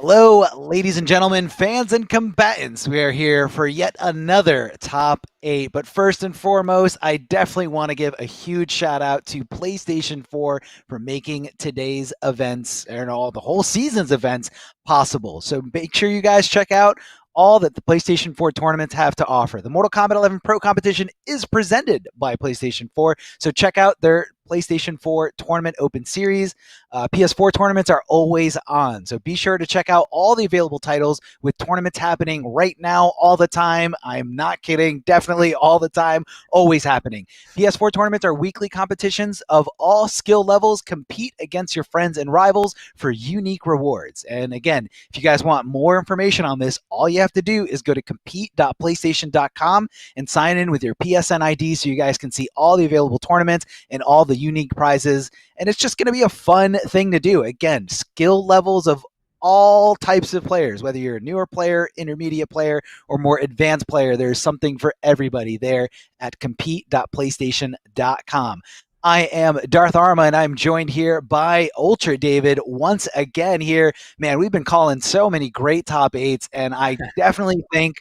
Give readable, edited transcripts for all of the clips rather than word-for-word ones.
Hello, ladies and gentlemen, fans and combatants. We are here for yet another top 8. But first and foremost, I definitely want to give a huge shout out to PlayStation 4 for making today's events and all the whole season's events possible. So make sure you guys check out all that the PlayStation 4 tournaments have to offer. The Mortal Kombat 11 Pro Competition is presented by PlayStation 4, so check out their PlayStation 4 Tournament Open Series. PS4 tournaments are always on, so be sure to check out all the available titles with tournaments happening right now all the time. I'm not kidding, definitely all the time, always happening. PS4 tournaments are weekly competitions of all skill levels. Compete against your friends and rivals for unique rewards. And again, if you guys want more information on this, all you have to do is go to compete.playstation.com and sign in with your PSN ID so you guys can see all the available tournaments and all the unique prizes. And it's just going to be a fun thing to do. Again, skill levels of all types of players, whether you're a newer player, intermediate player, or more advanced player, there's something for everybody there at compete.playstation.com. I am Darth Arma, and I'm joined here by Ultra David once again here. Man, we've been calling so many great top 8s, and I definitely think,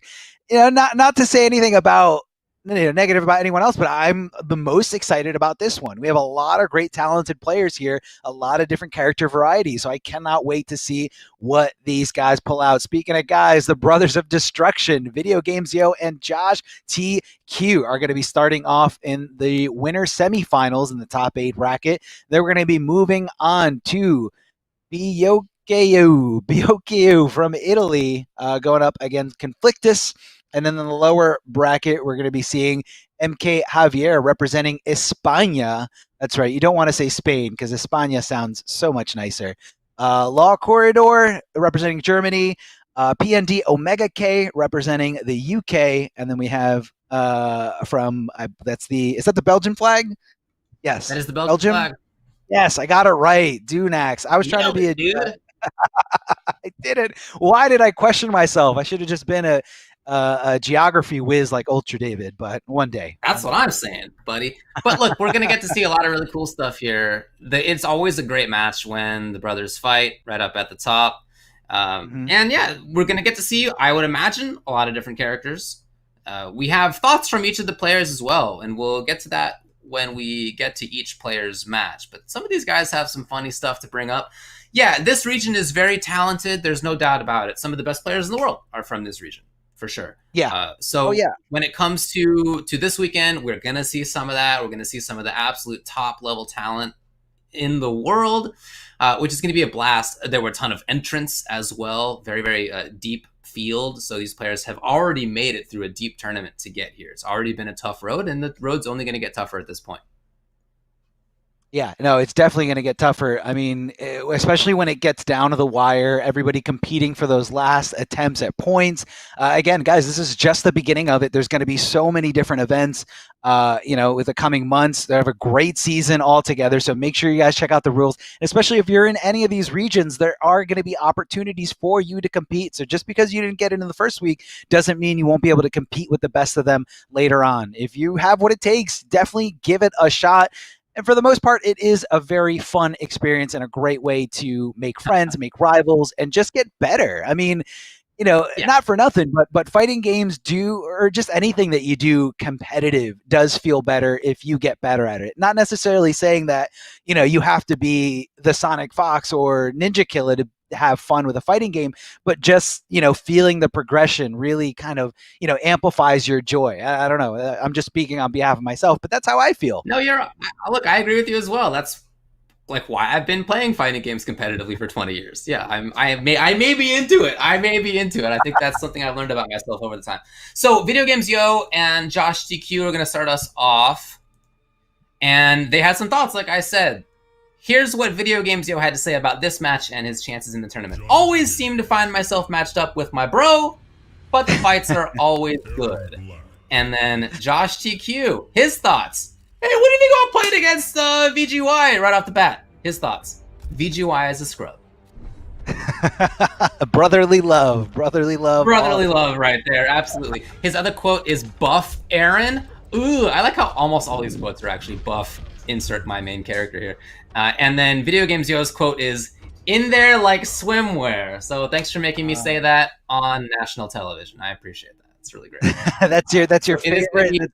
not to say anything about negative about anyone else, but I'm the most excited about this one. We have a lot of great talented players here, a lot of different character varieties, so I cannot wait to see what these guys pull out. Speaking of guys, the Brothers of Destruction, Video Games Yo and Josh TQ are going to be starting off in the winner semifinals in the top 8 bracket. They're going to be moving on to Biocchio from Italy, going up against Conflictus. And then in the lower bracket, we're going to be seeing MK Javier representing España. That's right. You don't want to say Spain because España sounds so much nicer. Law Corridor representing Germany. PND Omega K representing the UK. And then we have is that the Belgian flag? Yes. That is the Belgian flag. Yes, I got it right. Dunax. I was trying to be dude. I didn't. Why did I question myself? I should have just been a geography whiz like Ultra David, but one day. That's what I'm saying, buddy. But look, we're going to get to see a lot of really cool stuff here. It's always a great match when the brothers fight right up at the top. And yeah, we're going to get to see, I would imagine, a lot of different characters. We have thoughts from each of the players as well, and we'll get to that when we get to each player's match. But some of these guys have some funny stuff to bring up. Yeah, this region is very talented. There's no doubt about it. Some of the best players in the world are from this region. For sure. Yeah. When it comes to this weekend, we're going to see some of that. We're going to see some of the absolute top level talent in the world, which is going to be a blast. There were a ton of entrants as well. Very, very deep field. So these players have already made it through a deep tournament to get here. It's already been a tough road, and the road's only going to get tougher at this point. Yeah, no, it's definitely going to get tougher. I mean, especially when it gets down to the wire, everybody competing for those last attempts at points. Again, guys, this is just the beginning of it. There's going to be so many different events, with the coming months. They have a great season altogether. So make sure you guys check out the rules. And especially if you're in any of these regions, there are going to be opportunities for you to compete. So just because you didn't get it in the first week doesn't mean you won't be able to compete with the best of them later on. If you have what it takes, definitely give it a shot. And for the most part, it is a very fun experience and a great way to make friends, make rivals, and just get better. I mean, not for nothing, but fighting games or just anything that you do competitive does feel better if you get better at it. Not necessarily saying that, you have to be the Sonic Fox or Ninja Killer to have fun with a fighting game, but just, feeling the progression really kind of, amplifies your joy. I don't know. I'm just speaking on behalf of myself, but that's how I feel. No, look, I agree with you as well. That's like why I've been playing fighting games competitively for 20 years. Yeah, I may be into it. I think that's something I've learned about myself over the time. So Video Games Yo and Josh TQ are going to start us off. And they had some thoughts, like I said. Here's what Video Games Yo had to say about this match and his chances in the tournament. Always seem to find myself matched up with my bro, but the fights are always good. And then Josh TQ, his thoughts. Hey, what do you think about playing against VGY right off the bat? His thoughts. VGY is a scrub. Brotherly love Right there, absolutely. His other quote is buff Aaron. Ooh, I like how almost all these quotes are actually buff. Insert my main character here. And then Video Games Yo's quote is, in there like swimwear. So thanks for making me say that on national television. I appreciate that. It's really great. That's your favorite.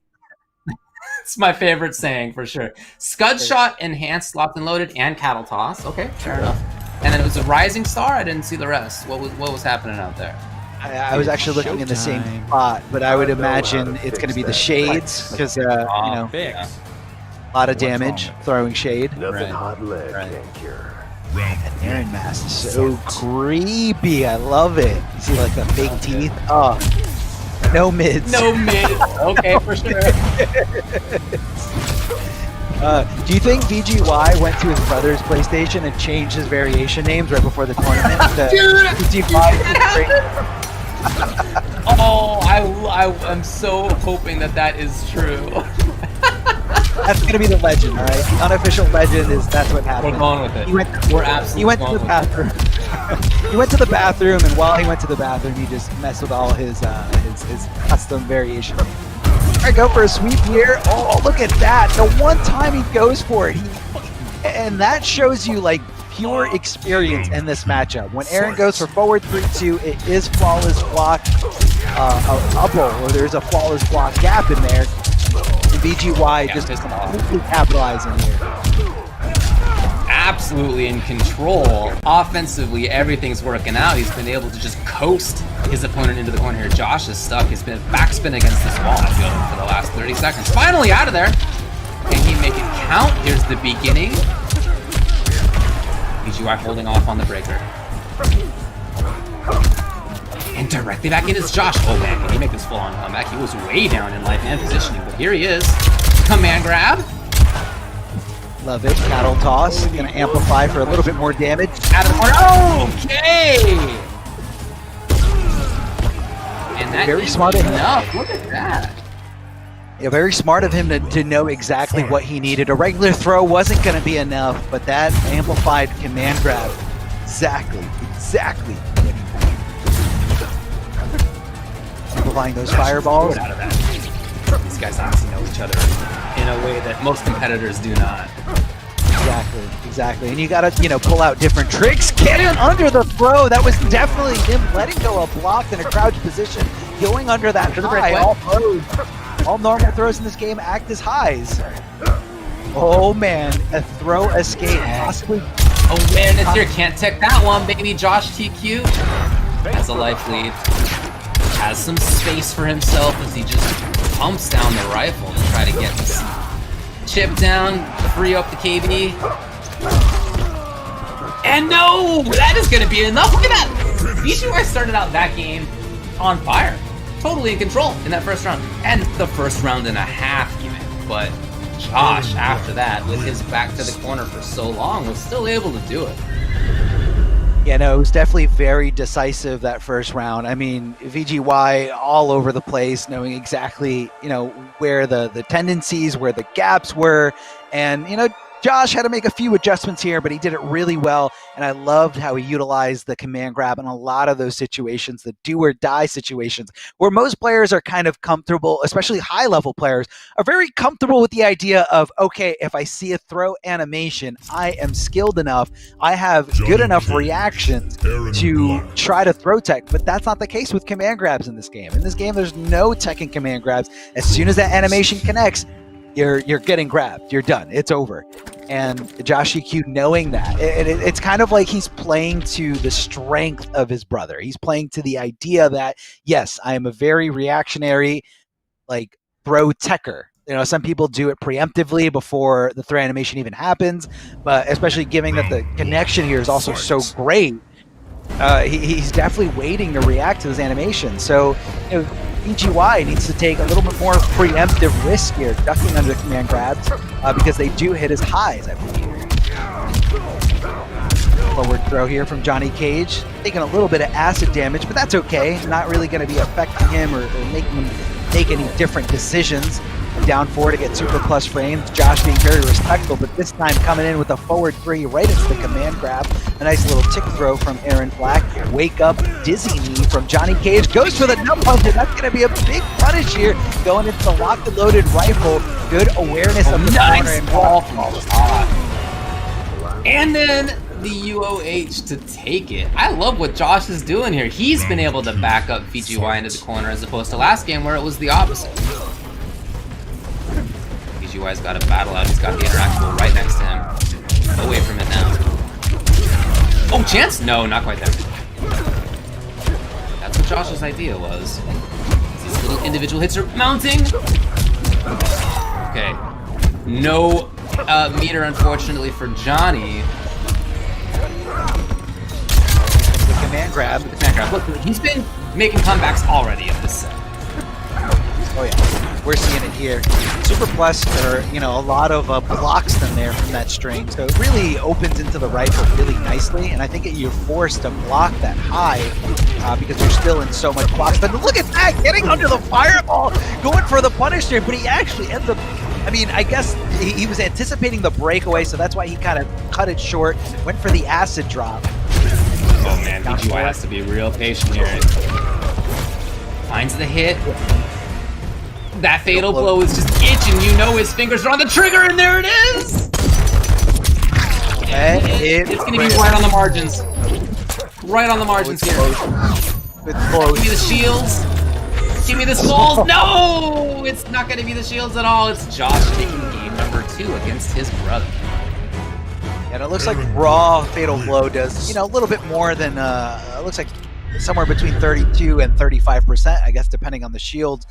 It's my favorite saying for sure. Scud shot, enhanced, locked and loaded, and cattle toss. Okay, fair enough. And then it was a rising star. I didn't see the rest. What was happening out there? I was actually looking in the same spot, but I would imagine it's going to be the shades because you know, a lot of damage throwing shade. Nothing hot lead can cure. And Aaron Mask is so creepy. I love it. You see like the fake teeth. Oh, no mids. No mids. Okay, for sure. Do you think VGY went to his brother's PlayStation and changed his variation names right before the tournament? Dude, oh, I'm so hoping that is true. That's gonna be the legend, all right? The unofficial legend is that's what happened. We're going with it. He went to the bathroom. He went to the bathroom, and while he went to the bathroom, he just messed with all his custom variation. All right, go for a sweep here. Oh, look at that! The one time he goes for it, and that shows you like pure experience in this matchup. When Aaron goes for forward 3-2, it is flawless block up or there's a flawless block gap in there. And VGY just completely capitalizing here. Absolutely in control. Offensively, everything's working out. He's been able to just coast his opponent into the corner here. Josh is stuck. He's been backspin against this wall, I feel, for the last 30 seconds. Finally out of there. Can he make it count? Here's the beginning. VGY holding off on the breaker. And directly back in is Josh. Oh man, can he make this full-on comeback? He was way down in life and positioning, but here he is. Command grab. Love it. Cattle toss. Gonna amplify for a little bit more damage. Out of the corner. Okay! And that very is smart enough. Look at that. Yeah, very smart of him to know exactly what he needed. A regular throw wasn't going to be enough, but that amplified command grab, exactly what he needed. Amplifying those fireballs. Out of that. These guys obviously know each other in a way that most competitors do not. Exactly. And you got to, pull out different tricks. Get in under the throw. That was definitely him letting go a block in a crouch position, going under that high. All normal throws in this game act as highs. Oh man, a throw escape, possibly. Awareness here, can't take that one, baby. Josh TQ has a life lead. Has some space for himself as he just pumps down the rifle to try to get this chip down, free up the KB. And no, that is going to be enough. Look at that. VGY started out that game on fire. Totally in control in that first round. And the first round and a half even. But Josh, after that, with his back to the corner for so long, was still able to do it. Yeah, no, it was definitely very decisive that first round. I mean, VGY all over the place, knowing exactly, where the tendencies, where the gaps were. And, Josh had to make a few adjustments here, but he did it really well. And I loved how he utilized the command grab in a lot of those situations, the do or die situations, where most players are kind of comfortable, especially high level players, are very comfortable with the idea of, okay, if I see a throw animation, I am skilled enough, I have good enough reactions to try to throw tech, but that's not the case with command grabs in this game. In this game, there's no tech in command grabs. As soon as that animation connects, you're getting grabbed. You're done. It's over. And Josh EQ knowing that, it's kind of like he's playing to the strength of his brother. He's playing to the idea that, yes, I am a very reactionary, throw techer. Some people do it preemptively before the throw animation even happens, but especially given that the connection here is also so great, he's definitely waiting to react to this animation. So, VGY needs to take a little bit more preemptive risk here, ducking under command grabs, because they do hit his highs, I believe. Forward throw here from Johnny Cage, taking a little bit of acid damage, but that's okay. Not really going to be affecting him or making him make any different decisions. Down 4 to get super plus frames. Josh being very respectful, but this time coming in with a forward 3 right into the command grab. A nice little tick throw from Aaron Black. Wake up, dizzy knee from Johnny Cage. Goes for the nut punch, and that's going to be a big punish here. Going into the locked and loaded rifle. Good awareness of the corner. Nice ball from the top. And then the UOH to take it. I love what Josh is doing here. He's been able to back up VGY into the corner as opposed to last game where it was the opposite. VGY's got a battle out. He's got the interactable right next to him. Away from it now. Oh, chance? No, not quite there. That's what Josh's idea was. These little individual hits are mounting. Okay. No meter, unfortunately, for Johnny. The command grab. The command grab. Look, he's been making comebacks already in this set. Oh yeah, we're seeing it here. Super plus, there are, you know, a lot of blocks in there from that string, so it really opens into the rifle really nicely, and I think you're forced to block that high because you're still in so much blocks. But look at that, getting under the fireball, going for the punish there, but he actually ends up, I mean, I guess he was anticipating the breakaway, so that's why he kind of cut it short, went for the acid drop. Oh man, VGY has to be real patient here. Finds the hit. That fatal blow is just itching. You know his fingers are on the trigger, and there it is! It's going to be right on the margins. Right on the margins here. Give me the shields. Give me the skulls. No! It's not going to be the shields at all. It's Josh taking game number 2 against his brother. And it looks like raw fatal blow does, you know, a little bit more than, it looks like somewhere between 32 and 35%, I guess, depending on the shields.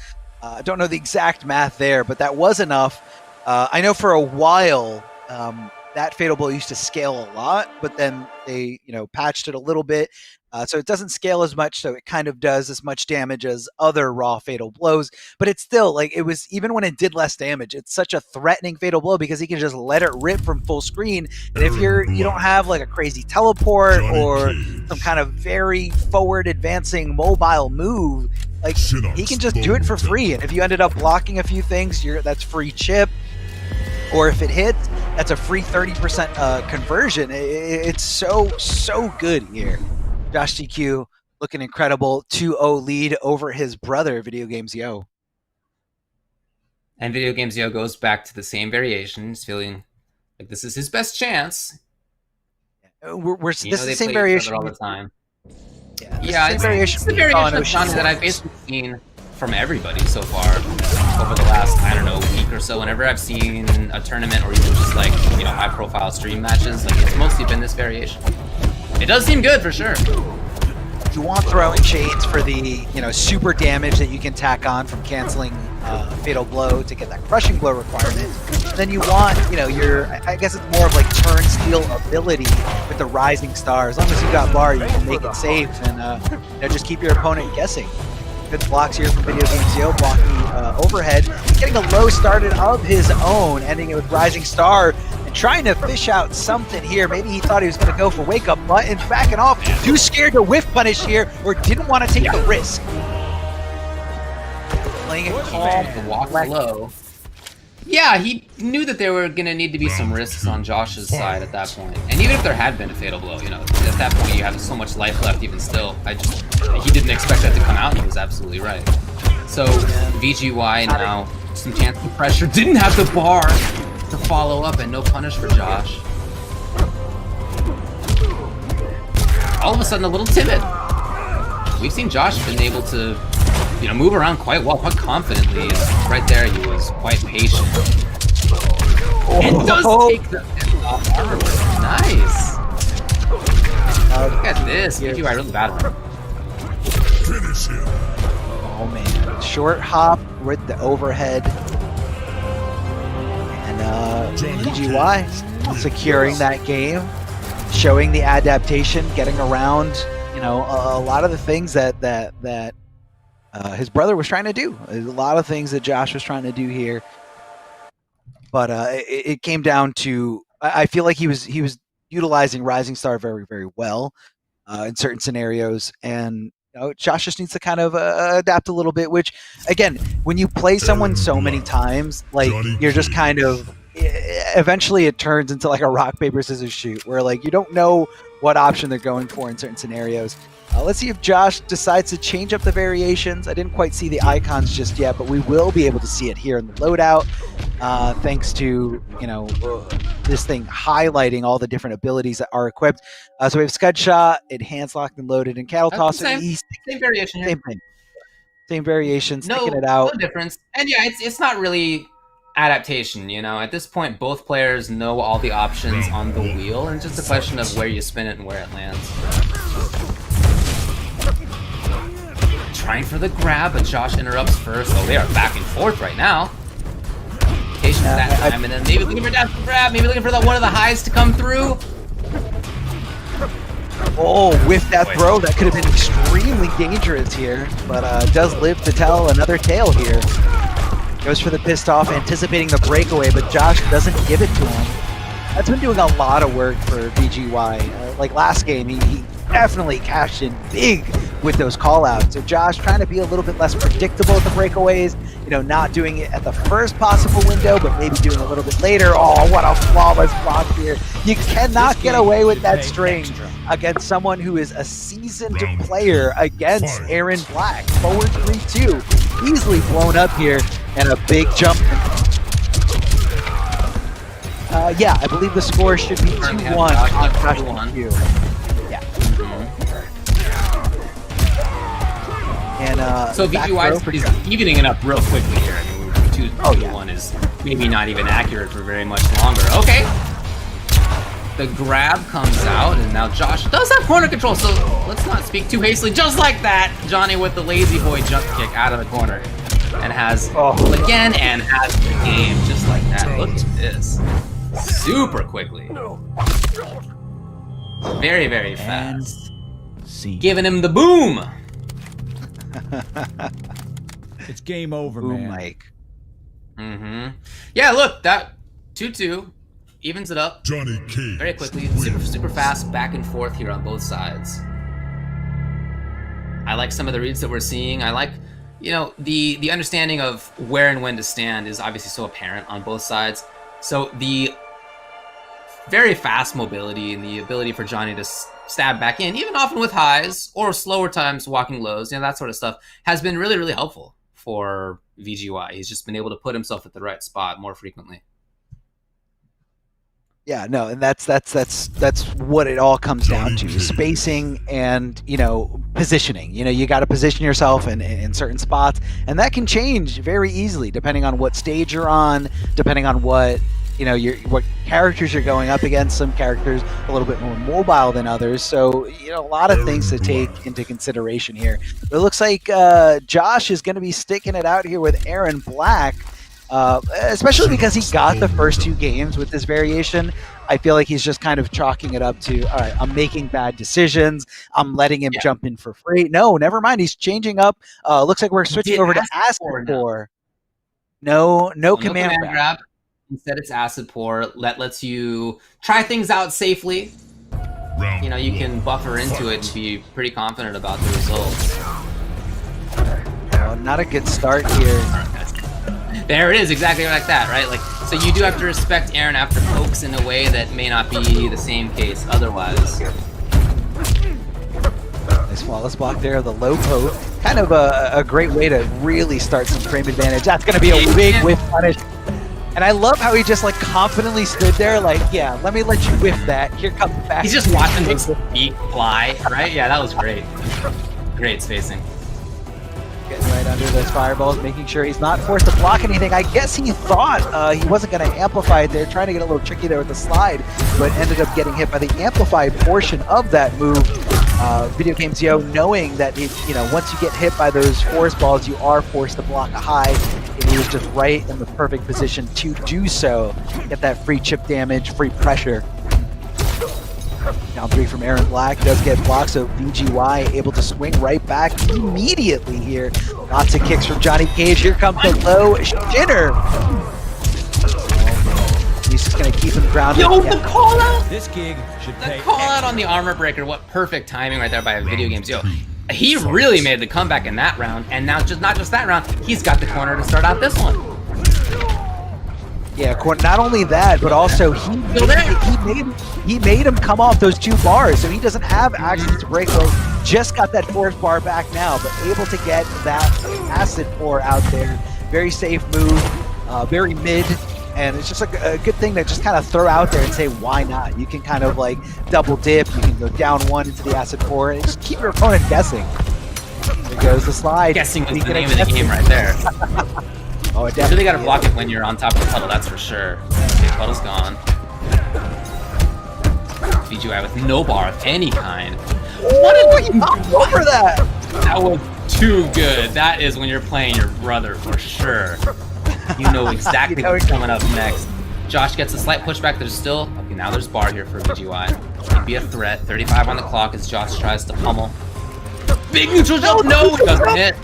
I don't know the exact math there, but that was enough. I know for a while that fatal blow used to scale a lot, but then they, you know, patched it a little bit, so it doesn't scale as much. So it kind of does as much damage as other raw fatal blows, but it's still like it was. Even when it did less damage, it's such a threatening fatal blow because he can just let it rip from full screen. And if you don't have like a crazy teleport or some kind of very forward advancing mobile move, like he can just do it for free. And if you ended up blocking a few things, that's free chip. Or if it hits, that's a free 30% conversion. It's so good here. Josh GQ looking incredible. 2-0 lead over his brother, Video Games Yo. And Video Games Yo goes back to the same variation. He's feeling like this is his best chance. This is the same variation all the time. Yeah, it's the variation of Johnny that I've basically seen from everybody so far over the last, I don't know, week or so. Whenever I've seen a tournament or even just like, you know, high-profile stream matches, like it's mostly been this variation. It does seem good for sure. You want throwing shades for the, you know, super damage that you can tack on from canceling fatal blow to get that crushing blow requirement. Then you want, you know, I guess it's more of like turn steal ability with the rising star. As long as you got bar, you can make it safe and you know, just keep your opponent guessing. Good blocks here from Video Games Yo, blocking overhead. He's getting a low started of his own, ending it with rising star and trying to fish out something here. Maybe he thought he was going to go for wake up, but in backing off, too scared to whiff punish here, or didn't want to take the risk. Playing it calm, walk low. Yeah, he knew that there were going to need to be some risks on Josh's side at that point. And even if there had been a fatal blow, you know, at that point you have so much life left even still. He didn't expect that to come out, and he was absolutely right. So VGY now, some chance of pressure, didn't have the bar to follow up, and no punish for Josh. All of a sudden a little timid. We've seen Josh been able to, you know, move around quite well, quite confidently. Right there, he was quite patient. And does take the armor. Nice. Look at this. VGY really bad at him. Oh man, short hop with the overhead. And VGY securing that game, showing the adaptation, getting around, you know, a lot of the things that his brother was trying to do. A lot of things that Josh was trying to do here. But it came down to, I feel like he was utilizing Rising Star very, very well in certain scenarios. And you know, Josh just needs to kind of adapt a little bit, which, again, when you play someone so many times, like, you're just kind of, eventually it turns into like a rock, paper, scissors shoot, where like you don't know what option they're going for in certain scenarios. Let's see if Josh decides to change up the variations. I didn't quite see the icons just yet, but we will be able to see it here in the loadout, thanks to, you know, this thing highlighting all the different abilities that are equipped. So we have Scud Shot, Enhanced Locked and Loaded, and Cattle Toss. Same variation here. Same thing. Same variation, sticking No it out. difference. And yeah, it's not really adaptation, you know. At this point, both players know all the options on the wheel, and it's just a question of where you spin it and where it lands. Trying for the grab, but Josh interrupts first. Oh, they are back and forth right now. Patience that time, and then maybe looking for that grab, maybe looking for that one of the highs to come through. Oh, with that throw, that could have been extremely dangerous here, but does live to tell another tale here. Goes for the pissed off, anticipating the breakaway, but Josh doesn't give it to him. That's been doing a lot of work for VGY. Like last game, he definitely cashed in big with those call-outs. So Josh trying to be a little bit less predictable with the breakaways, you know, not doing it at the first possible window, but maybe doing a little bit later. Oh, what a flawless block here. You cannot get away with that string against someone who is a seasoned player against Aaron Black. Forward 3-2, easily blown up here, and a big jump. Yeah, I believe the score should be 2-1 on Crush Q. Yeah. And so VGY is evening it up real quickly here. I mean, 2-1 is maybe not even accurate for very much longer. Okay. The grab comes out, and now Josh does have corner control, so let's not speak too hastily. Just like that, Johnny with the lazy boy jump kick out of the corner. And has again and has the game just like that. Look at this. Super quickly. Very, very fast. Giving him the boom. It's game over, boom, man. Mike. Yeah, look, that 2-2 evens it up Johnny Cage very quickly. Super fast back and forth here on both sides. I like some of the reads that we're seeing. I like, you know, the understanding of where and when to stand is obviously so apparent on both sides. So the very fast mobility and the ability for Johnny to stab back in, even often with highs or slower times walking lows, you know, that sort of stuff has been really, really helpful for VGY. He's just been able to put himself at the right spot more frequently. Yeah, no, and that's what it all comes down to: spacing and, you know, positioning. You know, you got to position yourself in certain spots, and that can change very easily depending on what stage you're on, depending on what, you know, what characters you're going up against. Some characters a little bit more mobile than others, so, you know, a lot of things to take into consideration here. But it looks like Josh is going to be sticking it out here with Aaron Black. Especially because he got the first 2 games with this variation. I feel like he's just kind of chalking it up to, all right, I'm making bad decisions. I'm letting him jump in for free. No, never mind. He's changing up. Looks like we're switching over to Acid Pour. No command grab. Instead, it's Acid Pour. Lets you try things out safely. You know, you can buffer into it and be pretty confident about the results. Not a good start here. There it is, exactly like that, right? Like, so you do have to respect Aaron after pokes in a way that may not be the same case otherwise. Nice flawless block there, the low poke. Kind of a great way to really start some frame advantage. That's going to be a big whiff punish. And I love how he just, like, confidently stood there, like, yeah, let me let you whiff that. Here comes back. He's just watching his feet fly, right? Yeah, that was great. Great spacing. Getting right under those fireballs, making sure he's not forced to block anything. I guess he thought he wasn't going to amplify it there, trying to get a little tricky there with the slide, but ended up getting hit by the amplified portion of that move. Video Games Yo, knowing that, you know, once you get hit by those force balls, you are forced to block a high, and he was just right in the perfect position to do so. Get that free chip damage, free pressure. Down 3 from Aaron Black, does get blocked, so VGY able to swing right back immediately here. Lots of kicks from Johnny Cage. Here comes the low shinner. He's just going to keep him grounded. Yo, the call out! This gig should pay. The call out on the armor breaker, what perfect timing right there by Video Games Yo. He really made the comeback in that round, and now not just that round, he's got the corner to start out this one. Yeah, not only that, but also he made him come off those 2 bars, so he doesn't have access to breakaway. Just got that 4th bar back now, but able to get that Acid Pour out there. Very safe move, very mid, And it's just like a good thing to just kind of throw out there and say, why not? You can kind of like double dip, you can go down one into the acid 4, and just keep your opponent guessing. There goes the slide. Guessing was the name of the game right there. Oh, it You really gotta block it when you're on top of the puddle, that's for sure. Okay, puddle's gone. VGY with no bar of any kind. What did you hop over that? That was too good. That is when you're playing your brother for sure. You know exactly You know what's coming up next. Josh gets a slight pushback. There's still... Okay, now there's bar here for VGY. Could be a threat. 35 on the clock as Josh tries to pummel. Big neutral jump! No! Doesn't hit.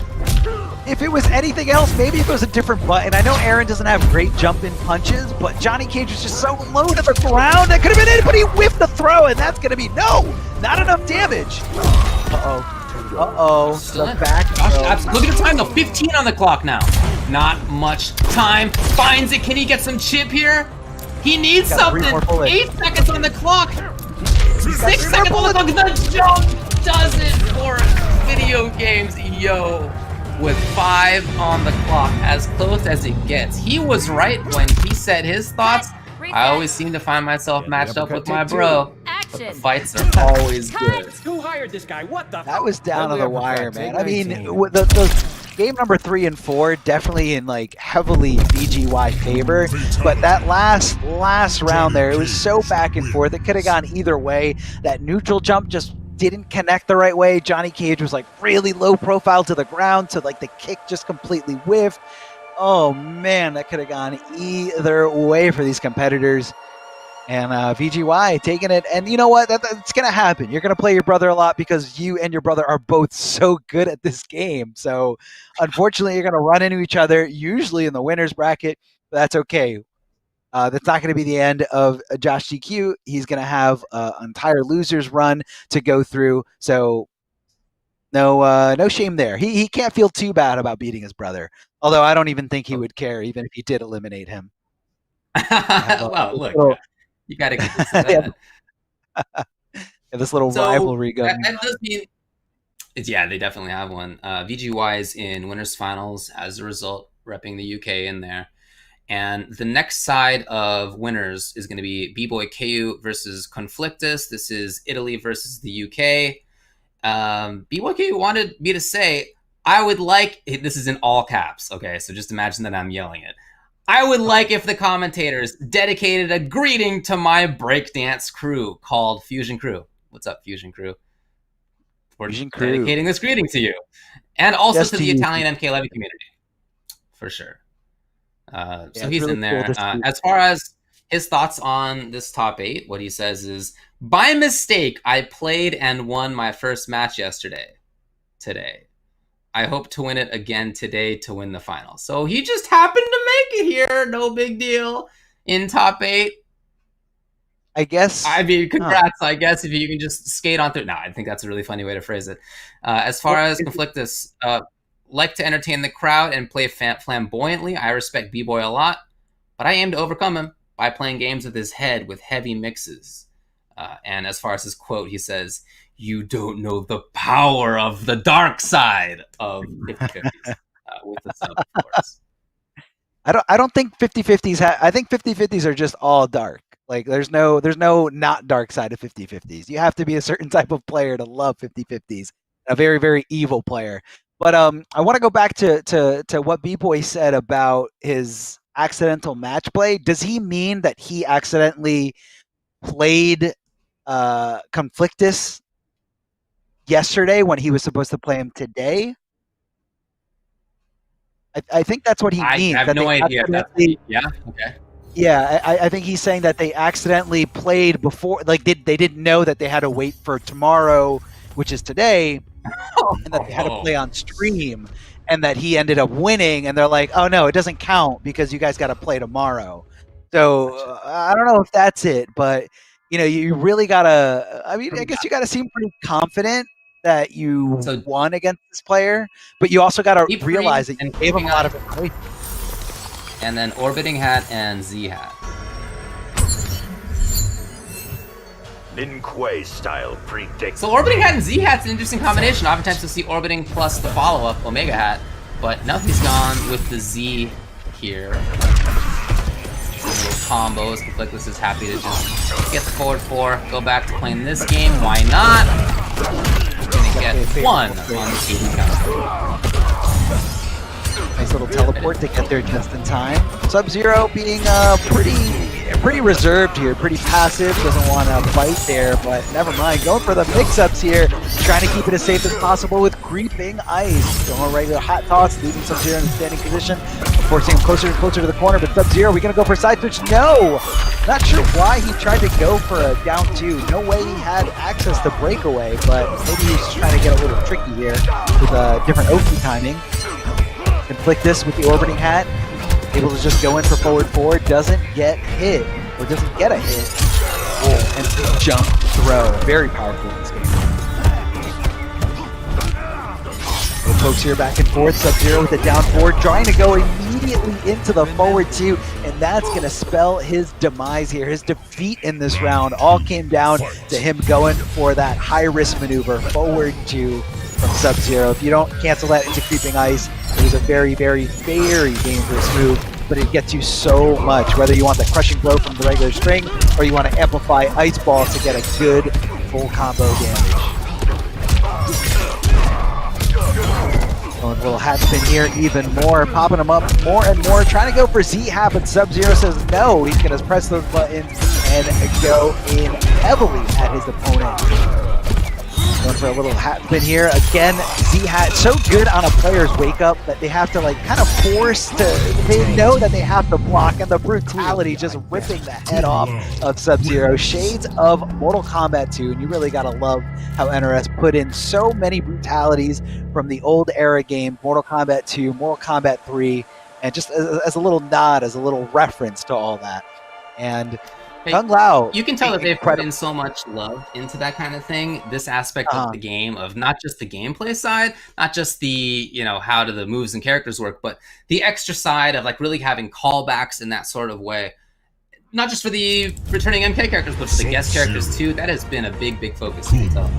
If it was anything else, maybe if it was a different button. I know Aaron doesn't have great jump-in punches, but Johnny Cage was just so low to the ground. That could have been it, but he whiffed the throw, and that's going to be... No! Not enough damage. Uh-oh. Uh-oh. Still The in. back Josh, throw. look at the time though. 15 on the clock now. Not much time. Finds it. Can he get some chip here? He needs Got 3 something. more bullets. 8 seconds on the clock. 6 seconds on the clock. The jump does it for video games. Yo. With 5 on the clock, as close as it gets. He was right when he said his thoughts. I always seem to find myself matched up with my bro. But the fights are always good. Who hired this guy? What the? That was down on the wire, man. I mean, 19. the game number 3 and 4 definitely in like heavily VGY favor, but that last round there, it was so back and forth. It could have gone either way. That neutral jump just didn't connect the right way. Johnny Cage was like really low profile to the ground, so like the kick just completely whiffed. Oh man, that could have gone either way for these competitors. And VGY taking it, and you know what? That's going to happen. You're going to play your brother a lot because you and your brother are both so good at this game. So unfortunately, you're going to run into each other, usually in the winner's bracket, but that's okay. That's not going to be the end of Josh GQ. He's going to have an entire loser's run to go through. So no shame there. He can't feel too bad about beating his brother. Although I don't even think he would care, even if he did eliminate him. Well, look, you got to get this to that. This little rivalry going. That does mean, yeah, they definitely have one. VGY is in winners finals as a result, repping the UK in there. And the next side of winners is going to be B-Boy KU versus Conflictus. This is Italy versus the UK. B-Boy KU wanted me to say, I would like, this is in all caps, okay? So just imagine that I'm yelling it. I would like if the commentators dedicated a greeting to my breakdance crew called Fusion Crew. What's up, Fusion Crew? We're Fusion Crew. dedicating this greeting to you. And also Just to to the you. Italian MK11 community, for sure. So he's really in there. cool to see. As far as his thoughts on this top 8, what he says is, by mistake, I played and won my first match today. I hope to win it again today to win the final. So he just happened to make it here. No big deal. In top 8. I guess. I mean, congrats, I guess, if you can just skate on through. No, I think that's a really funny way to phrase it. As far as Conflictus, like to entertain the crowd and play flamboyantly. I respect B-Boy a lot, but I aim to overcome him by playing games with his head with heavy mixes. And as far as his quote, he says, "You don't know the power of the dark side of 50-50s." With the sub, of course. I don't think 50-50s. I think 50-50s are just all dark. Like there's no not dark side of 50-50s. You have to be a certain type of player to love 50-50s. A very, very evil player. But I want to go back to what B-Boy said about his accidental match play. Does he mean that he accidentally played Conflictus yesterday when he was supposed to play him today? I think that's what he means. I have no idea. Yeah, okay. Yeah, I think he's saying that they accidentally played before, like they didn't know that they had to wait for tomorrow, which is today, and that they had to play on stream, and that he ended up winning, and they're like, oh no, it doesn't count because you guys got to play tomorrow. So I don't know if that's it, but you really gotta. I mean, I guess you gotta seem pretty confident that you won against this player, but you also gotta realize that you gave him a lot of information. And then Orbiting Hat and Z Hat. Lin Kuei style predict. So Orbiting Hat and Z Hat's an interesting combination. Oftentimes you'll see Orbiting plus the follow-up Omega Hat, but now he's gone with the Z here. combos. Conflictless is happy to just get the forward 4, go back to playing this game. Why not? Gonna get 1 on the KD counter. Nice little teleport to get there just in time. Sub-Zero being pretty reserved here, pretty passive, doesn't want to fight there, but never mind. Going for the mix-ups here, trying to keep it as safe as possible with creeping ice. Going right to the hot toss, leaving Sub-Zero in a standing position, forcing him closer and closer to the corner, but Sub-Zero, we gonna go for a side switch? No! Not sure why he tried to go for a down 2. No way he had access to breakaway, but maybe he's just trying to get a little tricky here with different Oki timing. Inflict this with the orbiting hat, able to just go in for forward 4, doesn't get hit, or doesn't get a hit, and jump throw. Very powerful in this game. Little pokes here back and forth, Sub-Zero with the down 4, trying to go immediately into the forward 2, and that's going to spell his demise here. His defeat in this round all came down to him going for that high-risk maneuver, forward 2 from Sub-Zero. If you don't cancel that into creeping ice, it was a very, very, very dangerous move, but it gets you so much, whether you want the crushing blow from the regular string or you want to amplify ice ball to get a good full combo damage. Going a little hat spin here, even more, popping him up more and more, trying to go for Z-Hat, but Sub-Zero says no. He's going to press those buttons and go in heavily at his opponent. Going for a little hat spin here. Again, Z-Hat so good on a player's wake up that they have to like kind of force to, they know that they have to block, and the brutality just ripping the head off of Sub-Zero. Shades of Mortal Kombat 2, and you really gotta love how NRS put in so many brutalities from the old era game, Mortal Kombat 2, Mortal Kombat 3, and just as a little nod, as a little reference to all that. And Kung Lao, you can tell that they've put in so much love into that kind of thing. This aspect of the game, of not just the gameplay side, not just the, you know, how do the moves and characters work, but the extra side of like really having callbacks in that sort of way. Not just for the returning MK characters, but for the guest characters too. That has been a big, big focus. You can tell.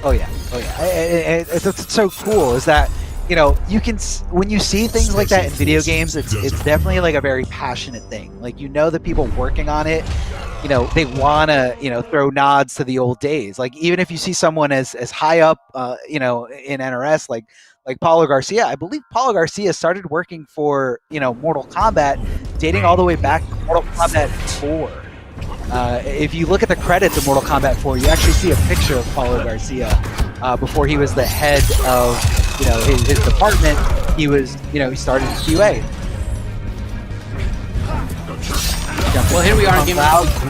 Oh yeah, oh yeah. It's so cool is that, you know, you can, when you see things like that in video games, it's definitely like a very passionate thing. Like, you know, the people working on it, you know, they want to, you know, throw nods to the old days. Like, even if you see someone as high up, you know, in NRS, like Paulo Garcia, I believe Paulo Garcia started working for, you know, Mortal Kombat, dating all the way back to Mortal Kombat 4. If you look at the credits of Mortal Kombat 4, you actually see a picture of Paulo Garcia before he was the head of, you know, his department. He was, you know, he started in QA. Well, here we are in game.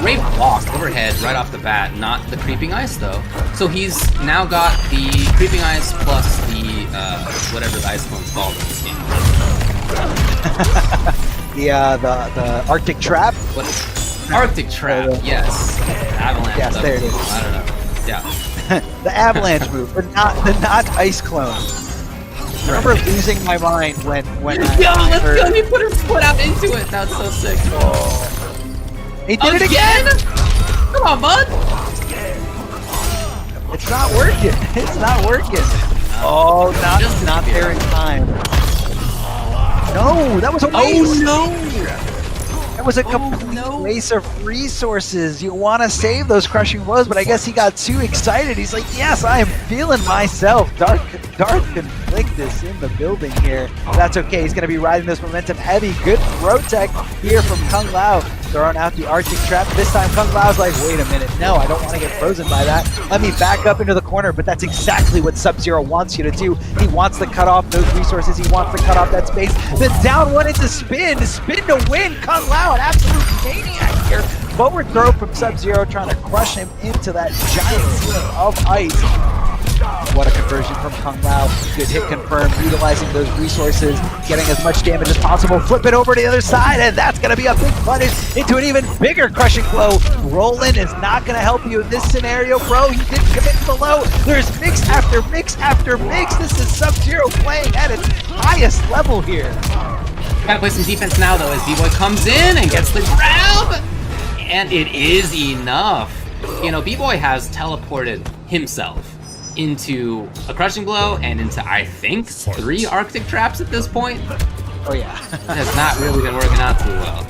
Great block overhead right off the bat. Not the creeping ice though. So he's now got the creeping ice plus the whatever the ice clone's called in this game. the Arctic Trap. What? Arctic Trap. Yes. Avalanche. Yes, there it is. I don't know. Yeah. The avalanche move, but not ice clone. I remember losing my mind when I heard... Let's go! He put his foot out into it. That's so sick. Oh. He did it again! Come on, bud! It's not working. It's not working. Oh, not there in time. No, that was a waste. Oh no! That was a complete waste of resources. You want to save those crushing blows, but I guess he got too excited. He's like, yes, I am feeling myself. Dark Conflictus in the building here. That's okay. He's going to be riding this momentum heavy. Good throw tech here from Kung Lao. Throwing out the Arctic Trap. This time Kung Lao's like, wait a minute. No, I don't want to get frozen by that. Let me back up into the corner, but that's exactly what Sub-Zero wants you to do. He wants to cut off those resources. He wants to cut off that space. The down one into spin. Spin to win. Kung Lao, an absolute maniac here. Forward throw from Sub-Zero, trying to crush him into that giant ceiling of ice. What a conversion from Kung Lao. Good hit confirmed, utilizing those resources, getting as much damage as possible. Flip it over to the other side, and that's going to be a big punish into an even bigger crushing blow. Roland is not going to help you in this scenario, bro. He didn't commit to the low. There's mix after mix after mix. This is Sub-Zero playing at its highest level here. Gotta play some defense now, though, as B-Boy comes in and gets the grab. And it is enough. You know, B-Boy has teleported himself into a crushing blow and into, I think, 3 Arctic Traps at this point. Oh yeah. It has not really been working out too well.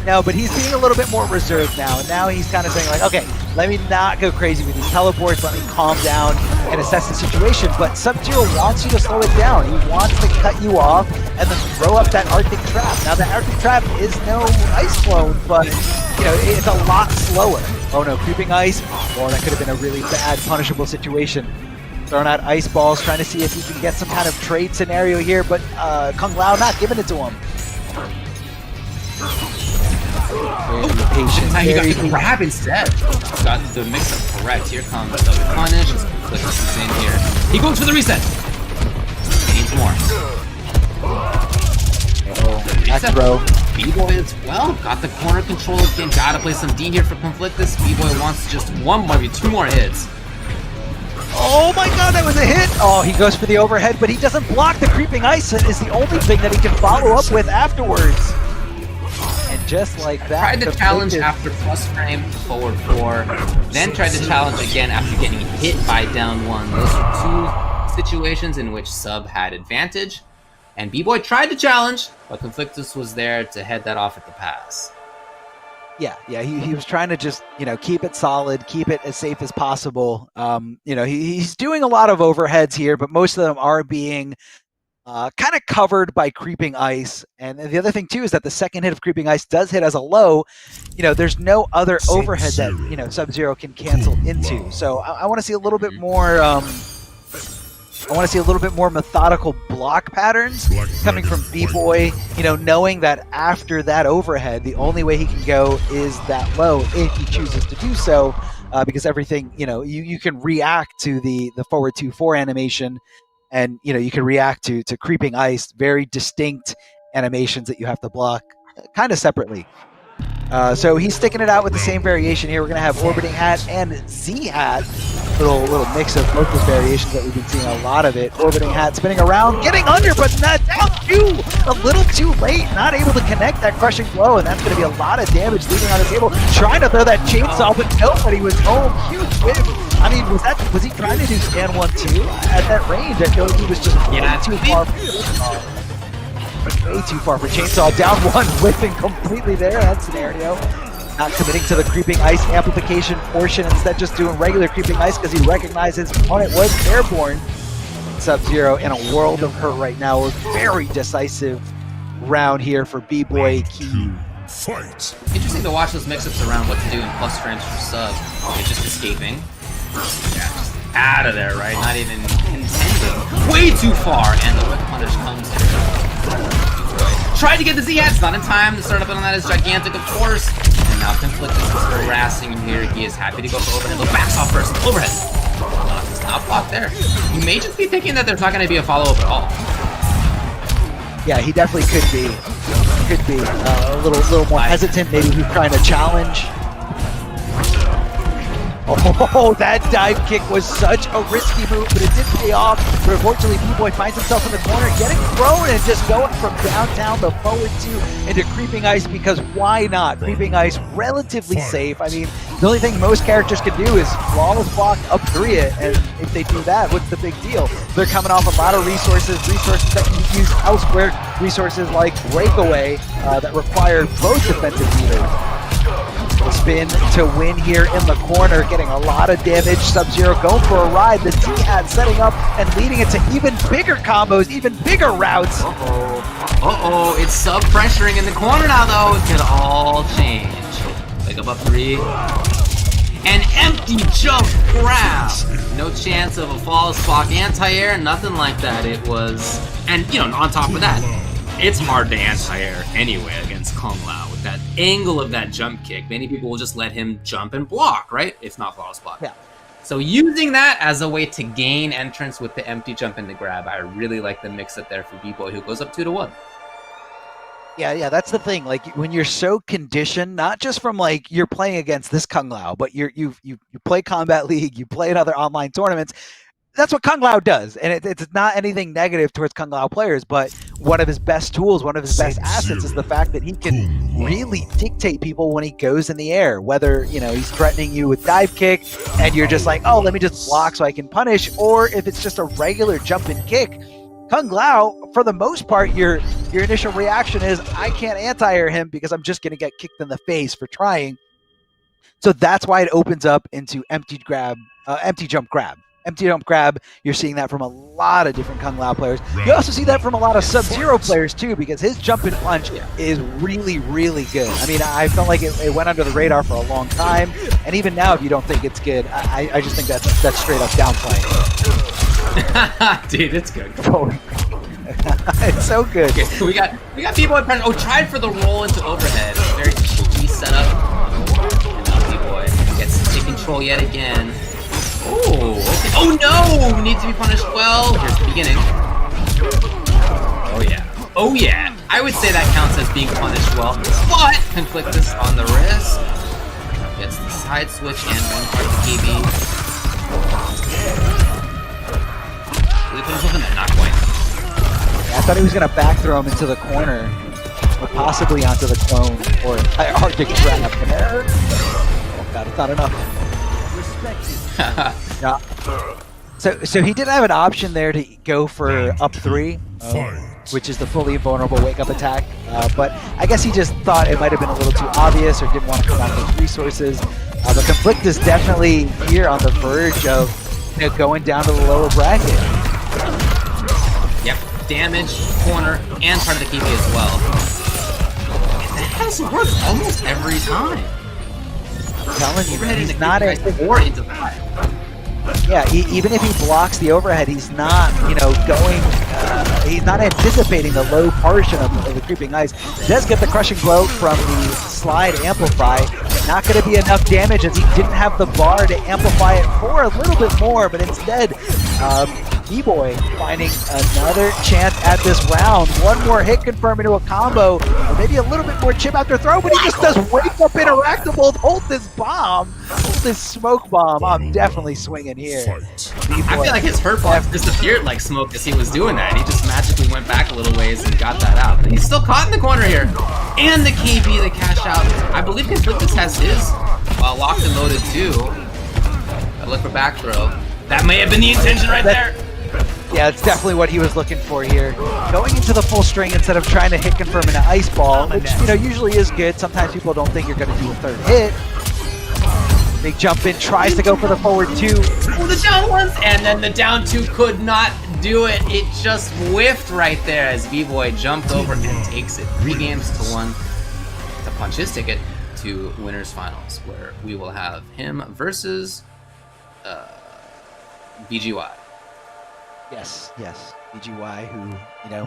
No, but he's being a little bit more reserved now, and now he's kind of saying like, okay, let me not go crazy with these teleports, let me calm down and assess the situation. But Sub-Zero wants you to slow it down. He wants to cut you off and then throw up that Arctic Trap. Now, the Arctic Trap is no ice clone, but you know, it's a lot slower. Oh no, creeping ice. Oh, that could have been a really bad, punishable situation. Throwing out ice balls, trying to see if he can get some kind of trade scenario here, but Kung Lao not giving it to him. Patient, he got the grab instead. Got the mix-up correct. Here comes the punish. This is in here. He goes for the reset. He needs more. Back throw. B-Boy as well. Got the corner control again. Gotta play some D here for Conflictus. B-Boy wants just one, maybe two more hits. Oh my god, that was a hit! Oh, he goes for the overhead, but he doesn't block the creeping ice. It is the only thing that he can follow up with afterwards. And just like that, tried to challenge after plus frame forward 4, then tried to challenge again after getting hit by down 1. Those are 2 situations in which Sub had advantage, and B-Boy tried to challenge, but Conflictus was there to head that off at the pass. Yeah, he was trying to just, you know, keep it solid, keep it as safe as possible. You know, he's doing a lot of overheads here, but most of them are being kind of covered by creeping ice. And the other thing too is that the second hit of creeping ice does hit as a low. You know, there's no other overhead that, you know, Sub-Zero can cancel into. So I want to see a little bit more. I want to see a little bit more methodical block patterns coming from B-Boy, you know, knowing that after that overhead, the only way he can go is that low if he chooses to do so, because everything, you know, you can react to the forward 2-4 animation, and, you know, you can react to creeping ice, very distinct animations that you have to block kind of separately. So he's sticking it out with the same variation here. We're going to have Orbiting Hat and Z-Hat. Little mix of both those variations that we've been seeing a lot of it. Orbiting Hat spinning around, getting under, but not down two. A little too late, not able to connect that crushing blow, and that's going to be a lot of damage leaving on the table. Trying to throw that chainsaw, but nobody was home. Huge whip. I mean, was he trying to do stand 1-2 at that range? I feel like he was just too far for chainsaw. Way too far for chainsaw. Down 1, whipping completely there. That scenario. Not committing to the creeping ice amplification portion, instead just doing regular creeping ice because he recognized his opponent was airborne. Sub-Zero in a world of hurt right now. A very decisive round here for B-Boy Key. Fight. Interesting to watch those mix-ups around what to do in plus frames for Sub. Okay, just escaping. Yeah, just out of there, right? Not even intending. Way too far, and the whip punish comes through. Tried to get the Z-Hat, it's not in time. The startup on that is gigantic, of course. And now Conflictus is harassing him here. He is happy to go for overhead, but backs off first. Overhead. It's not blocked there. You may just be thinking that there's not going to be a follow-up at all. Yeah, he definitely could be. Could be a little more hesitant. Maybe he's trying to challenge. Oh, that dive kick was such a risky move, but it did pay off. But unfortunately, B-Boy finds himself in the corner, getting thrown and just going from downtown to forward 2 into creeping ice, because why not? Creeping ice, relatively safe. I mean, the only thing most characters can do is flawless block, up 3 it, and if they do that, what's the big deal? They're coming off a lot of resources that you can use elsewhere, resources like Breakaway that require both defensive meters. Spin to win here in the corner, getting a lot of damage. Sub-Zero going for a ride. The Z-Hat setting up and leading it to even bigger combos, even bigger routes. Uh-oh, it's Sub pressuring in the corner now, though. It could all change. Pick up 3. An empty jump grab. No chance of a flawless block anti-air, nothing like that. It was, and you know, on top of that, it's hard to anti-air anyway against Kung Lao with that angle of that jump kick. Many people will just let him jump and block, right? If not flawless block. Yeah. So using that as a way to gain entrance with the empty jump and the grab, I really like the mix-up there for B-Boy, who goes up 2-1. Yeah, that's the thing. Like, when you're so conditioned, not just from like you're playing against this Kung Lao, but you play Combat League, you play in other online tournaments. That's what Kung Lao does, and it's not anything negative towards Kung Lao players, but one of his best tools, one of his best assets is the fact that he can really dictate people when he goes in the air, whether, you know, he's threatening you with dive kick and you're just like, oh, let me just block so I can punish, or if it's just a regular jump and kick. Kung Lao, for the most part, you're your initial reaction is, I can't anti-air him because I'm just going to get kicked in the face for trying. So that's why it opens up into empty jump grab. Empty jump grab, you're seeing that from a lot of different Kung Lao players. You also see that from a lot of Sub-Zero players too, because his jump and punch is really, really good. I mean, I felt like it went under the radar for a long time, and even now, if you don't think it's good, I just think that's straight up downplaying. Dude, it's good. It's so good. Okay, so we got B-Boy punch. Oh, tried for the roll into overhead. Very cheeky setup. And now B-Boy gets to take control yet again. Oh, okay. Oh no! Needs to be punished well. Here's the beginning. Oh yeah. Oh yeah. I would say that counts as being punished well. But Conflictus on the wrist. Gets the side switch and one part of the KB. Really put himself in there? Not quite. I thought he was going to back throw him into the corner, or possibly onto the clone, or Arctic trap. Oh god, it's not enough. Yeah. So he did have an option there to go for up 3, which is the fully invulnerable wake-up attack, but I guess he just thought it might have been a little too obvious or didn't want to come out with those resources. But Conflict is definitely here on the verge of going down to the lower bracket. Yep, damage, corner, and part of the KP as well. And that has worked almost every time. I'm telling you, Overhead he's into not KP, right? 4 into 5. Yeah, even if he blocks the overhead, he's not, going. He's not anticipating the low portion of the creeping ice. Does get the crushing blow from the slide amplify. Not going to be enough damage as he didn't have the bar to amplify it for a little bit more, but instead, B-Boy finding another chance at this round. One more hit confirm into a combo, or maybe a little bit more chip after throw, but he just does wake up interactable. Hold this bomb, hold this smoke bomb. I'm definitely swinging here. I feel like his hurt box disappeared like smoke as he was doing that. He just magically went back a little ways and got that out. But he's still caught in the corner here. And the KB, the cash out. I believe Conflictus has his locked and loaded too. Gotta look for back throw. That may have been the intention right there. Yeah, it's definitely what he was looking for here. Going into the full string instead of trying to hit confirm in an ice ball, which usually is good. Sometimes people don't think you're going to do a third hit. Big jump in, tries to go for the forward 2. Oh, the down ones, and then the down 2 could not do it. It just whiffed right there as B-Boy jumped over and takes it 3 games to 1 to punch his ticket to winners finals, where we will have him versus BGY. Yes, BGY, who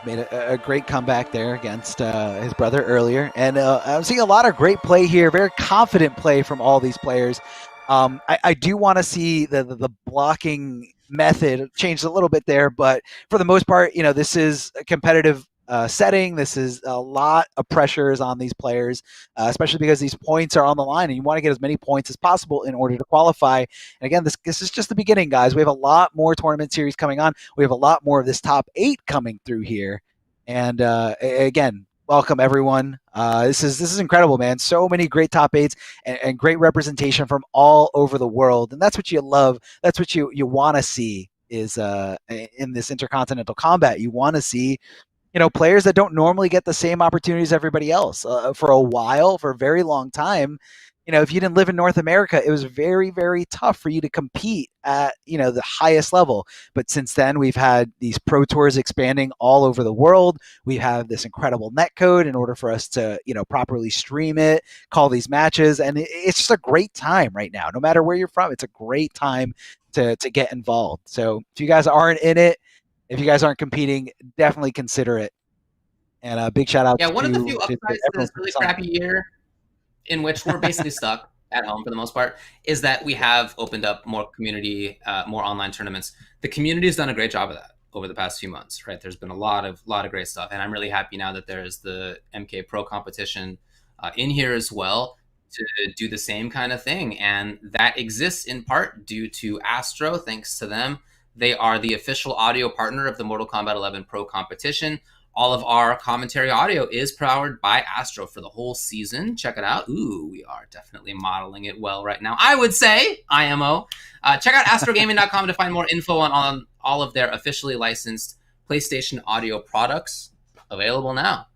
made a great comeback there against his brother earlier, and I'm seeing a lot of great play here, very confident play from all these players. I do want to see the blocking method changed a little bit there, but for the most part, this is a competitive setting. This is a lot of pressures on these players, especially because these points are on the line and you want to get as many points as possible in order to qualify. And again, this is just the beginning, guys. We have a lot more tournament series coming on. We have a lot more of this top 8 coming through here. And again, welcome everyone. This is incredible, man. So many great top 8s and great representation from all over the world. And that's what you love. That's what you want to see is in this Intercontinental Combat. You want to see players that don't normally get the same opportunities as everybody else. For a while, for a very long time, if you didn't live in North America, it was very, very tough for you to compete at, the highest level. But since then, we've had these pro tours expanding all over the world. We have this incredible netcode in order for us to, properly stream it, call these matches. And it's just a great time right now. No matter where you're from, it's a great time to get involved. So if you guys aren't in it, if you guys aren't competing, definitely consider it. And a big shout out. Yeah, one of the few upsides to this really crappy year, in which we're basically stuck at home for the most part, is that we have opened up more community, more online tournaments. The community has done a great job of that over the past few months, right? There's been a lot of great stuff, and I'm really happy now that there is the MK Pro competition in here as well to do the same kind of thing, and that exists in part due to Astro. Thanks to them. They are the official audio partner of the Mortal Kombat 11 Pro competition. All of our commentary audio is powered by Astro for the whole season. Check it out. Ooh, we are definitely modeling it well right now, I would say, IMO. Check out astrogaming.com to find more info on all of their officially licensed PlayStation audio products. available now.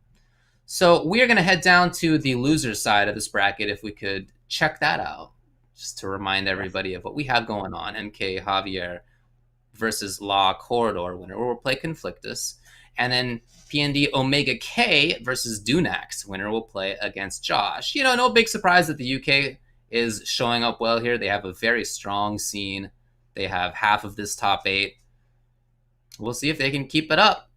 So we are going to head down to the loser side of this bracket if we could check that out, just to remind everybody of what we have going on. MK Javier versus La Corridor, winner will play Conflictus. And then PND Omega K versus Dunax, winner will play against Josh. No big surprise that the UK is showing up well here. They have a very strong scene. They have half of this top 8. We'll see if they can keep it up.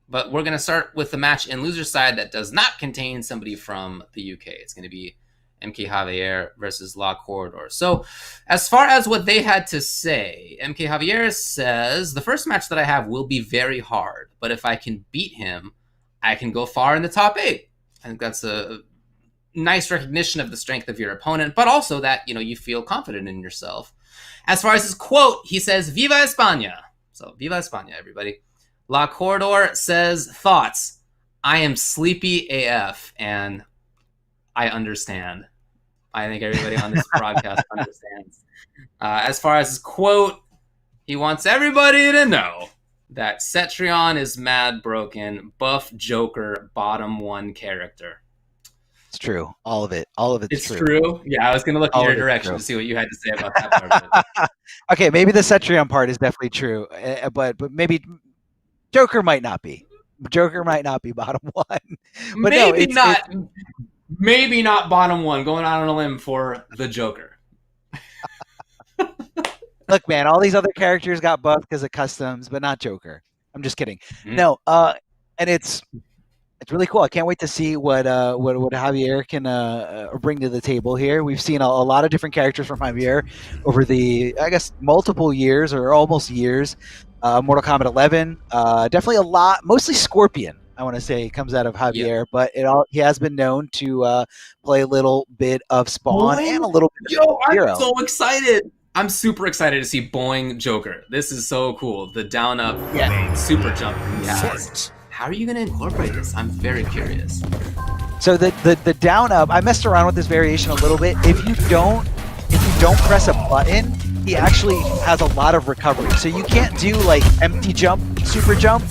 But we're going to start with the match in loser side that does not contain somebody from the UK. It's going to be MK Javier versus La Corridor. So as far as what they had to say, MK Javier says, the first match that I have will be very hard, but if I can beat him, I can go far in the top 8. I think that's a nice recognition of the strength of your opponent, but also that, you feel confident in yourself. As far as his quote, he says, Viva España. So Viva España, everybody. La Corridor says, thoughts. I am sleepy AF, and I understand. I think everybody on this broadcast understands. As far as his quote, he wants everybody to know that Cetrion is mad broken, buff Joker, bottom 1 character. It's true. All of it. All of it's true. Yeah, I was going to look in your direction to see what you had to say about that part of it. Okay, maybe the Cetrion part is definitely true, but maybe Joker might not be. Joker might not be bottom 1. But maybe not. Maybe not bottom 1. Going out on a limb for the Joker. Look, man, all these other characters got buffed because of customs, but not Joker. I'm just kidding. Mm-hmm. No, and it's really cool. I can't wait to see what Javier can bring to the table here. We've seen a lot of different characters from Javier over the, I guess, multiple years or almost years. Mortal Kombat 11, definitely a lot, mostly Scorpion, I want to say, comes out of Javier, but he has been known to play a little bit of Spawn and a little bit of Hero. I'm so excited. I'm super excited to see Boing Joker. This is so cool. The down-up super jump he has. How are you going to incorporate this? I'm very curious. So the down-up, I messed around with this variation a little bit. If you don't press a button, he actually has a lot of recovery. So you can't do like empty jump, super jump,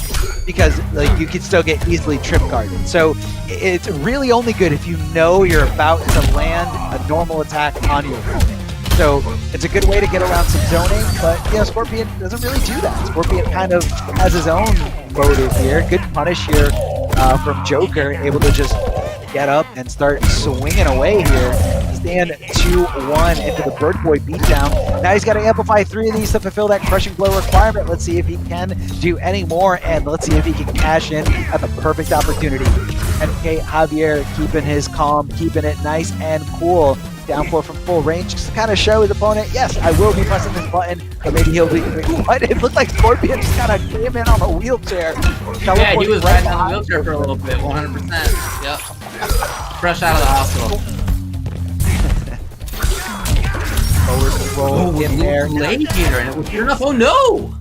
because like you can still get easily trip guarded. So it's really only good if you know you're about to land a normal attack on your opponent. So it's a good way to get around some zoning, but Scorpion doesn't really do that. Scorpion kind of has his own motive here. Good punish here from Joker, able to just get up and start swinging away here. Stand 2-1 into the Bird Boy beatdown. Now he's got to amplify 3 of these to fulfill that crushing blow requirement. Let's see if he can do any more, and let's see if he can cash in at the perfect opportunity. MK Javier keeping his calm, keeping it nice and cool. Down 4 from full range, just to kind of show his opponent, yes, I will be pressing this button, but maybe he'll be. What? It looked like Scorpion just kind of came in on a wheelchair. Yeah, he was riding on a wheelchair for a little bit, 100%. Yep. Fresh out of the hospital. Forward roll in there. Late here, and it was good enough. Oh no!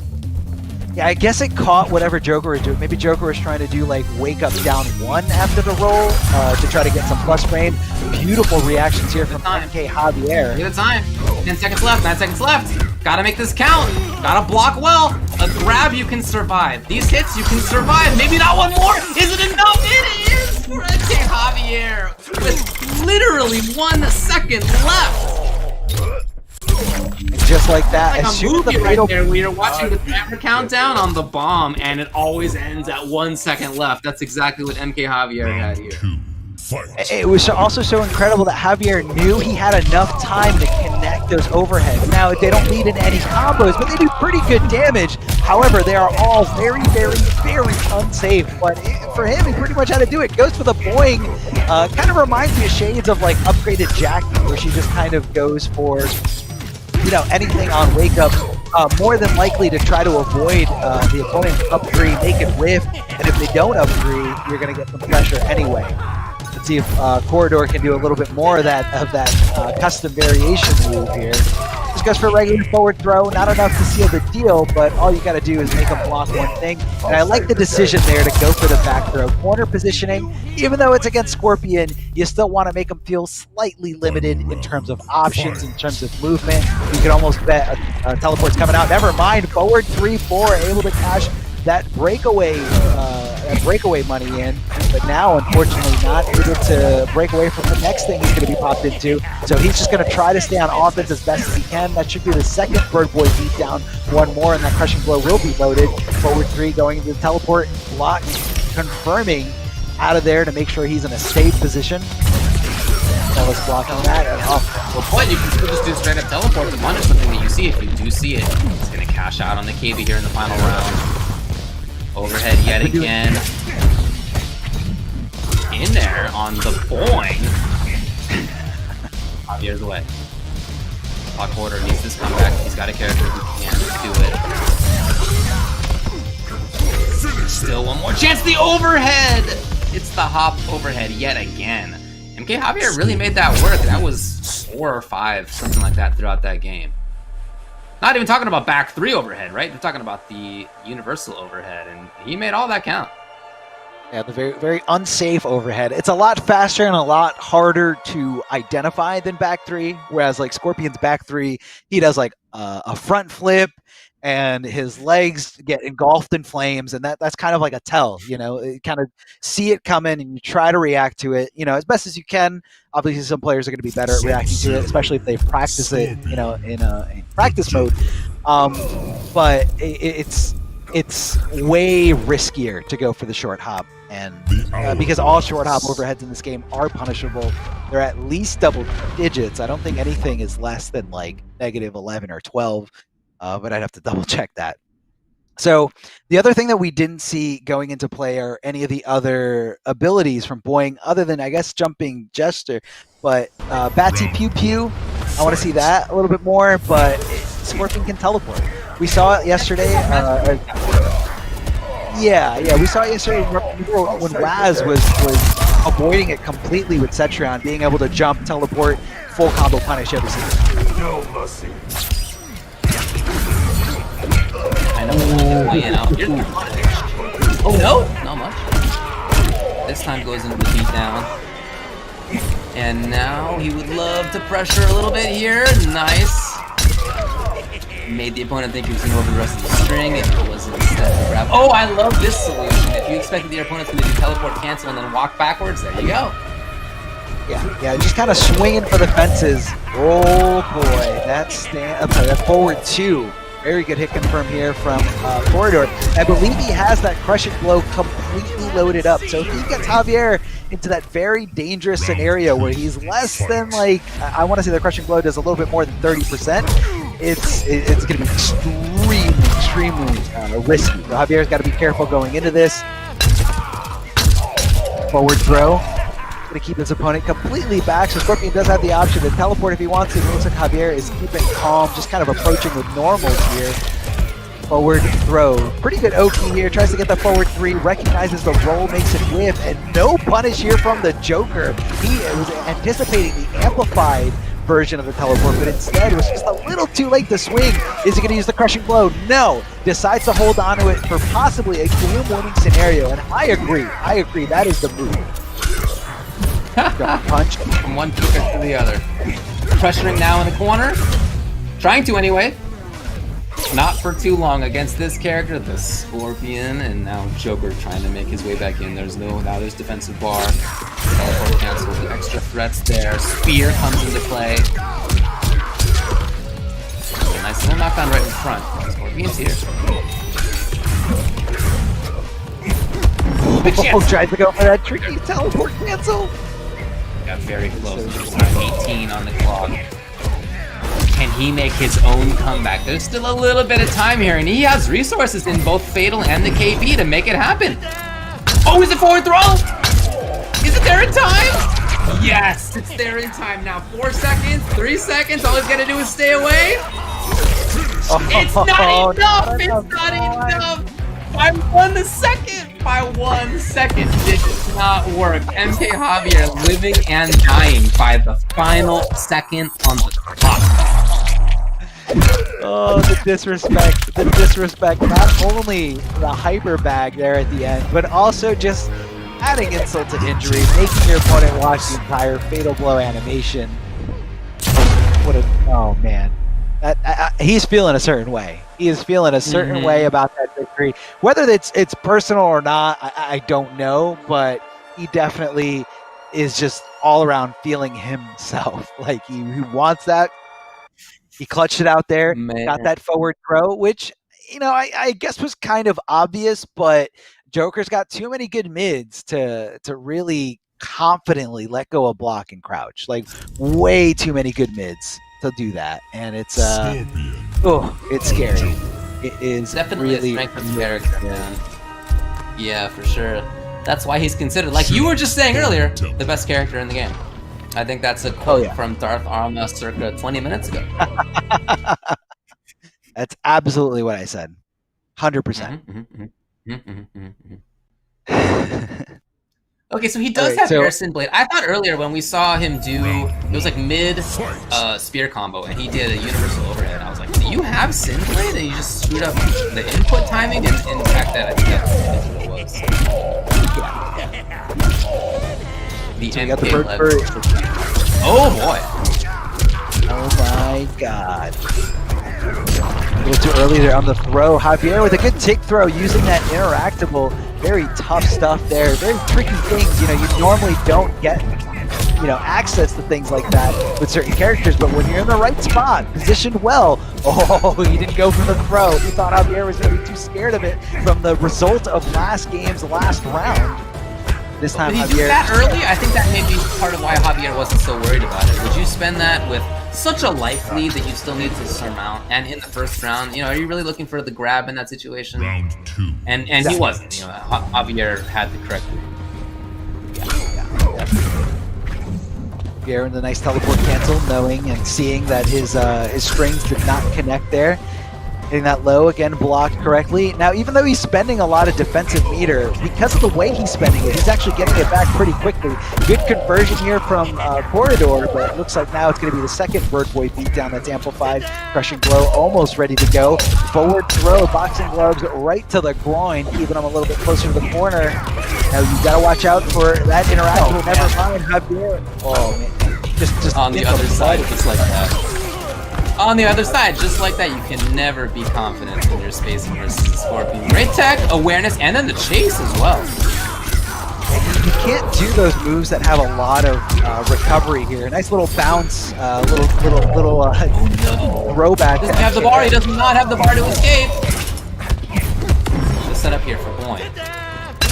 Yeah, I guess it caught whatever Joker was doing. Maybe Joker was trying to do like wake up down 1 after the roll to try to get some plus frame. Beautiful reactions here from MK Javier. Look at the time. 10 seconds left, 9 seconds left. Gotta make this count. Gotta block well. A grab you can survive. These hits you can survive. Maybe not one more. Is it enough? It is for MK Javier with literally 1 second left. Just like that. It's like a movie right there where you're watching the timer countdown on the bomb and it always ends at 1 second left. That's exactly what MK Javier had here. It was also so incredible that Javier knew he had enough time to connect those overheads. Now, they don't lead into any combos, but they do pretty good damage. However, they are all very, very, very unsafe. But for him, he pretty much had to do it. Goes for the boing. Kind of reminds me of shades of like upgraded Jackie, where she just kind of goes for anything on wake up, more than likely to try to avoid the opponent's up 3, make it whiff, and if they don't up 3, you're going to get some pressure anyway. Let's see if Corridor can do a little bit more of that custom variation move here. Just goes for a regular forward throw, not enough to seal the deal, but all you got to do is make him block one thing. And I like the decision there to go for the back throw. Corner positioning, even though it's against Scorpion, you still want to make him feel slightly limited in terms of options, in terms of movement. You can almost bet a teleport's coming out. Never mind, forward 3-4, able to cash that breakaway that breakaway money in, but now unfortunately not able to break away from the next thing he's going to be popped into. So he's just going to try to stay on offense as best as he can. That should be the second Bird Boy beat down. One more, and that crushing blow will be loaded. Forward 3 going into the teleport, block confirming out of there to make sure he's in a safe position. Let's block on that. Well, but you can still just do straight up teleport to punish something that you see. If you do see it, it's going to cash out on the KB here in the final round. Overhead yet again. In there on the boing. Javier's away. Clock Order needs this comeback. He's got a character who can do it. Still one more chance. The overhead! It's the hop overhead yet again. MK Javier really made that work. That was 4 or 5, something like that throughout that game. Not even talking about back 3 overhead, right? We're talking about the universal overhead, and he made all that count. Yeah, the very, very unsafe overhead. It's a lot faster and a lot harder to identify than back 3, whereas like Scorpion's back 3, he does like a front flip, and his legs get engulfed in flames, and that's kind of like a tell, you know, you kind of see it coming and you try to react to it, you know, as best as you can. Obviously some players are going to be better at reacting to it, especially if they've practiced it, you know, in practice mode. But it's way riskier to go for the short hop, and because all short hop overheads in this game are punishable. They're at least double digits. I don't think anything is less than like -11 or 12. But I'd have to double check that. So the other thing that we didn't see going into play are any of the other abilities from Boing, other than I guess Jumping Jester. But Batsy Pew Pew, I want to see that a little bit more. But Scorpion can teleport. We saw it yesterday. We saw it yesterday when Raz was avoiding it completely with Cetrion, being able to jump, teleport, full combo punish every single time. No mercy. I know here's the punish. Oh no, not much. This time goes into the beatdown. And now he would love to pressure a little bit here. Nice. Made the opponent think he was going to over the rest of the string if it wasn't instead to grab. Oh, I love this solution. If you expected the opponent's going to do teleport, cancel, and then walk backwards, there you go. Yeah, just kind of swinging for the fences. Oh boy, that's forward 2. Very good hit confirm here from Corridor. I believe he has that crushing blow completely loaded up. So if he gets Javier into that very dangerous scenario where he's less than like, I want to say the crushing blow does a little bit more than 30%, it's going to be extremely risky. So Javier's got to be careful going into this. Forward throw. Going to keep his opponent completely back, so Scorpion does have the option to teleport if he wants to. It looks like Javier is keeping calm, just kind of approaching with normals here. Forward throw. Pretty good Oki here, tries to get the forward 3, recognizes the roll, makes it whiff, and no punish here from the Joker. He was anticipating the amplified version of the teleport, but instead was just a little too late to swing. Is he going to use the crushing blow? No. Decides to hold on to it for possibly a game-winning scenario, and I agree, that is the move. Punch from one kicker to the other. Pressuring now in the corner. Trying to anyway. Not for too long against this character, the Scorpion, and now Joker trying to make his way back in. There's defensive bar. Teleport cancels, the extra threats there. Spear comes into play. Nice little knockdown right in front. Scorpion's here. Tries to go for that tricky teleport cancel. Got very close. 18 on the clock. Can he make his own comeback? There's still a little bit of time here, and he has resources in both Fatal and the KB to make it happen. Oh, is it forward throw? Is it there in time? Yes, it's there in time now. 4 seconds, 3 seconds. All he's got to do is stay away. It's not enough. It's not enough. By 1 second. By 1 second. This does not work. MK Javier living and dying by the final second on the clock. Oh, the disrespect. Not only the hyper bag there at the end, but also just adding insult to injury, making your opponent watch the entire fatal blow animation. Oh man. he's feeling a certain way. He is feeling a certain way about that victory. Whether it's personal or not, I don't know, but he definitely is just all around feeling himself. Like he wants that. He clutched it out there, got that forward throw, which, I guess was kind of obvious, but Joker's got too many good mids to really confidently let go of block and crouch. Like way too many good mids to do that. And it's it's scary. It is definitely really, a strength of character, man. Yeah, for sure. That's why he's considered, like you were just saying earlier, the best character in the game. I think that's a quote from Darth Arma circa 20 minutes ago. That's absolutely what I said. 100%. Okay, so he does have Harrison Blade. I thought earlier when we saw him do, it was like mid spear combo, and he did a universal overhead. I was like, do you have Sin Blade? And you just screwed up the input timing? And in fact, I think that's what it was. The MK11. Oh boy. Oh my god. A little too early there on the throw. Javier with a good tick throw using that interactable. Very tough stuff there. Very tricky things. You normally don't get, access to things like that with certain characters. But when you're in the right spot, positioned well, he didn't go for the throw. He thought Javier was going to be too scared of it from the result of last round. This time, Did he do that early? I think that may be part of why Javier wasn't so worried about it. Would you spend that with such a life lead that you still need to surmount? And in the first round, are you really looking for the grab in that situation? Round 2. And he wasn't. Javier had the correct move. Javier in the nice teleport cancel, knowing and seeing that his strings did not connect there. Hitting that low, again, blocked correctly. Now, even though he's spending a lot of defensive meter, because of the way he's spending it, he's actually getting it back pretty quickly. Good conversion here from Corridor, but it looks like now it's going to be the second Bird Boy beatdown that's amplified. Crushing blow, almost ready to go. Forward throw, boxing gloves right to the groin, keeping him a little bit closer to the corner. Now, you got to watch out for that interaction. Never mind, Javier. Oh, man. Just on the other side, just like that. On the other side, just like that, you can never be confident when you're spacing versus the Scorpion. Great tech, awareness, and then the chase as well. You can't do those moves that have a lot of recovery here. Nice little bounce, little throwback. Doesn't have the bar. He does not have the bar to escape. The setup here for Boyne.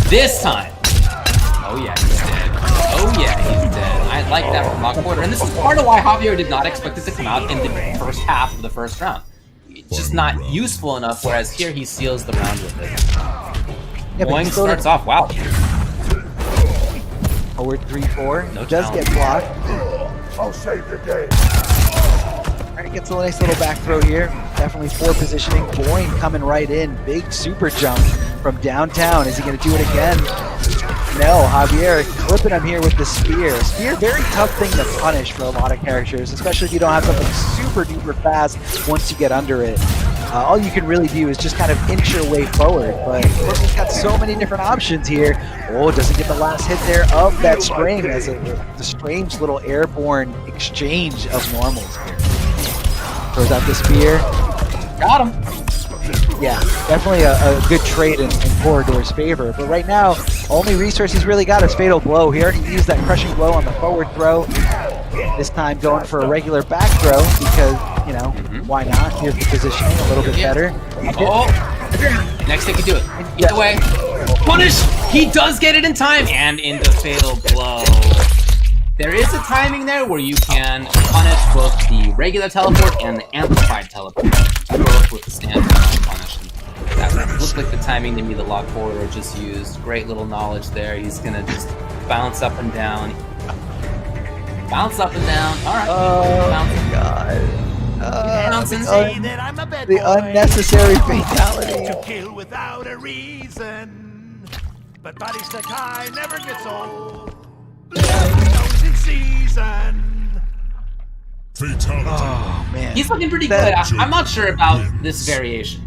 This time. Oh yeah, he's dead. Oh yeah, he's dead. I like that from Lock Quarter. And this is part of why Javier did not expect it to come out in the first half of the first round. It's just not useful enough, whereas here he seals the round with it. Boing starts off, wow. Forward 3-4. No does challenge. get blocked. I'll save the day. Alright, gets a nice little back throw here. Definitely poor positioning. Boyne coming right in. Big super jump from downtown. Is he going to do it again? No, Javier clipping him here with the spear. Spear, very tough thing to punish for a lot of characters, especially if you don't have something super duper fast once you get under it. All you can really do is just kind of inch your way forward, but he's got so many different options here. Oh, doesn't get the last hit there of that string as the strange little airborne exchange of normals here. Throws out the spear. Got him. Yeah, definitely a good trade in Corridor's favor. But right now, only resource he's really got is Fatal Blow. He already used that crushing blow on the forward throw. This time going for a regular back throw because, why not? Here's the positioning a little bit better. Oh, next they could do it. Either way, punish. He does get it in time and into Fatal Blow. There is a timing there where you can punish both the regular teleport and the amplified teleport. Both with the standard punish. That looks like the timing to me that Lock Corridor just used. Great little knowledge there. He's gonna just bounce up and down. Bounce up and down. Alright. Oh my god. Bouncing. The unnecessary fatality. To kill without a reason. But Buddy Sakai never gets old. Blows in season. Fatality. Oh man. He's looking pretty good. I'm not sure about this variation.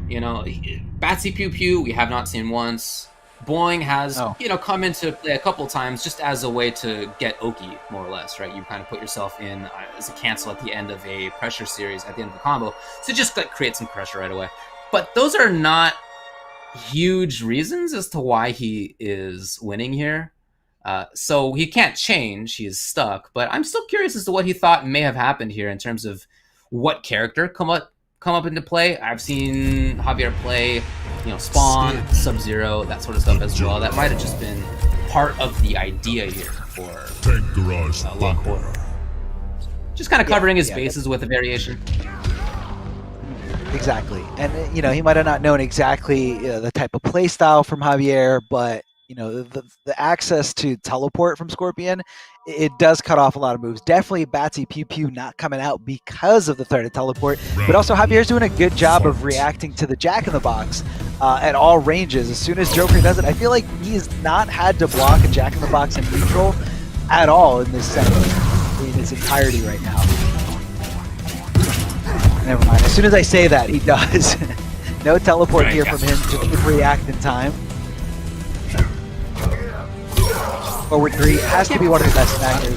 Batsy Pew Pew, we have not seen once. Boing has, Oh. come into play a couple times just as a way to get Oki, more or less, right? You kind of put yourself in as a cancel at the end of a pressure series, at the end of a combo, to just create some pressure right away. But those are not huge reasons as to why he is winning here. So he can't change, he is stuck, but I'm still curious as to what he thought may have happened here in terms of what character come up into play. I've seen Javier play, Spawn, Sub-Zero, that sort of stuff as well. That might have just been part of the idea here for Tank Garage Lock Bunker. Order. Just kind of covering his bases with a variation. Exactly. And, he might have not known exactly the type of play style from Javier, but, the access to teleport from Scorpion, it does cut off a lot of moves. Definitely Batsy Pew Pew not coming out because of the threat of teleport, but also Javier's doing a good job of reacting to the Jack-in-the-Box at all ranges. As soon as Joker does it, I feel like he's not had to block a Jack-in-the-Box in neutral at all in this set in its entirety right now. Never mind. As soon as I say that, he does. No teleport here from him to react in time. Forward 3 has to be one of the best staggers.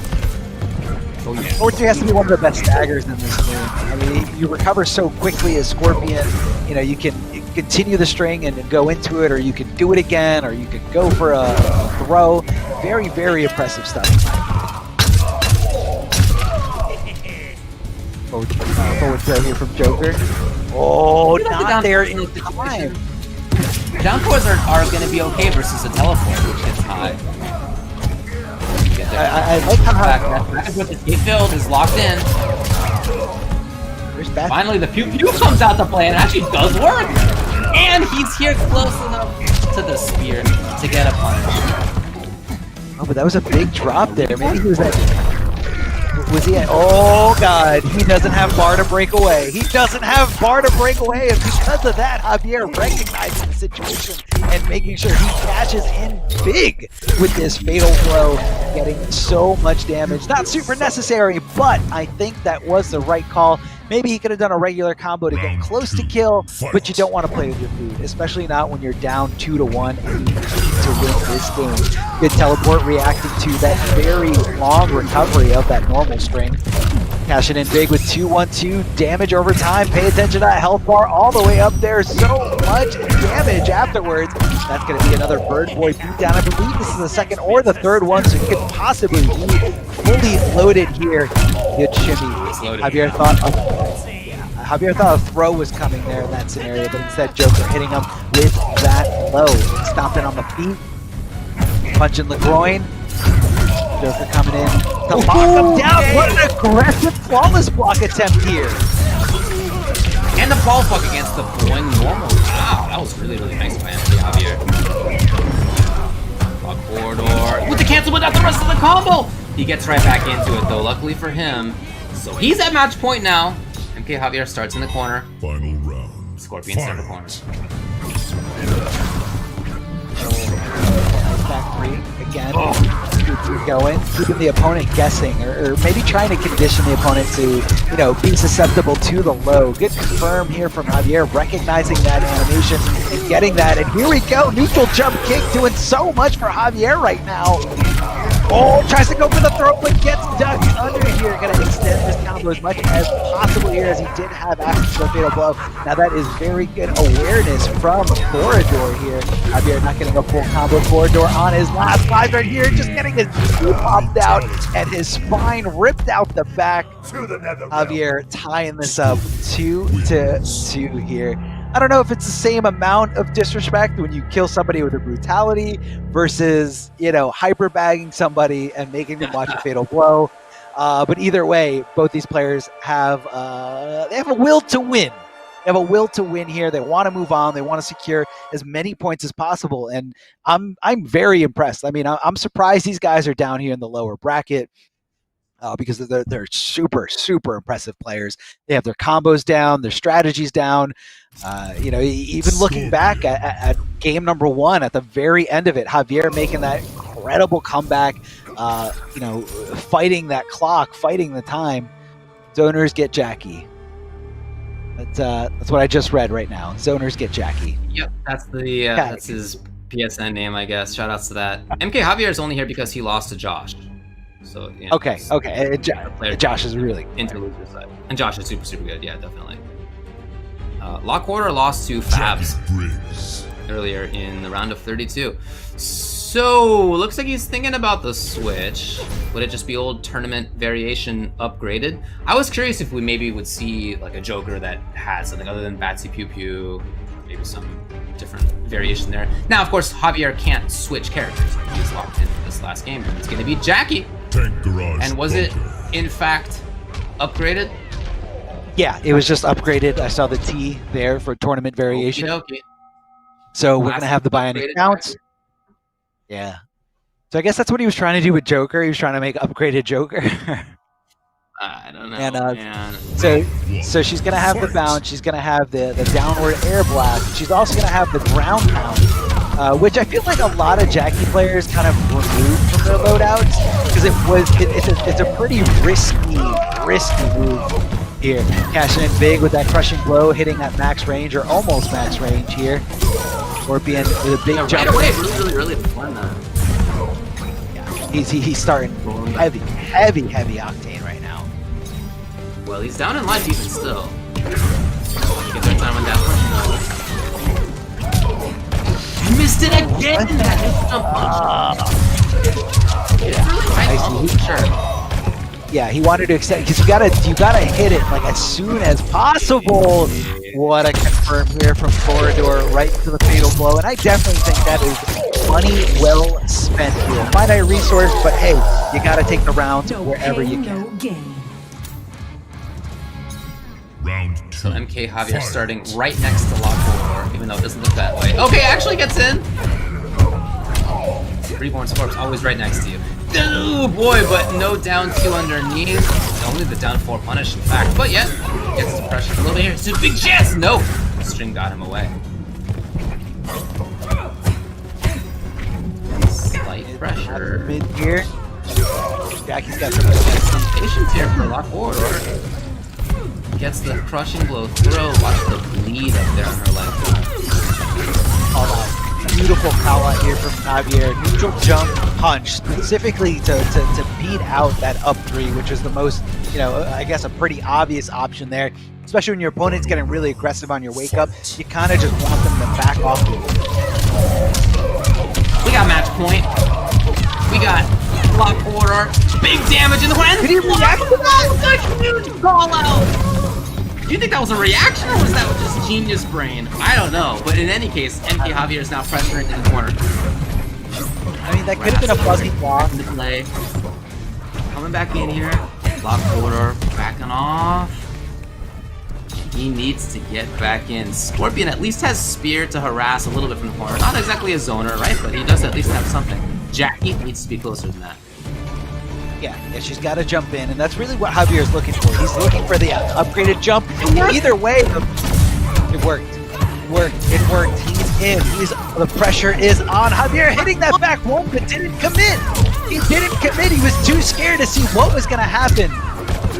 Forward 3 has to be one of the best staggers in this game. I mean, you recover so quickly as Scorpion. You can continue the string and go into it, or you can do it again, or you can go for a throw. Very, very impressive stuff. Forward throw here from Joker. Oh, not there in time. Down throws are going to be okay versus a teleport, which gets high. I like how back with the gate field is locked in. Finally, the Pew Pew comes out to play and actually does work. And he's here close enough to the spear to get a punish. Oh, but that was a big drop there. Maybe he was at... Was he at... Oh, God. He doesn't have bar to break away. He doesn't have bar to break away. And because of that, Javier recognizing the situation and making sure he cashes in big with this fatal blow, getting so much damage. Not super necessary, but I think that was the right call. Maybe he could have done a regular combo to get close to kill, but you don't want to play with your food, especially not when you're down 2-1 and you need to win this game. Good teleport reacting to that very long recovery of that normal string. Cashing in big with 2-1-2, damage over time. Pay attention to that health bar all the way up there. So much damage afterwards. That's going to be another Bird Boy beatdown. I believe this is the second or the third one, so he could possibly be fully loaded here. Good shimmy. Javier thought a throw was coming there in that scenario, but instead Joker hitting him with that low. Stomping on the feet, punching the groin. Joker coming in to lock him down. What an aggressive flawless block attempt here. And the ball fuck against the Boing normal. Wow, that was really, really nice by Javier. Block corridor with the cancel without the rest of the combo. He gets right back into it though, luckily for him. So he's at match point now. MK Javier starts in the corner. Final round. Scorpion center corner. Back 3 again. Keep going, keeping the opponent guessing, or maybe trying to condition the opponent to, be susceptible to the low. Good confirm here from Javier, recognizing that animation and getting that. And here we go, neutral jump kick doing so much for Javier right now. Oh, tries to go for the throw, but gets ducked under here. Gonna extend this combo as much as possible here, as he did have after the fatal blow. Now that is very good awareness from Corridor here. Javier not getting a full combo. Corridor on his last life right here, just getting his knee popped out and his spine ripped out the back. Javier tying this up 2-2 here. I don't know if it's the same amount of disrespect when you kill somebody with a brutality versus, hyper bagging somebody and making them watch a fatal blow. But either way, both these players have they have a will to win. They have a will to win here. They want to move on. They want to secure as many points as possible. And I'm very impressed. I mean, I'm surprised these guys are down here in the lower bracket. Because they're super, super impressive players. They have their combos down, their strategies down. Even looking back at game number 1, at the very end of it, Javier making that incredible comeback, fighting that clock, fighting the time. Zoners get Jackie. That's what I just read right now. Zoners get Jackie. Yep, that's the that's his PSN name, I guess. Shout outs to that. MK Javier is only here because he lost to Josh. So okay. Josh is really good. Into loser side. And Josh is super good. Yeah, definitely. Lockwater lost to Fabs earlier in the round of 32. So looks like he's thinking about the switch. Would it just be old tournament variation upgraded? I was curious if we maybe would see like a Joker that had something other than Batsy Pew Pew, maybe some different variation there. Now, of course, Javier can't switch characters. He's locked in for this last game, and it's going to be Jackie. Tank Garage And was it, in fact, upgraded? Yeah, it was just upgraded. I saw the T there for tournament variation. Okay. So we're going to have the bionic counts. Yeah. So I guess that's what he was trying to do with Joker. He was trying to make upgraded Joker. I don't know, and, man. So she's going to have the bounce. She's going to have the downward air blast. She's also going to have the ground pound, which I feel like a lot of Jackie players kind of removed from their loadouts because it's a pretty risky move here. Cashing in big with that crushing blow, hitting at max range or almost max range here. Or being with a big jump. Right away, really fun that. Yeah, he's starting heavy octane right now. Well, he's down in life even still. Get that time on that punch. He missed it again! That jump punch. Sure. Yeah, he wanted to extend because you gotta hit it like as soon as possible. What a confirm here from Corridor right to the fatal blow, and I definitely think that is money well spent here. Finite resource, but hey, you gotta take the round wherever you can. Round 2. So MK Javier starting right next to Lockwater, even though it doesn't look that way. Okay, actually gets in. Reborn Scorp's always right next to you. Oh boy, but no down 2 underneath. Only the down 4 punish, in fact. But yet, gets the pressure a little bit here. It's a big chance! No! String got him away. Slight pressure. Mid here. Jackie's got some patience here for Lockwater. Gets the crushing blow throw. Watch the bleed up there on her leg. All that. Beautiful call out here from Javier. Neutral jump punch, specifically to beat out that up 3, which is the most, I guess a pretty obvious option there. Especially when your opponent's getting really aggressive on your wake up, you kind of just want them to back off. We got match point. We got Lockwater. Big damage in the wind. Did he react to that? Huge call out. Do you think that was a reaction or was that just genius brain? I don't know, but in any case, MK Javier is now pressuring in the corner. I mean, that could have been a fuzzy block. In the play. Coming back in here. Lockwater backing off. He needs to get back in. Scorpion at least has Spear to harass a little bit from the corner. Not exactly a zoner, right? But he does at least have something. Jackie needs to be closer than that. Yeah, she's got to jump in, and that's really what Javier's looking for. He's looking for the upgraded jump. Either way, it worked. It worked. He's in. The pressure is on. Javier hitting that back one, but didn't commit. He didn't commit. He was too scared to see what was going to happen.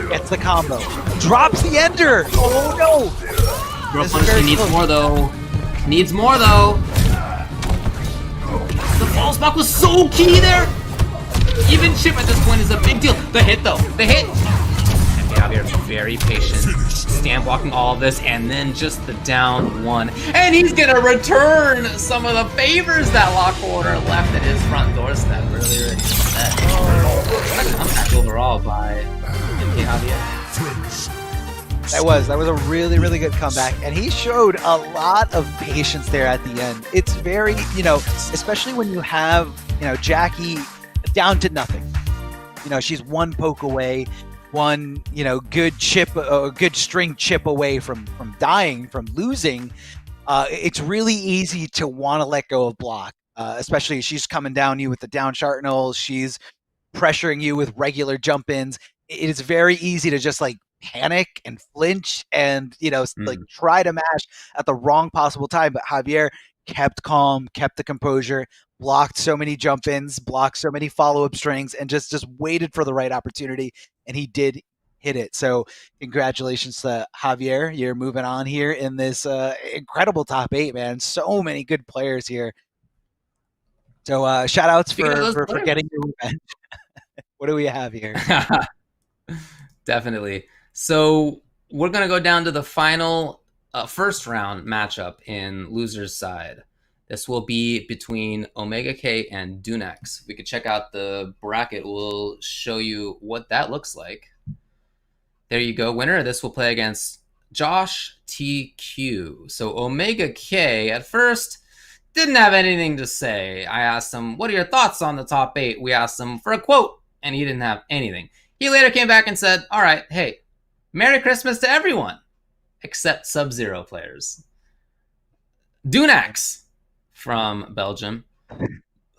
Gets the combo. Drops the ender. Oh, no. Girl Punisher needs more, though. Needs more, though. The fall spot was so key there. Even chip at this point is a big deal. The hit, though. The hit. And Javier very patient. Stand blocking all of this, and then just the down 1. And he's going to return some of the favors that Lockwater left at his front doorstep earlier in the set. What a comeback overall by MK Javier. That was a really, really good comeback, and he showed a lot of patience there at the end. It's very, especially when you have, Jackie down to nothing. She's one poke away, one, good chip, good string chip away from dying, from losing. It's really easy to want to let go of block, especially she's coming down you with the down shartnel. She's pressuring you with regular jump ins. It is very easy to just panic and flinch and try to mash at the wrong possible time. But Javier kept calm, kept the composure, blocked so many jump ins, blocked so many follow-up strings, and just waited for the right opportunity, and he did hit it. So congratulations to Javier. You're moving on here in this incredible top 8, man. So many good players here. So shout outs Speaking of those for players. getting your revenge. What do we have here? Definitely. So we're going to go down to the final first round matchup in loser's side. This will be between Omega K and Dunex. We could check out the bracket. We'll show you what that looks like. There you go. Winner. This will play against Josh TQ. So Omega K at first didn't have anything to say. I asked him, what are your thoughts on the top 8? We asked him for a quote, and he didn't have anything. He later came back and said, all right, hey, Merry Christmas to everyone, except Sub-Zero players. Dunex from Belgium.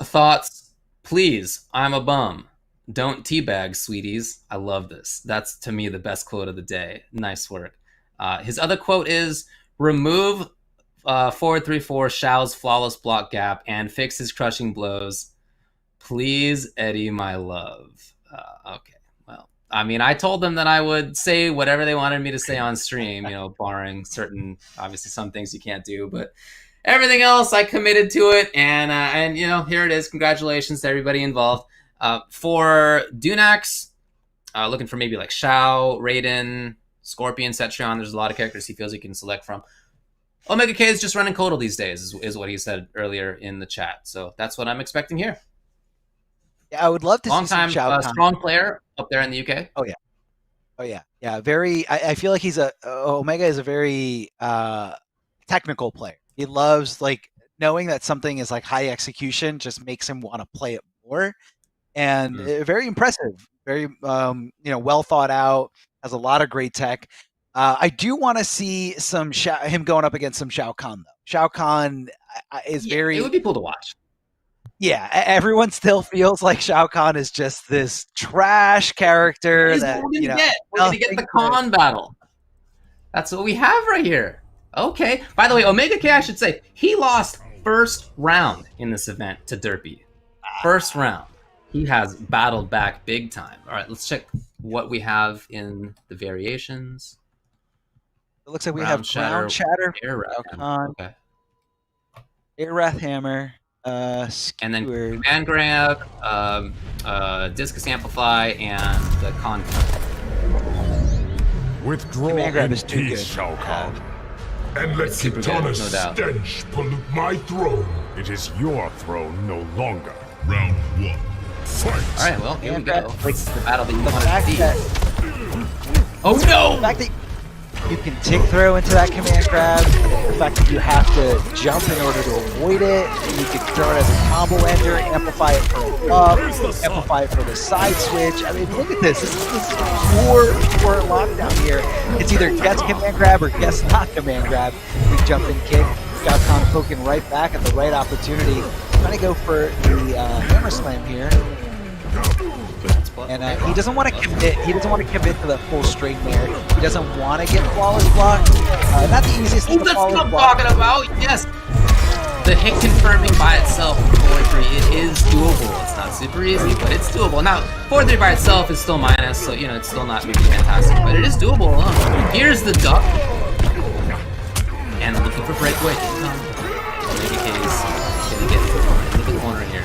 Thoughts, please, I'm a bum. Don't teabag, sweeties. I love this. That's, to me, the best quote of the day. Nice work. His other quote is, remove 434 Shao's flawless block gap and fix his crushing blows. Please, Eddie, my love. Okay. Well, I mean, I told them that I would say whatever they wanted me to say on stream, barring certain, obviously some things you can't do, but everything else I committed to it. And here it is. Congratulations to everybody involved. For Dunex, looking for maybe like Shao, Raiden, Scorpion, Cetrion. There's a lot of characters he feels he can select from. Omega K is just running Kotal these days, is what he said earlier in the chat. So that's what I'm expecting here. Yeah, I would love to Long see some time Shao Kahn. strong player up there in the UK. Oh yeah. Very. I feel like Omega is a very technical player. He loves knowing that something is high execution just makes him want to play it more, and very impressive. Very well thought out. Has a lot of great tech. I do want to see him going up against some Shao Kahn though. Shao Kahn is very. It would be cool to watch. Yeah, everyone still feels like Shao Kahn is just this trash character. We're gonna get the Khan battle. That's what we have right here. Okay. By the way, Omega K, I should say, he lost first round in this event to Derpy. First round. He has battled back big time. All right, let's check what we have in the variations. It looks like we have Ground Shatter, Air Wrath Hammer. Okay. Air Wrath Hammer, and then Command Grab, Discus Amplify, and the Conflict. Withdraw Command Grab in is too peace, good. Shao Kahn. And let super good, Kitana's no doubt. stench pollute my throne. It is your throne no longer. Round 1. Fight! All right, well, here we go. Like, This is the battle that you The want fact to see. that Oh no! the fact that you can tick throw into that command grab, the fact that you have to jump in order to avoid it, you can throw it as a combo ender, amplify it for a buff, amplify it for the side switch. I mean, look at this. This is pure lockdown here. It's either guess command grab or guess not command grab. Big jump and kick. Shao Kahn poking right back at the right opportunity. Trying to go for the hammer slam here. And he doesn't want to commit. He doesn't want to commit to the full string there. He doesn't want to get flawless block. Not the easiest thing to That's what flawless I'm block. talking about. Yes. The hit confirming by itself with 4-3, it is doable. It's not super easy, but it's doable. Now, 4-3 by itself is still minus, so it's still not really fantastic, but it is doable. Here's the duck, and looking for breakaway. Omega K's gonna get into the corner here.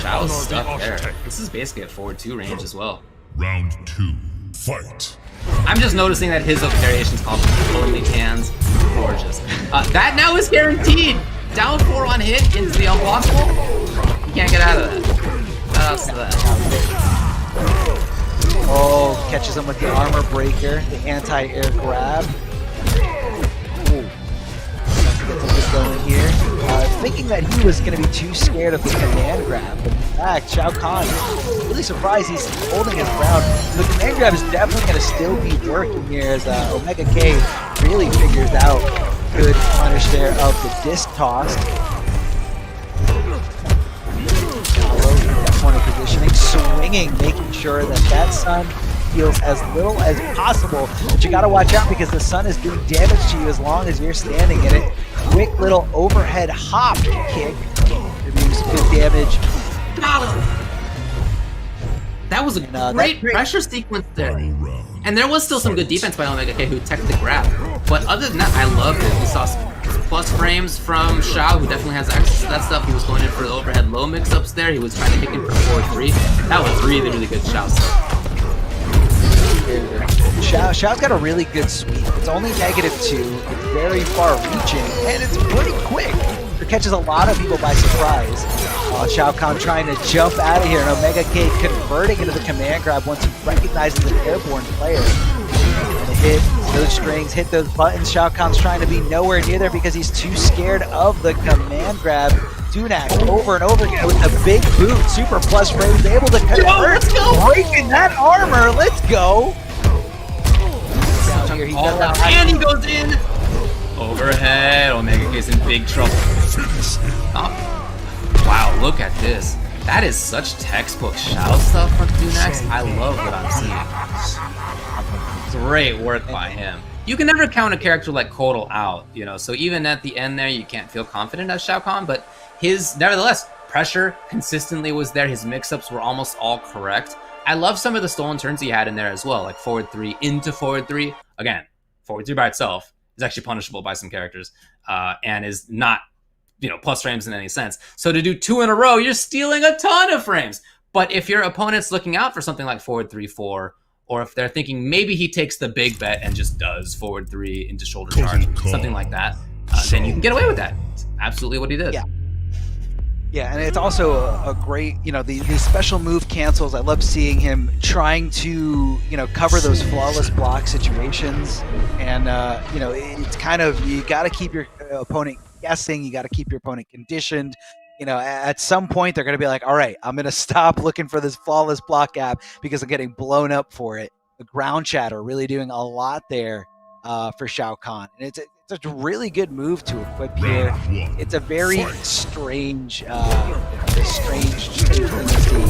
Shao's stuck there. This is basically a forward 2 range as well. Round 2. Fight! I'm just noticing that his variation's called Only Cans. Gorgeous. That now is guaranteed. Down 4 on hit into the unblockable. You can't get out of that. That's that. Oh, catches him with the armor breaker, the anti-air grab. Ooh. Gets him going here. Thinking that he was going to be too scared of the command grab, but in fact, Shao Kahn is really surprised he's holding his ground. The command grab is definitely going to still be working here as Omega K really figures out good punish there of the disc toss. That point of positioning, swinging, making sure that that sun feels as little as possible. But you got to watch out because the sun is doing damage to you as long as you're standing in it. Quick little overhead hop kick. It means good damage. That was a great pressure sequence there. And there was still some good defense by Omega K who teched the grab. But other than that, I loved it. We saw some plus frames from Xiao, who definitely has access to that stuff. He was going in for the overhead low mix-ups there. He was trying to kick in for 4-3. That was really, really good Xiao stuff. Xiao's got a really good sweep. It's only -2. It's very far reaching, and it's pretty quick. It catches a lot of people by surprise. Shao Kahn trying to jump out of here, and Omega K converting into the command grab once he recognizes an airborne player. And hit those strings, hit those buttons. Shao Kahn's trying to be nowhere near there because he's too scared of the command grab. Dunax over and over again with a big boot. Super plus frames, able to convert. Breaking that armor. Let's go. Down here, he does that. And he goes in. Overhead. Omega K's in big trouble. Oh. Wow, look at this. That is such textbook Xiao stuff from Dunax. I love what I'm seeing. Great work by him. You can never count a character like Kotal out, you know, so even at the end there, you can't feel confident as Shao Kahn, but his, nevertheless, pressure consistently was there. His mix-ups were almost all correct. I love some of the stolen turns he had in there as well, like forward 3 into forward 3. Again, forward 3 by itself is actually punishable by some characters, and is not, you know, plus frames in any sense. So to do 2 in a row, you're stealing a ton of frames. But if your opponent's looking out for something like forward 3-4, or if they're thinking maybe he takes the big bet and just does forward 3 into shoulder charge, something like that, then you can get away with that. It's absolutely what he did. Yeah. Yeah, and it's also a great, you know, these special move cancels. I love seeing him trying to, you know, cover those flawless block situations. And, you know, it's kind of, you got to keep your opponent guessing. You got to keep your opponent conditioned. You know, at some point, they're going to be like, all right, I'm going to stop looking for this flawless block gap because I'm getting blown up for it. The ground chatter really doing a lot there for Shao Kahn. And it's a really good move to equip here. It's a very strange, strange change in this game.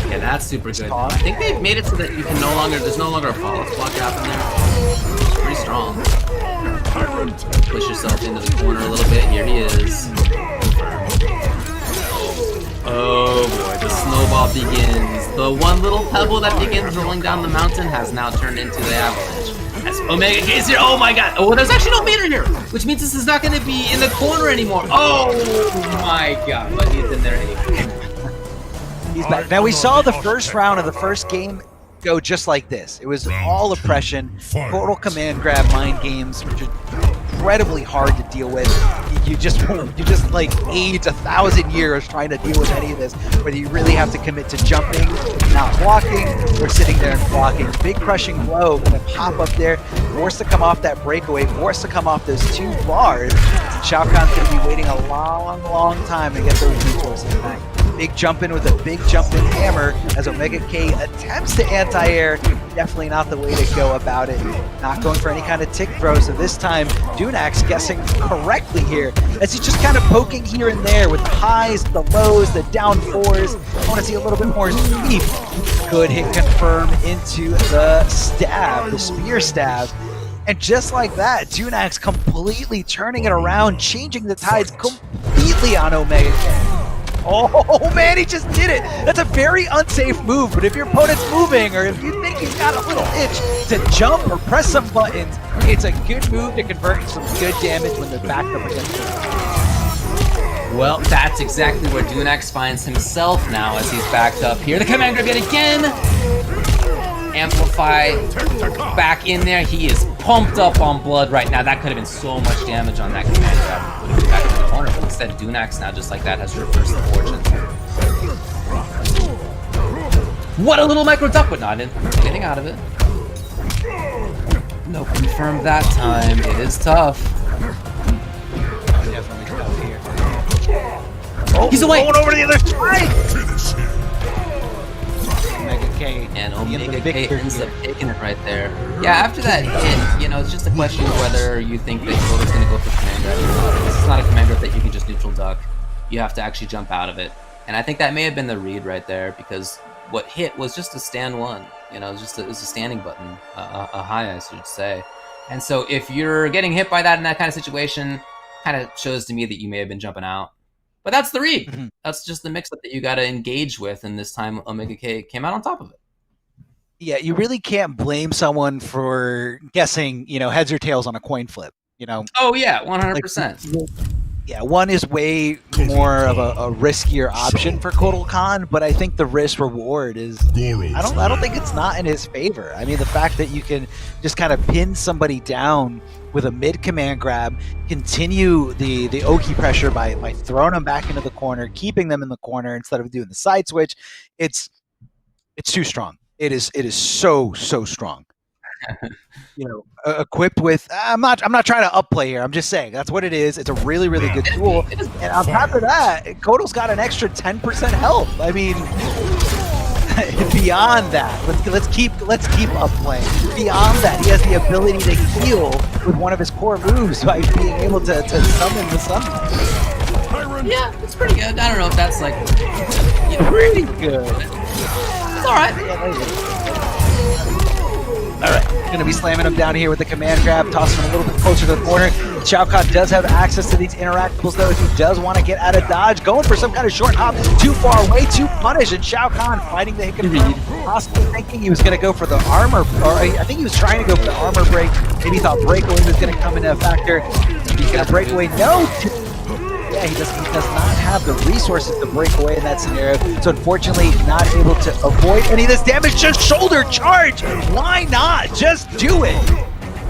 Yeah, that's super good. I think they've made it so that you can there's no longer a flawless block gap in there. It's pretty strong. Push yourself into the corner a little bit. Here he is. Oh boy, the snowball begins. The one little pebble that begins rolling down the mountain has now turned into the avalanche. As Omega K is here. Oh my god. Oh, there's actually no meter here, which means this is not going to be in the corner anymore. Oh my god, but he's in there anyway. He's back. Now, we saw the first round of the first game go just like this. It was all oppression, total command grab mind games, which are incredibly hard to deal with. You just like age 1,000 years trying to deal with any of this, whether you really have to commit to jumping, not blocking, or sitting there and blocking. Big crushing blow, gonna pop up there, forced to come off that breakaway, forced to come off those 2 bars. Shao Kahn's gonna be waiting a long, long time to get those resources back. Big jump in with a big jump in hammer as Omega K attempts to anti-air. Definitely not the way to go about it. Not going for any kind of tick throw, so this time Dunax guessing correctly here as he's just kind of poking here and there with the highs, the lows, the down 4s. I want to see a little bit more sweep. Good hit confirm into the stab, the spear stab. And just like that, Dunax completely turning it around, changing the tides completely on Omega K. Oh man, he just did it! That's a very unsafe move, but if your opponent's moving, or if you think he's got a little itch to jump or press some buttons, it's a good move to convert some good damage when they're backed up against it. Well, that's exactly where Dunax finds himself now as he's backed up here. The command grab yet again! Amplify back in there. He is pumped up on blood right now. That could have been so much damage on that command grab. Put him back in the corner, but instead Dunax now just like that has reversed the fortune. What a little micro duck, but not getting out of it. No confirm that time. It is tough. Definitely tough here. Oh, he's away. Going over to the other side. Omega K. And Omega K ends up taking it right there. Yeah, after that hit, you know, it's just a question of whether you think that Kota's going to go for command grab or not. This is not a command grab that you can just neutral duck. You have to actually jump out of it. And I think that may have been the read right there, because what hit was just a stand 1. You know, it was a standing button, a high, I should say. And so if you're getting hit by that in that kind of situation, kind of shows to me that you may have been jumping out. But that's the read. Mm-hmm. That's just the mix-up that you got to engage with, and this time Omega K came out on top of it. Yeah, you really can't blame someone for guessing, heads or tails on a coin flip. Oh yeah, Like, 100%. yeah, one is way more of a riskier option for Kotal Khan, but I think the risk reward is. I don't think it's not in his favor. I mean, the fact that you can just kind of pin somebody down with a mid command grab, continue the Oki pressure by throwing them back into the corner, keeping them in the corner instead of doing the side switch. It's too strong. It is so strong. Equipped with. I'm not trying to upplay here. I'm just saying that's what it is. It's a really good tool. And on top of that, Kotal's got an extra 10% health. I mean, beyond that, let's keep upplaying. Beyond that, he has the ability to heal with one of his core moves by being able to summon the summon. Yeah, it's pretty good. I don't know if that's like Pretty good. it's all right. All right, going to be slamming him down here with the command grab, tossing him a little bit closer to the corner. Shao Kahn does have access to these interactables, though, if he does want to get out of dodge. Going for some kind of short hop, too far away, too punish, and Shao Kahn fighting the hit confirm, possibly thinking he was going to go for the armor, or I think he was trying to go for the armor break. Maybe he thought breakaway was going to come into a factor. He's going to break away. No! Yeah, he does not have the resources to break away in that scenario, so unfortunately not able to avoid any of this damage. Just shoulder charge! Why not? Just do it!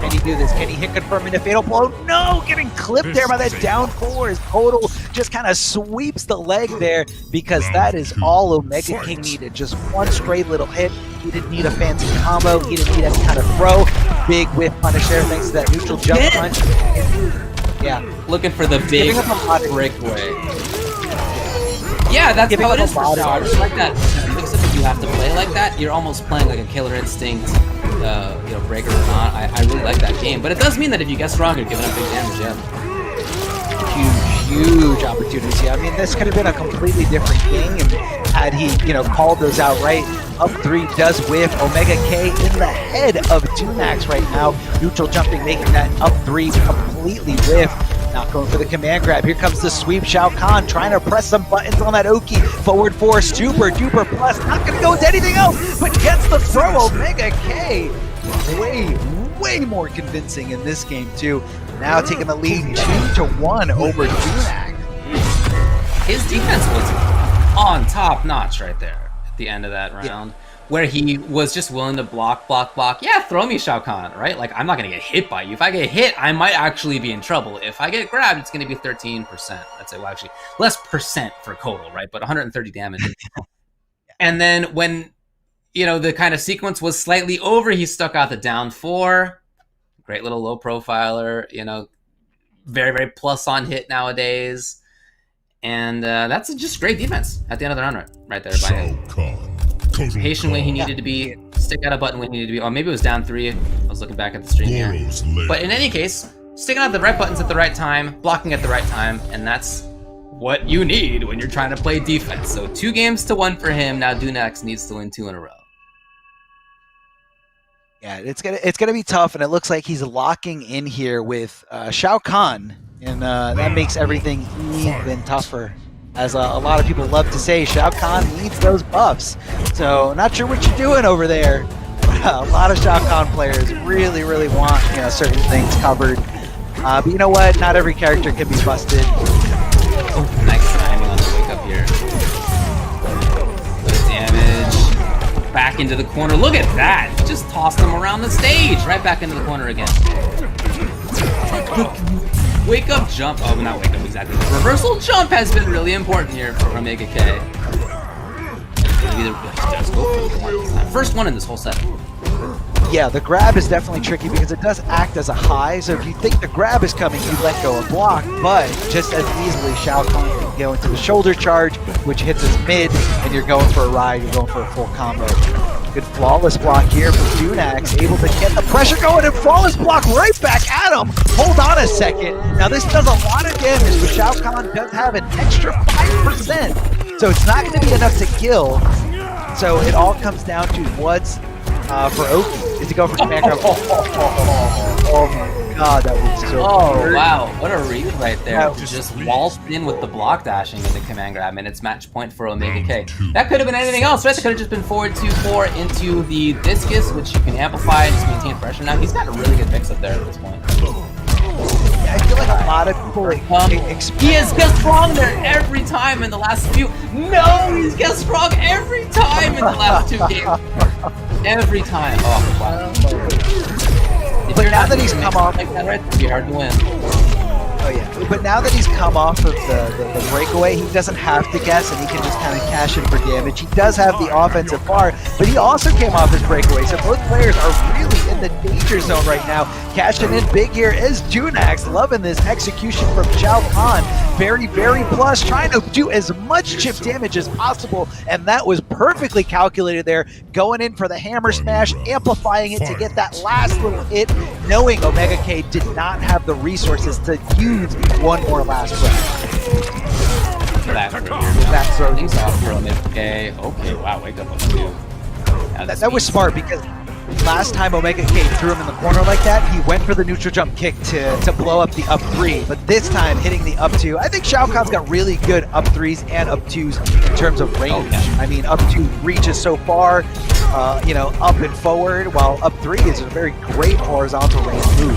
Can he do this? Can he hit confirm into fatal blow? No! Getting clipped there by that down four as Kotal just kind of sweeps the leg there, because that is all Omega King needed. Just one straight little hit. He didn't need a fancy combo. He didn't need any kind of throw. Big whiff punish there thanks to that neutral jump punch. Yeah. Looking for the big breakaway. Yeah, that's how it is for Shao. Just like that. If you have to play like that, you're almost playing like a Killer Instinct, breaker or not. I really like that game, but it does mean that if you guess wrong, you're giving up big damage. Yeah. Huge opportunities. Yeah, I mean, this could have been a completely different game had he, called those out right. Up three does whiff. Omega K in the head of Tunax right now. Neutral jumping, making that up three completely whiff. Not going for the command grab. Here comes the sweep. Shao Kahn trying to press some buttons on that Oki. Forward four, super duper plus. Not going to go into anything else, but gets the throw. Omega K way more convincing in this game too. Now taking the lead 2-1 over Tunax. His defense was on top notch right there at the end of that round, where he was just willing to block. Yeah, throw me, Shao Kahn, right? Like, I'm not going to get hit by you. If I get hit, I might actually be in trouble. If I get grabbed, it's going to be 13%. That's it. Well, actually, less percent for Kotal, right? But 130 damage. And then when, the kind of sequence was slightly over, he stuck out the down four. Great little low profiler, very, very plus on hit nowadays. And that's just great defense at the end of the round right there by him. Patient when he needed to be, stick out a button when he needed to be. Oh, maybe it was down three. I was looking back at the stream here. But in any case, sticking out the right buttons at the right time, blocking at the right time, and that's what you need when you're trying to play defense. So 2-1 for him. Now Tunax needs to win 2 in a row. Yeah, it's gonna be tough, and it looks like he's locking in here with Shao Kahn, and that makes everything even tougher. As a lot of people love to say, Shao Kahn needs those buffs. So not sure what you're doing over there. A lot of Shao Kahn players really want certain things covered. But you know what? Not every character can be busted. Oh, nice timing on the wake up here. Good damage. Back into the corner. Look at that! Just tossed him around the stage. Right back into the corner again. Wake up jump. Oh, not wake up exactly. Reversal jump has been really important here for Omega K. First one in this whole set. Yeah, the grab is definitely tricky because it does act as a high. So if you think the grab is coming, you let go and block. But just as easily, Shao Kahn can go into the shoulder charge, which hits his mid, and you're going for a ride. You're going for a full combo. Good flawless block here from Tunax, able to get the pressure going and flawless block right back at him. Hold on a second. Now this does a lot of damage, but Shao Kahn does have an extra 5%. So it's not going to be enough to kill. So it all comes down to what's for Oki. Is he going for command grab? Oh my god, that was so Oh, wow. What a read right there. That was Just waltzed in with the block dashing into command grab, and it's match point for Omega K. That could have been anything else, right? That could have just been forward 2-4 into the discus, which you can amplify and just maintain pressure. Now, he's got a really good mix up there at this point. I feel like a lot of people He has guessed wrong there every time in the last few. No, he's guessed wrong every time in the last 2 games. Every time. Oh, wow. If But you're now not that he's doing come mixes off- like that, right, it'd be hard to win. Oh yeah, but now that he's come off of the breakaway, he doesn't have to guess, and he can just kind of cash in for damage. He does have the offensive bar, but he also came off his breakaway, so both players are really in the danger zone right now. Cashing in big here is Junax, loving this execution from Shao Kahn. Very, very plus, trying to do as much chip damage as possible, and that was perfectly calculated there. Going in for the hammer smash, amplifying it to get that last little hit, knowing Omega K did not have the resources to use one more last breath. That throw things off for Omega K. Okay, wow, wake up on 2. That was smart because last time Omega K threw him in the corner like that, he went for the neutral jump kick to blow up the up 3, but this time hitting the up 2. I think Shao Kahn's got really good up 3s and up 2s in terms of range. Okay. I mean, up 2 reaches so far, up and forward, while up 3 is a very great horizontal range move.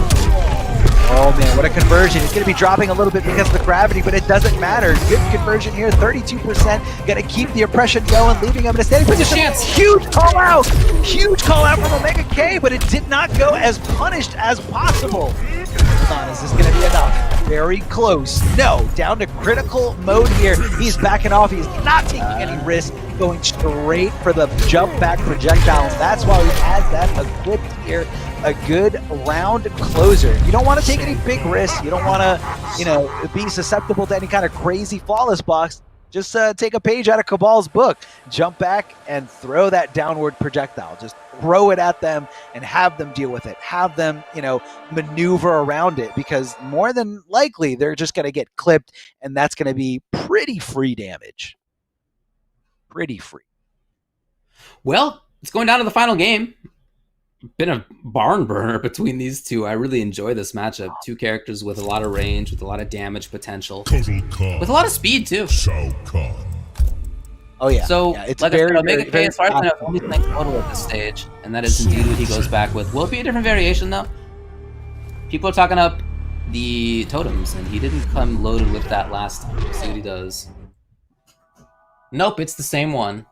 Oh man, what a conversion. It's going to be dropping a little bit because of the gravity, but it doesn't matter. Good conversion here, 32%. Going to keep the oppression going, leaving him in a steady position. Chance. Huge call out! Huge call out from Omega K, but it did not go as punished as possible. Hold on, is this going to be enough? Very close. No, down to critical mode here. He's backing off. He's not taking any risk, going straight for the jump back projectile. That's why he has that equipped here. A good round closer. You don't want to take any big risks. You don't want to, be susceptible to any kind of crazy flawless box. Just take a page out of Cabal's book, jump back, and throw that downward projectile. Just throw it at them and have them deal with it. Have them, maneuver around it, because more than likely they're just going to get clipped, and that's going to be pretty free damage. Pretty free. Well, it's going down to the final game. Been a barn burner between these two. I really enjoy this matchup. Two characters with a lot of range, with a lot of damage potential, Total Khan. with a lot of speed too. Shao Kahn. Oh yeah. So, yeah, it's like very, I said, Omega very, K, very as far as I know, fast. only playing total at this stage, and that is indeed what he goes back with. Will it be a different variation though? People are talking up the totems, and he didn't come loaded with that last time. We'll see what he does. Nope, it's the same one.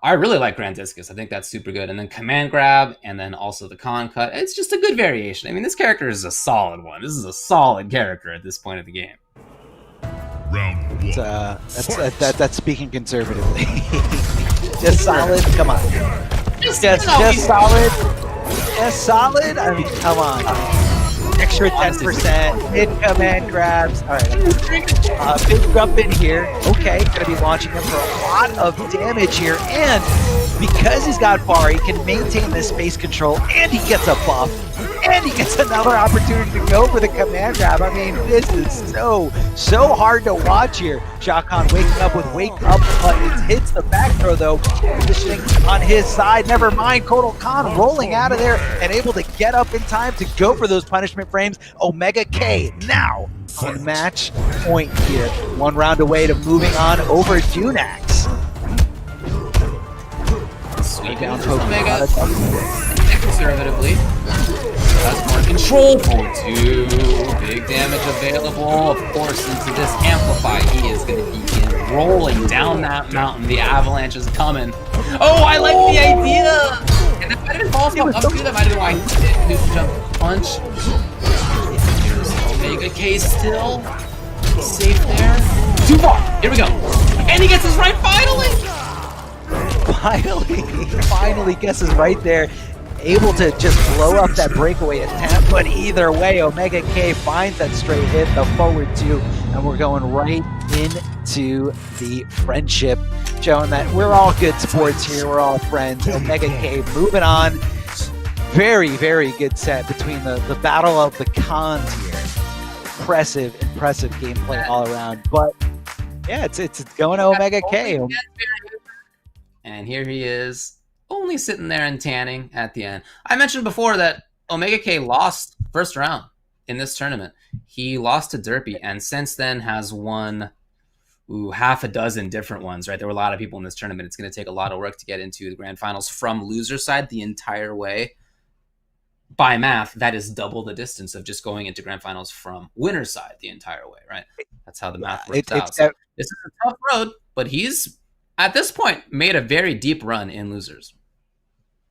I really like Grand Discus. I think that's super good. And then Command Grab, and then also the Con Cut. It's just a good variation. I mean, this character is a solid one. This is a solid character at this point of the game. Round one. That's speaking conservatively. Just solid. Come on. Just solid. Just solid. I mean, come on. Extra 10%. Mid command grabs. All right. Big jump in here. Okay, gonna be launching him for a lot of damage here, and because he's got bar, he can maintain this space control, and he gets a buff, and he gets another opportunity to go for the command grab. I mean, this is so hard to watch here. Shao Kahn waking up with wake up buttons, hits the back throw though, positioning on his side. Never mind, Kotal Khan rolling out of there and able to get up in time to go for those punishment frames. Omega K now on match point here. One round away to moving on over Junax. Sweet Down down Omega. Pokemon. Conservatively. That's more control for 2. Big damage available. Of course, into this Amplify, he is going to begin rolling down that mountain. The avalanche is coming. Oh, I like the idea! And that might have been false up to that might have been why he did jump punch. Here's Omega K still safe there. Too far. Here we go. And he gets his right finally! Finally guesses right there. Able to just blow up that breakaway attempt, but either way, Omega K finds that straight hit, the forward 2, and we're going right into the friendship, showing that we're all good sports here, we're all friends. Omega K moving on. Very, very good set between the battle of the cons here. Impressive gameplay all around, but yeah, it's going to Omega K. And here he is. only sitting there and tanning at the end. I mentioned before that Omega K lost first round in this tournament. He lost to Derpy, and since then has won half a dozen different ones, right? There were a lot of people in this tournament. It's going to take a lot of work to get into the grand finals from loser side the entire way. By math, that is double the distance of just going into grand finals from winner side the entire way, right? That's how the math works out. So this is a tough road, but he's, at this point, made a very deep run in losers.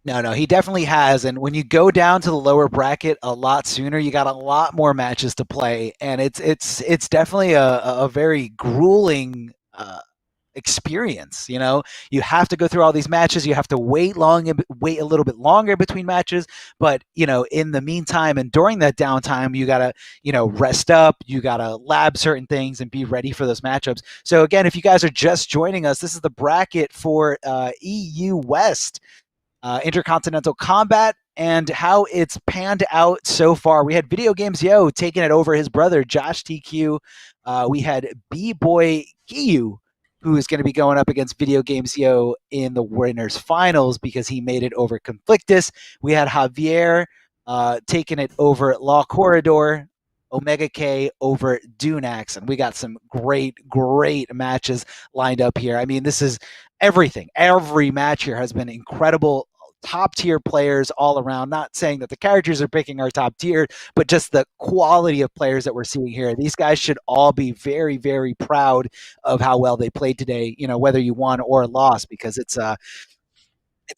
No, he definitely has. And when you go down to the lower bracket a lot sooner, you got a lot more matches to play, and it's definitely a very grueling experience. You know, you have to go through all these matches. You have to wait a little bit longer between matches. But you know, in the meantime and during that downtime, you gotta rest up. You gotta lab certain things and be ready for those matchups. So again, if you guys are just joining us, this is the bracket for EU West. Intercontinental Kombat, and how it's panned out so far. We had Video Games Yo taking it over his brother Josh TQ. We had B-Boy Kiyu, who is going to be going up against Video Games Yo in the winners finals because he made it over Conflictus. We had Javier taking it over Law Corridor, Omega K over Dunax, and we got some great matches lined up here. I mean, this is everything. Every match here has been incredible. Top tier players all around. Not saying that the characters are picking our top tier, but just the quality of players that we're seeing here. These guys should all be very, very proud of how well they played today, whether you won or lost, because it's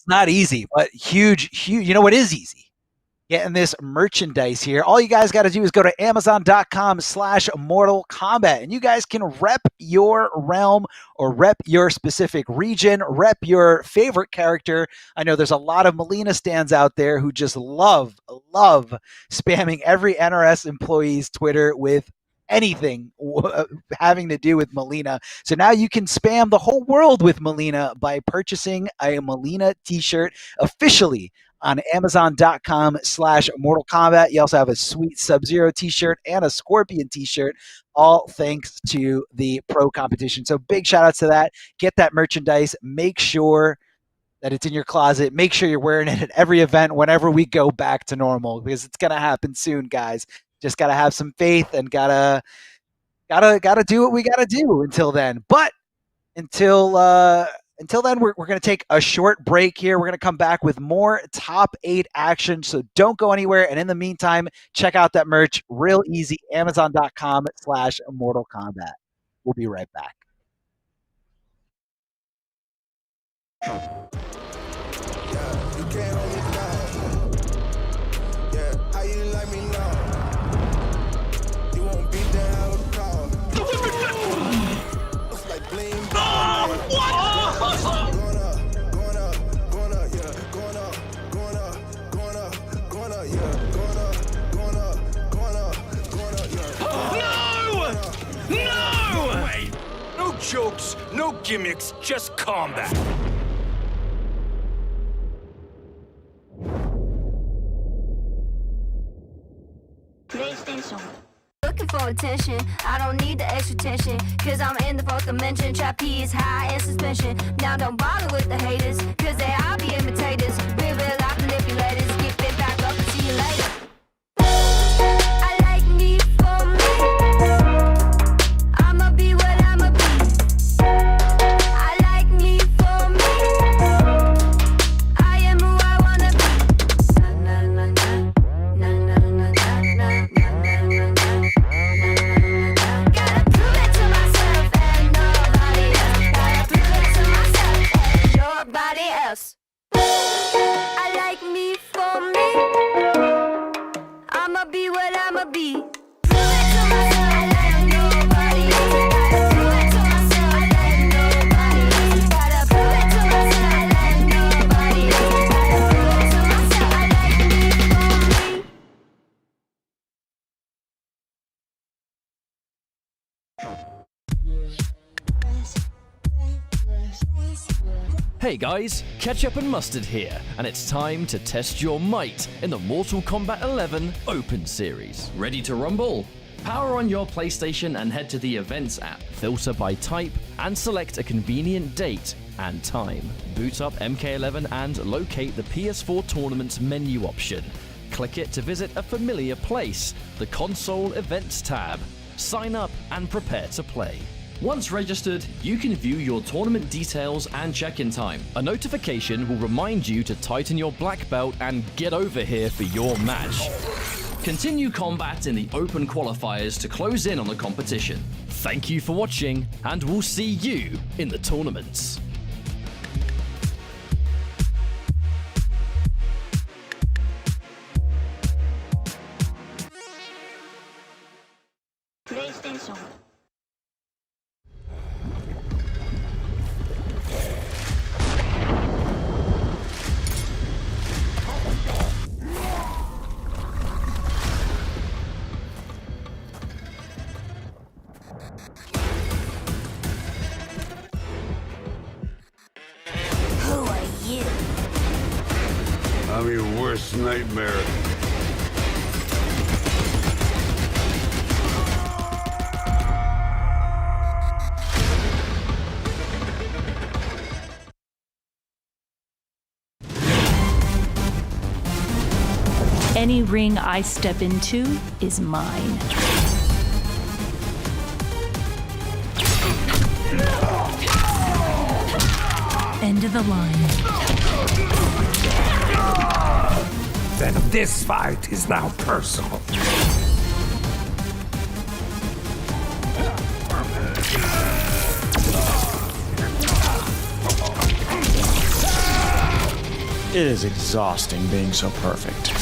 not easy, but huge. You know what is easy? Getting this merchandise here. All you guys got to do is go to Amazon.com/Mortal Kombat, and you guys can rep your realm or rep your specific region, rep your favorite character. I know there's a lot of Melina stands out there who just love spamming every NRS employee's Twitter with anything having to do with Melina. So now you can spam the whole world with Melina by purchasing a Melina t-shirt officially on Amazon.com/Mortal Kombat. You also have a sweet Sub-Zero t-shirt and a Scorpion t-shirt, all thanks to the pro competition. So big shout outs to that. Get that merchandise. Make sure that it's in your closet. Make sure you're wearing it at every event whenever we go back to normal, because it's going to happen soon, guys. Just got to have some faith and gotta do what we got to do until then. But until then, we're going to take a short break here. We're going to come back with more top 8 action. So don't go anywhere. And in the meantime, check out that merch. Real easy. Amazon.com/Mortal Kombat. We'll be right back. No jokes, no gimmicks, just combat. PlayStation. Looking for attention, I don't need the extra tension, cause I'm in the 4th dimension. Trapeze high in suspension. Now don't bother with the haters, cause they all be imitators. We real life manipulators. Get it back up and see you later. I like me for me. I'ma be what I'ma be. I like me for me. I am who I wanna be. Na na na na na na na na na na na. Gotta prove it to myself and nobody else. Gotta prove it to myself and nobody else. I like me for me. I'ma be what I'ma be. Prove it to myself. I like nobody else. Gotta prove it to myself. I like nobody else. Gotta prove it to myself. I like nobody else. Gotta prove it to myself. I like me for me. Hey guys, Ketchup and Mustard here, and it's time to test your might in the Mortal Kombat 11 Open Series. Ready to rumble? Power on your PlayStation and head to the Events app, filter by type, and select a convenient date and time. Boot up MK11 and locate the PS4 Tournaments menu option. Click it to visit a familiar place, the Console Events tab. Sign up and prepare to play. Once registered, you can view your tournament details and check-in time. A notification will remind you to tighten your black belt and get over here for your match. Continue combat in the open qualifiers to close in on the competition. Thank you for watching, and we'll see you in the tournaments. PlayStation. Who are you? I'm your worst nightmare. Any ring I step into is mine. End of the line. Then this fight is now personal. It is exhausting being so perfect.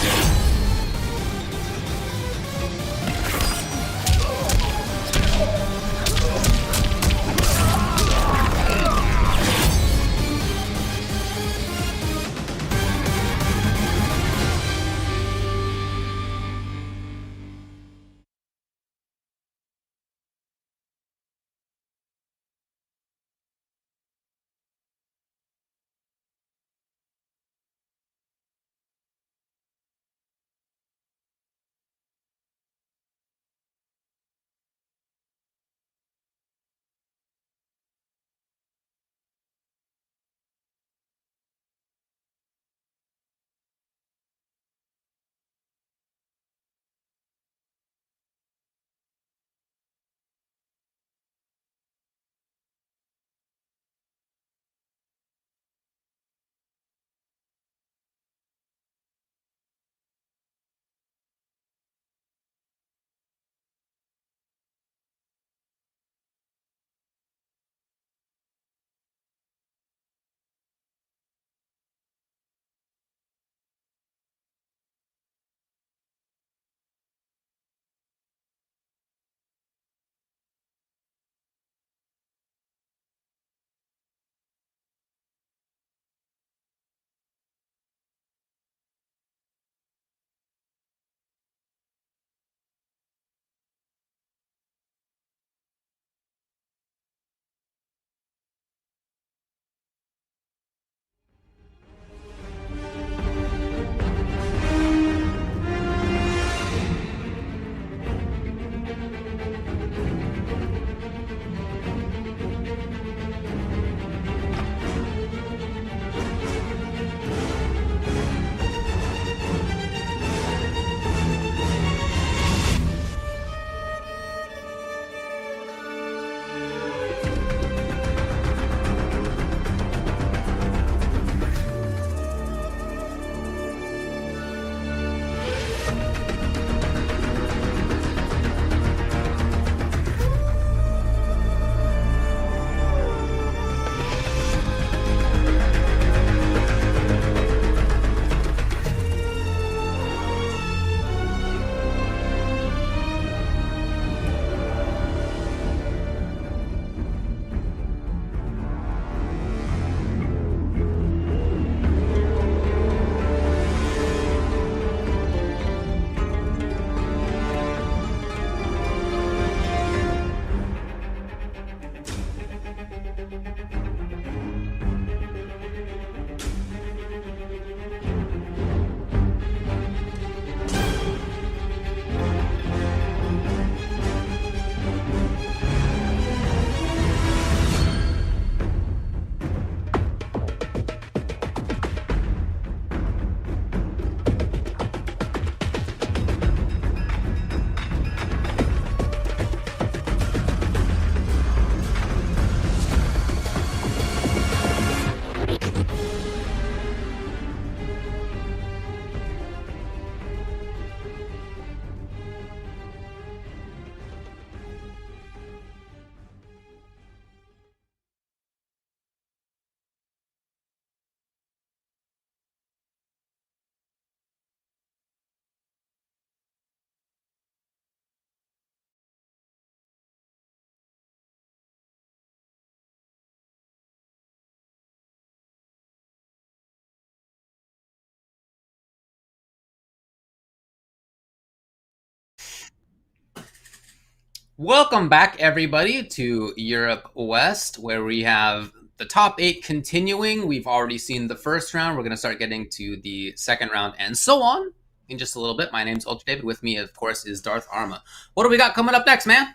Welcome back, everybody, to Europe West, where we have the top 8 continuing. We've already seen the first round. We're going to start getting to the second round and so on in just a little bit. My name's Ultra David. With me, of course, is Darth Arma. What do we got coming up next, man?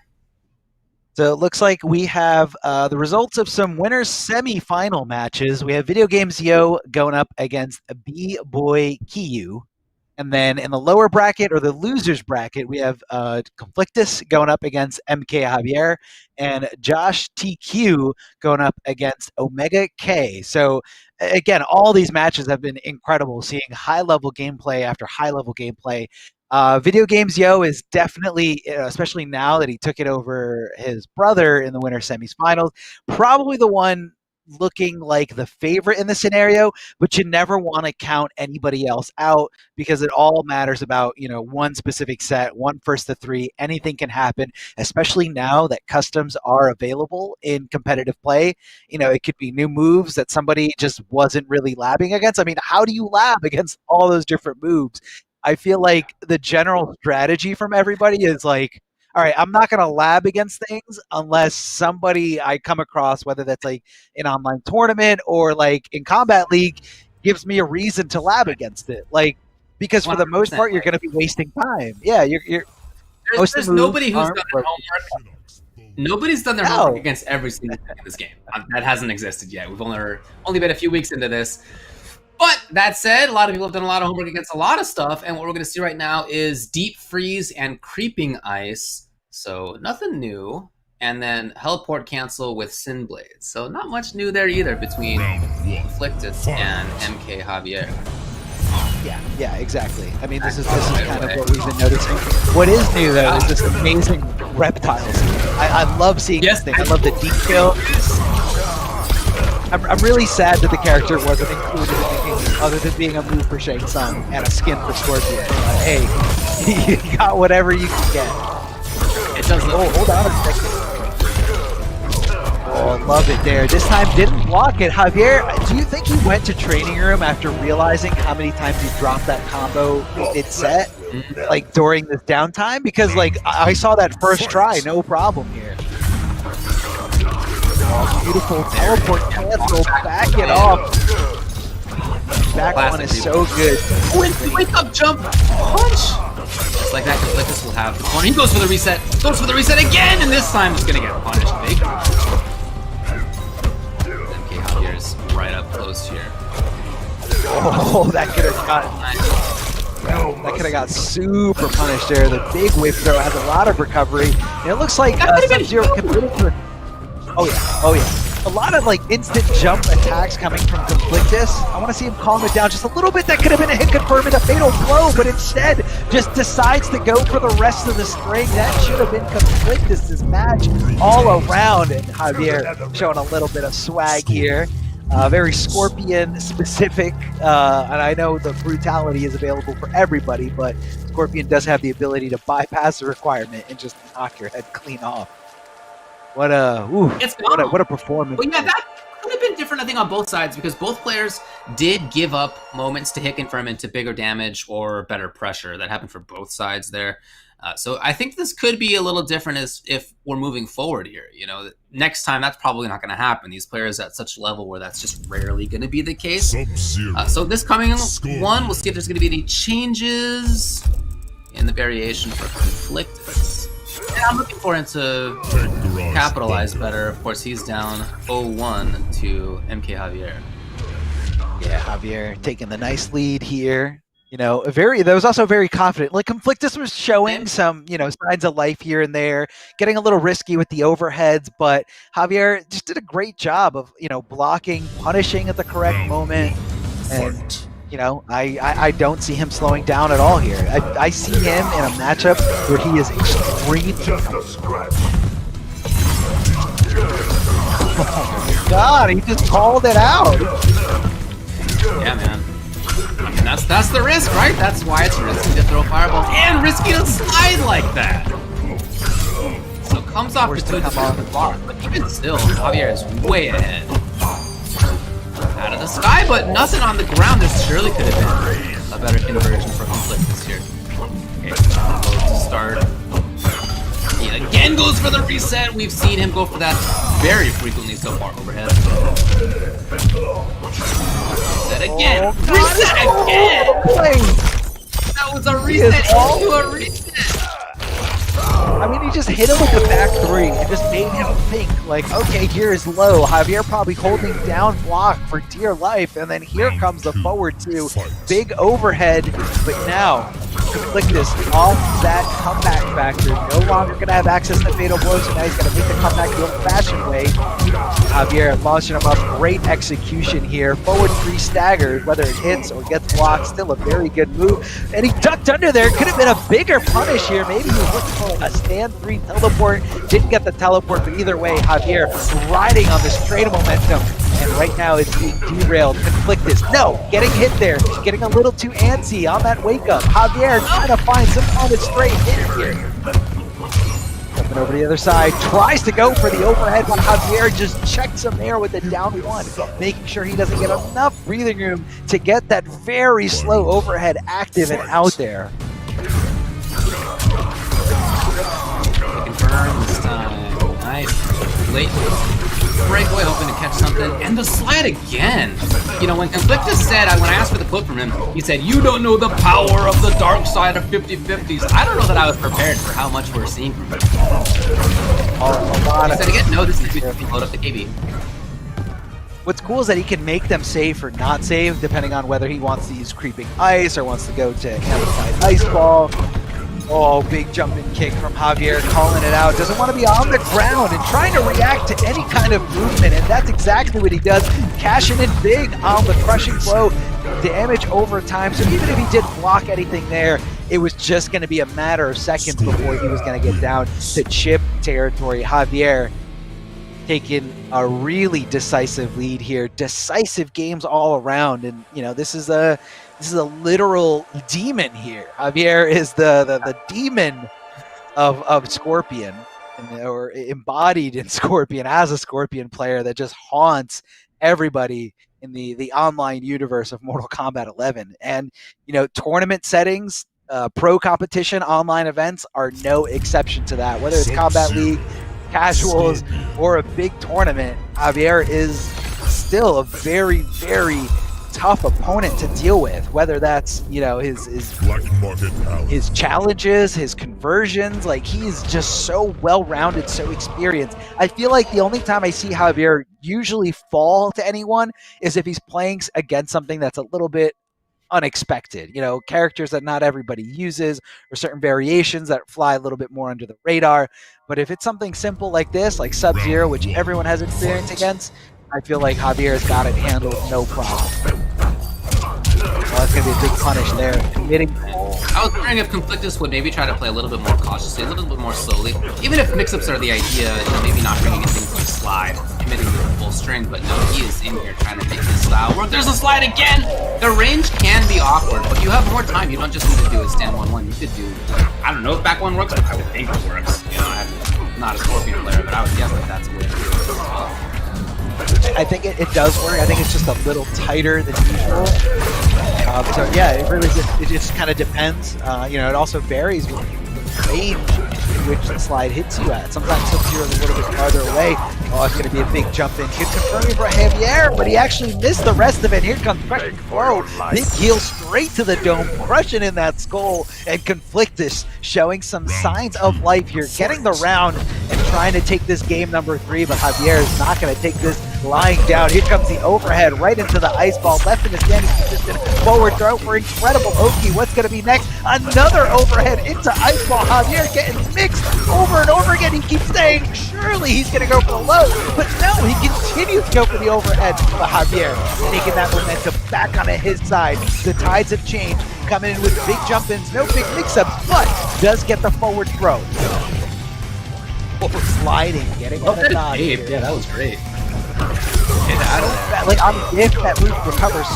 So it looks like we have the results of some winners semi-final matches. We have Video Games Yo going up against B-Boy Kiyu. And then in the lower bracket, or the losers bracket, we have Conflictus going up against MK Javier and Josh TQ going up against Omega K. So again, all these matches have been incredible, seeing high-level gameplay after high-level gameplay. Video Games Yo is definitely, especially now that he took it over his brother in the winter semifinals, probably the one looking like the favorite in the scenario, but you never want to count anybody else out because it all matters about, one specific set, one first to 3. Anything can happen, especially now that customs are available in competitive play. It could be new moves that somebody just wasn't really labbing against. I mean, how do you lab against all those different moves? I feel like the general strategy from everybody is like, all right, I'm not going to lab against things unless somebody I come across, whether that's like an online tournament or like in Combat League, gives me a reason to lab against it. Like, because for the most part, you're going to be wasting time. Yeah, you're there's nobody who's done their homework. Nobody's done their homework against every single thing in this game. That hasn't existed yet. We've only been a few weeks into this. But that said, a lot of people have done a lot of homework against a lot of stuff, and what we're going to see right now is Deep Freeze and Creeping Ice. So nothing new. And then Heliport Cancel with Sin Blade. So not much new there either between Conflictus and MK Javier. Yeah, exactly. I mean, this is kind of what we've been noticing. What is new, though, is this amazing reptiles. I love seeing this thing. I love the detail. I'm really sad that the character wasn't included in anything other than being a move for Shang Tsung and a skin for Scorpion. Hey, you got whatever you can get. It doesn't. Oh, hold on a second. Oh, love it there. This time didn't block it. Javier, do you think he went to training room after realizing how many times he dropped that combo mid-set, like during this downtime? Because like I saw that first try, no problem here. Oh, beautiful teleport cancel. Back it off. Back one is so good. Wake up, jump, punch. Just like that, Conflictus will have the corner. He goes for the reset. Goes for the reset again, and this time it's gonna get punished big. MK Javier's right up close here. Oh, that could have got super punished there. The big whip throw has a lot of recovery. And it looks like Sub-Zero committed to it. Oh yeah. A lot of like instant jump attacks coming from Conflictus. I want to see him calm it down just a little bit. That could have been a hit confirm and a fatal blow, but instead just decides to go for the rest of the string. That should have been Conflictus' match all around. And Javier showing a little bit of swag here. Very Scorpion specific. And I know the brutality is available for everybody, but Scorpion does have the ability to bypass the requirement and just knock your head clean off. What a performance. Well, yeah, that could have been different, I think, on both sides, because both players did give up moments to hit confirm into bigger damage or better pressure. That happened for both sides there. So I think this could be a little different as if we're moving forward here. Next time, that's probably not going to happen. These players at such a level where that's just rarely going to be the case. So this coming one, we'll see if there's going to be any changes in the variation for Conflictus. And I'm looking for him to capitalize better. Of course, he's down 0-1 to MK Javier. Yeah, Javier taking the nice lead here. That was also very confident. Like Conflictus was showing some, signs of life here and there, getting a little risky with the overheads, but Javier just did a great job of, blocking, punishing at the correct moment. And I don't see him slowing down at all here. I see him in a matchup where he is extremely. Just a scratch. Oh my God, he just called it out. Yeah, man. I mean, that's the risk, right? That's why it's risky to throw fireballs and risky to slide like that. So comes off the good on the block, but even still, Javier is way ahead. Out of the sky, but nothing on the ground. This surely could have been a better conversion for Conflictus here. Okay, to start. He again goes for the reset. We've seen him go for that very frequently so far. Overhead. Reset again. Reset again. That was a reset into a reset. I mean, he just hit him with the back three and just made him think, like, okay, here is low. Javier probably holding down block for dear life, and then here comes the forward two. Big overhead, but now Conflictus off that comeback factor. No longer going to have access to fatal blows, so now he's going to make the comeback the old-fashioned way. Javier launching him up. Great execution here. Forward three staggered, whether it hits or gets blocked, still a very good move. And he ducked under there. Could have been a bigger punish here. Maybe he was looking for a stand three teleport. Didn't get the teleport, but either way, Javier riding on this train of momentum. And right now it's being derailed. Conflictus, no, getting hit there. Getting a little too antsy on that wake up. Javier trying to find some kind of straight hit here. Jumping over the other side, tries to go for the overhead, but Javier just checks him there with the down one, making sure he doesn't get enough breathing room to get that very slow overhead active and out there. Confirm this time. Nice. Late breakaway, hoping to catch something. And the slide again. You know, when Conflictus said, when I asked for the clip from him, he said, "You don't know the power of the dark side of 50-50s." I don't know that I was prepared for how much we're seeing from him. He said again, no, this is load up the KB. What's cool is that he can make them save or not save, depending on whether he wants to use creeping ice or wants to go to amplified ice ball. Oh, big jumping kick from Javier, calling it out. Doesn't want to be on the ground and trying to react to any kind of movement, and that's exactly what he does. Cashing in big on the crushing blow, damage over time. So even if he did block anything there, it was just going to be a matter of seconds before he was going to get down to chip territory. Javier taking a really decisive lead here. Decisive games all around, and you know, this is a literal demon here. Javier is the demon of Scorpion, or embodied in Scorpion as a Scorpion player that just haunts everybody in the online universe of Mortal Kombat 11. And you know, tournament settings, pro competition, online events are no exception to that. Whether it's Combat League, casuals, or a big tournament, Javier is still a very, very tough opponent to deal with, whether that's, you know, his challenges, his conversions. Like, he's just so well-rounded, so experienced. I feel like the only time I see Javier usually fall to anyone is if he's playing against something that's a little bit unexpected, you know, characters that not everybody uses, or certain variations that fly a little bit more under the radar. But if it's something simple like this, like Sub-Zero, which everyone has experience against, I feel like Javier's got it handled no problem. Well, that's going to be a big punish there. Committing. I was wondering if Conflictus would maybe try to play a little bit more cautiously, a little bit more slowly. Even if mix-ups are the idea, you know, maybe not bringing in things like slide, committing to the full string, but no, he is in here trying to make his style work. There's a slide again! The range can be awkward, but you have more time. You don't just need to do a stand 1-1. You could do, I don't know if back 1 works, but I would think it works. You know, I'm not a Scorpion player, but I would guess that that's a way to do it as well. I think it does work. I think it's just a little tighter than usual. So yeah, it just kind of depends. You know, it also varies with the range in which the slide hits you at. Sometimes Sub-Zero is a little bit farther away. Oh, it's going to be a big jump in. Good confirming for Javier, but he actually missed the rest of it. Here comes Crushing Blow. Big heel straight to the dome, crushing in that skull. And Conflictus showing some signs of life here, getting the round and trying to take this game number 3, but Javier is not going to take this lying down. Here comes the overhead right into the ice ball, left in his standing position, forward throw for incredible Oki. What's going to be next? Another overhead into ice ball. Javier getting mixed over and over again. He keeps saying surely he's going to go for the low, but no, he continues to go for the overhead. But Javier taking that momentum back onto his side. The tides have changed, coming in with big jump-ins, no big mix-ups, but does get the forward throw. Sliding, getting on the dodge. Yeah, that was great. Like, on if that move recovers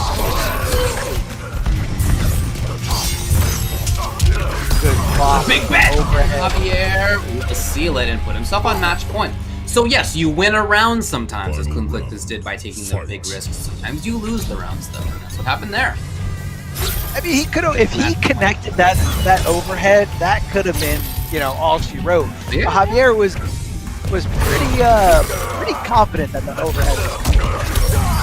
good block. Big bet! Javier will seal it and put himself on match point. So yes, you win a round sometimes, as Conflictus did by taking the big risks. Sometimes you lose the rounds, though, and that's what happened there. I mean, he could have, if he connected that overhead, that could have been all she wrote. Yeah. But Javier was pretty confident that the overhead was coming.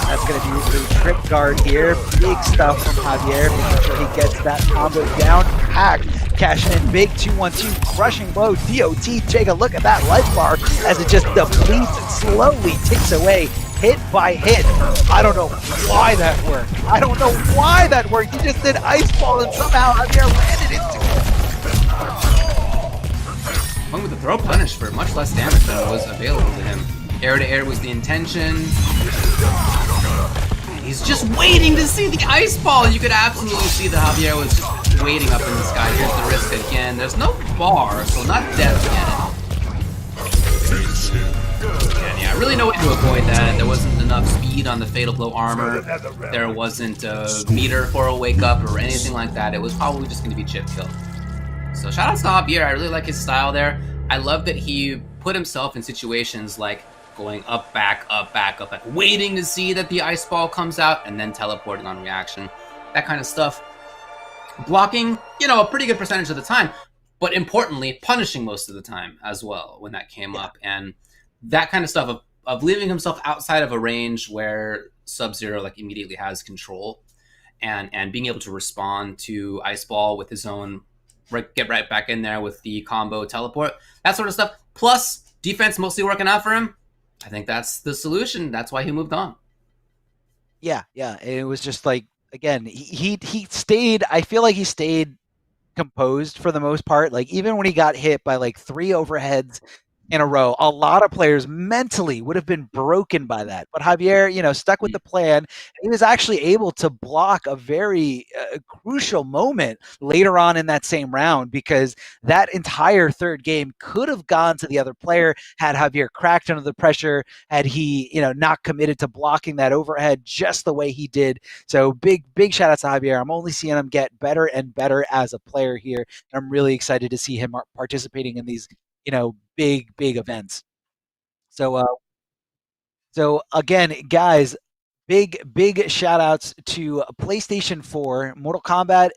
That's going to be the trip guard here. Big stuff from Javier, making sure he gets that combo down. Hack cashing in big 2-1-2, crushing blow. DOT, take a look at that life bar as it just depletes and slowly ticks away, hit by hit. I don't know why that worked. He just did ice ball and somehow Javier landed into it. Went with the throw punish for much less damage than was available to him. Air to air was the intention. He's just waiting to see the ice ball. You could absolutely see that Javier was just waiting up in the sky. Here's the risk again. There's no bar, so not death again. And yeah, really no way to avoid that. There wasn't enough speed on the Fatal Blow armor. There wasn't a meter for a wake up or anything like that. It was probably just going to be chip kill. So shout out to Javier. I really like his style there. I love that he put himself in situations like going up, back, waiting to see that the ice ball comes out, and then teleporting on reaction. That kind of stuff. Blocking, a pretty good percentage of the time, but importantly, punishing most of the time as well when that came up. And that kind of stuff of leaving himself outside of a range where Sub-Zero immediately has control, and being able to respond to ice ball with his own, get right back in there with the combo teleport, that sort of stuff. Plus, defense mostly working out for him. I think that's the solution. That's why he moved on. Yeah. It was just again, he stayed. I feel like he stayed composed for the most part. Even when he got hit by 3 overheads in a row, a lot of players mentally would have been broken by that. But Javier, stuck with the plan. He was actually able to block a very crucial moment later on in that same round, because that entire third game could have gone to the other player had Javier cracked under the pressure, had he, not committed to blocking that overhead just the way he did. So big shout out to Javier. I'm only seeing him get better and better as a player here. I'm really excited to see him participating in these big events. So again, guys, big shout outs to PlayStation 4. Mortal Kombat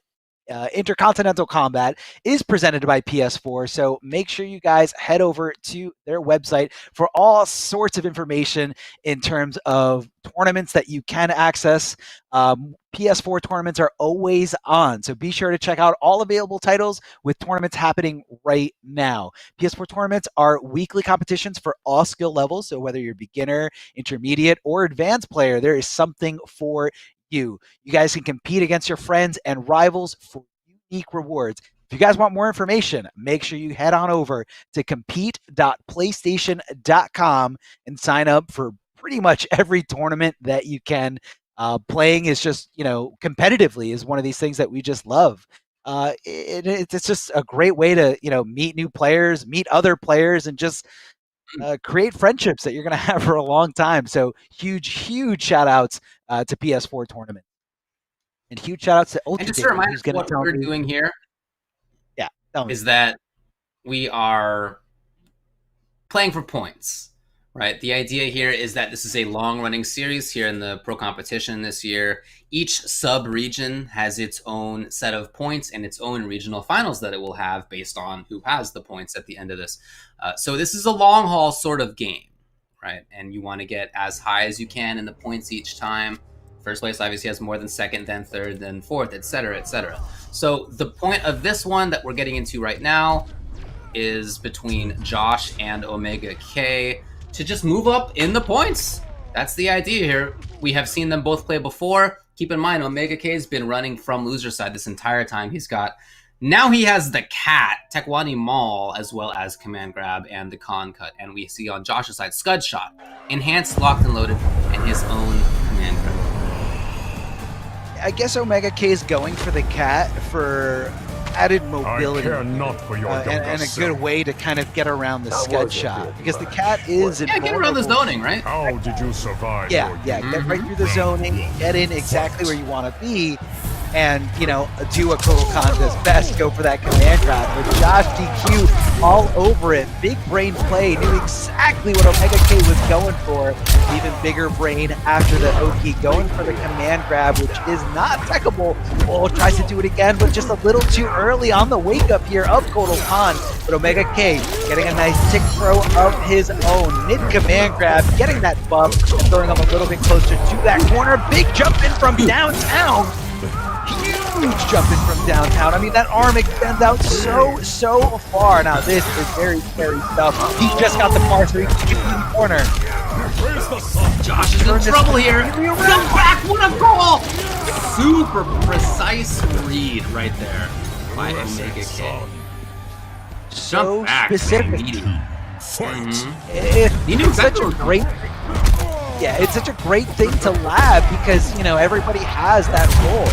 Interkontinental Kombat is presented by PS4, so make sure you guys head over to their website for all sorts of information in terms of tournaments that you can access. PS4 tournaments are always on, so be sure to check out all available titles with tournaments happening right now. PS4 tournaments are weekly competitions for all skill levels, so whether you're beginner, intermediate, or advanced player, there is something for you. You guys can compete against your friends and rivals for unique rewards. If you guys want more information, make sure you head on over to compete.playstation.com and sign up for pretty much every tournament that you can. Playing is just, competitively is one of these things that we just love. It's just a great way to, meet new players, meet other players, and just create friendships that you're going to have for a long time. So huge shout outs to PS4 tournament, and huge shout outs to Ultimate. And just a reminder, what we're doing here is that we are playing for points, right? The idea here is that this is a long-running series here in the Pro Competition this year. Each sub-region has its own set of points and its own regional finals that it will have based on who has the points at the end of this. So this is a long-haul sort of game, right? And you want to get as high as you can in the points each time. First place obviously has more than second, then third, then fourth, etc., etc. So the point of this one that we're getting into right now is between Josh and Omega K to just move up in the points. That's the idea here. We have seen them both play before. Keep in mind, Omega K has been running from loser side this entire time. Now he has the Cat, Tekwani Maul, as well as Command Grab and the Con Cut. And we see on Josh's side, Scud Shot, Enhanced, Locked and Loaded, and his own Command Grab. I guess Omega K is going for the Cat for added mobility. I care not for your and a good way to kind of get around the Scud Shot, because the Cat is get around the zoning, right? How did you survive? Get right through the zoning, get in exactly where you want to be. and, you know, do what Kotal Khan does best, go for that command grab. But Josh DQ all over it. Big brain play, knew exactly what Omega K was going for. Even bigger brain after the Oki, going for the command grab, which is not techable. Oh, tries to do it again, but just a little too early on the wake up here of Kotal Khan. But Omega K getting a nice tick throw of his own. Mid command grab, getting that buff, and throwing him a little bit closer to that corner. Big jump in from downtown. Huge jump in from downtown. I mean, that arm extends out so far. Now, this is very scary stuff. He just got the bar, so he can get in the corner. Josh is in trouble here. Come back, what a goal! Super precise read right there by Omega K. So back, specific. He knew exactly such a great. Yeah, it's such a great thing to lab because, you know, everybody has that role.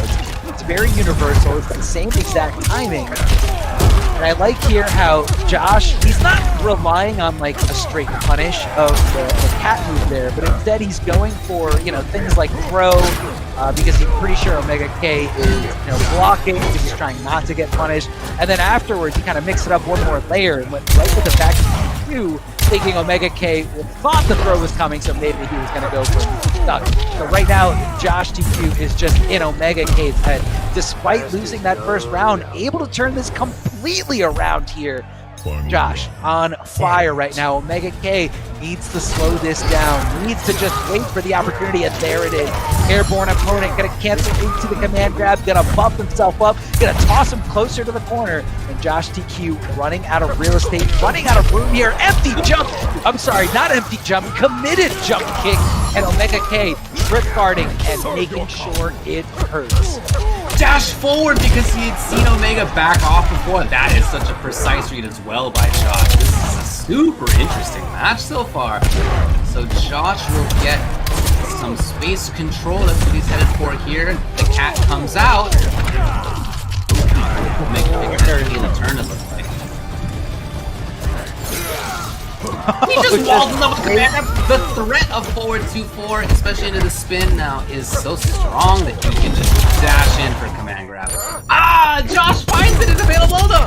It's very universal. It's the same exact timing. And I like here how Josh, he's not relying on like a straight punish of the cat move there, but instead he's going for, you know, things like throw, because he's pretty sure Omega K is, you know, blocking, because he's trying not to get punished. And then afterwards, he kind of mixed it up one more layer and went right with the back two, thinking Omega K thought the throw was coming, so maybe he was going to go for it. Stuck. So right now, Josh DQ is just in Omega K's head. Despite losing that first round, able to turn this completely around here. Josh on fire right now. Omega K needs to slow this down, needs to just wait for the opportunity, and there it is. Airborne opponent gonna cancel into the command grab, gonna buff himself up, gonna toss him closer to the corner, and Josh DQ running out of real estate, running out of room here. Empty jump, I'm sorry, not empty jump, committed jump kick, and Omega K grip guarding and making sure it hurts. Dash forward because he had seen Omega back off before. That is such a precise read as well by Josh. This is a super interesting match so far. So Josh will get some space control. That's what he's headed for here. The cat comes out. Make a turn, it looks like. He just walled him up with command. The threat of forward 2-4, especially into the spin now, is so strong that you can just dash in for command grab. Ah, Josh finds it. It's available though.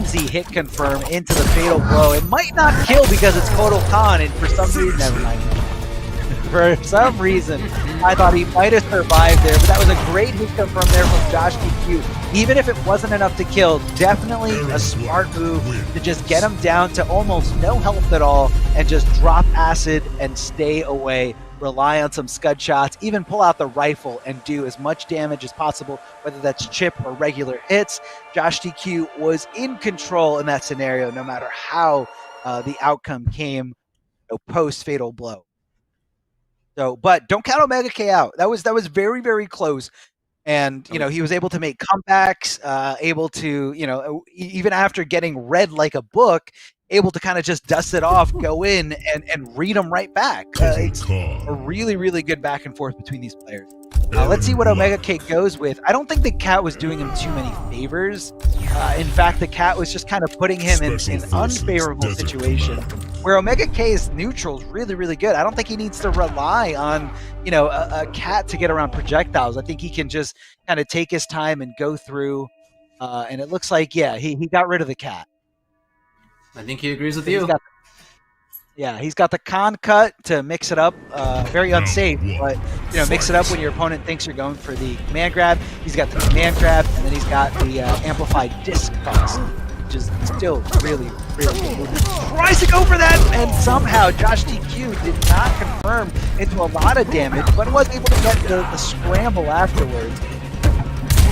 Easy hit confirm into the fatal blow. It might not kill because it's Kotal Khan, and for some reason, never mind. For some reason, I thought he might have survived there, but that was a great hit confirm there from Josh DQ. Even if it wasn't enough to kill, definitely a smart move to just get him down to almost no health at all and just drop acid and stay away. Rely on some scud shots, even pull out the rifle and do as much damage as possible, whether that's chip or regular hits. Josh DQ was in control in that scenario, no matter how the outcome came, post-fatal blow. So, but don't count Omega K out. That was very, very close. And, you know, he was able to make comebacks, able to, you know, even after getting read like a book, able to kind of just dust it off, go in and read them right back. It's a really, really good back and forth between these players. Let's see what Omega K goes with. I don't think the cat was doing him too many favors. In fact, the cat was just kind of putting him in an unfavorable situation where Omega K's neutral is really, really good. I don't think he needs to rely on, you know, a cat to get around projectiles. I think he can just kind of take his time and go through. And it looks like, yeah, he got rid of the cat. I think he agrees with you. He's got the con cut to mix it up. Very unsafe, but, you know, mix it up when your opponent thinks you're going for the command grab. He's got the command grab, and then he's got the amplified disc toss, which is still really, really good. Tries to go for that, and somehow Josh DQ did not confirm into a lot of damage, but was able to get the scramble afterwards.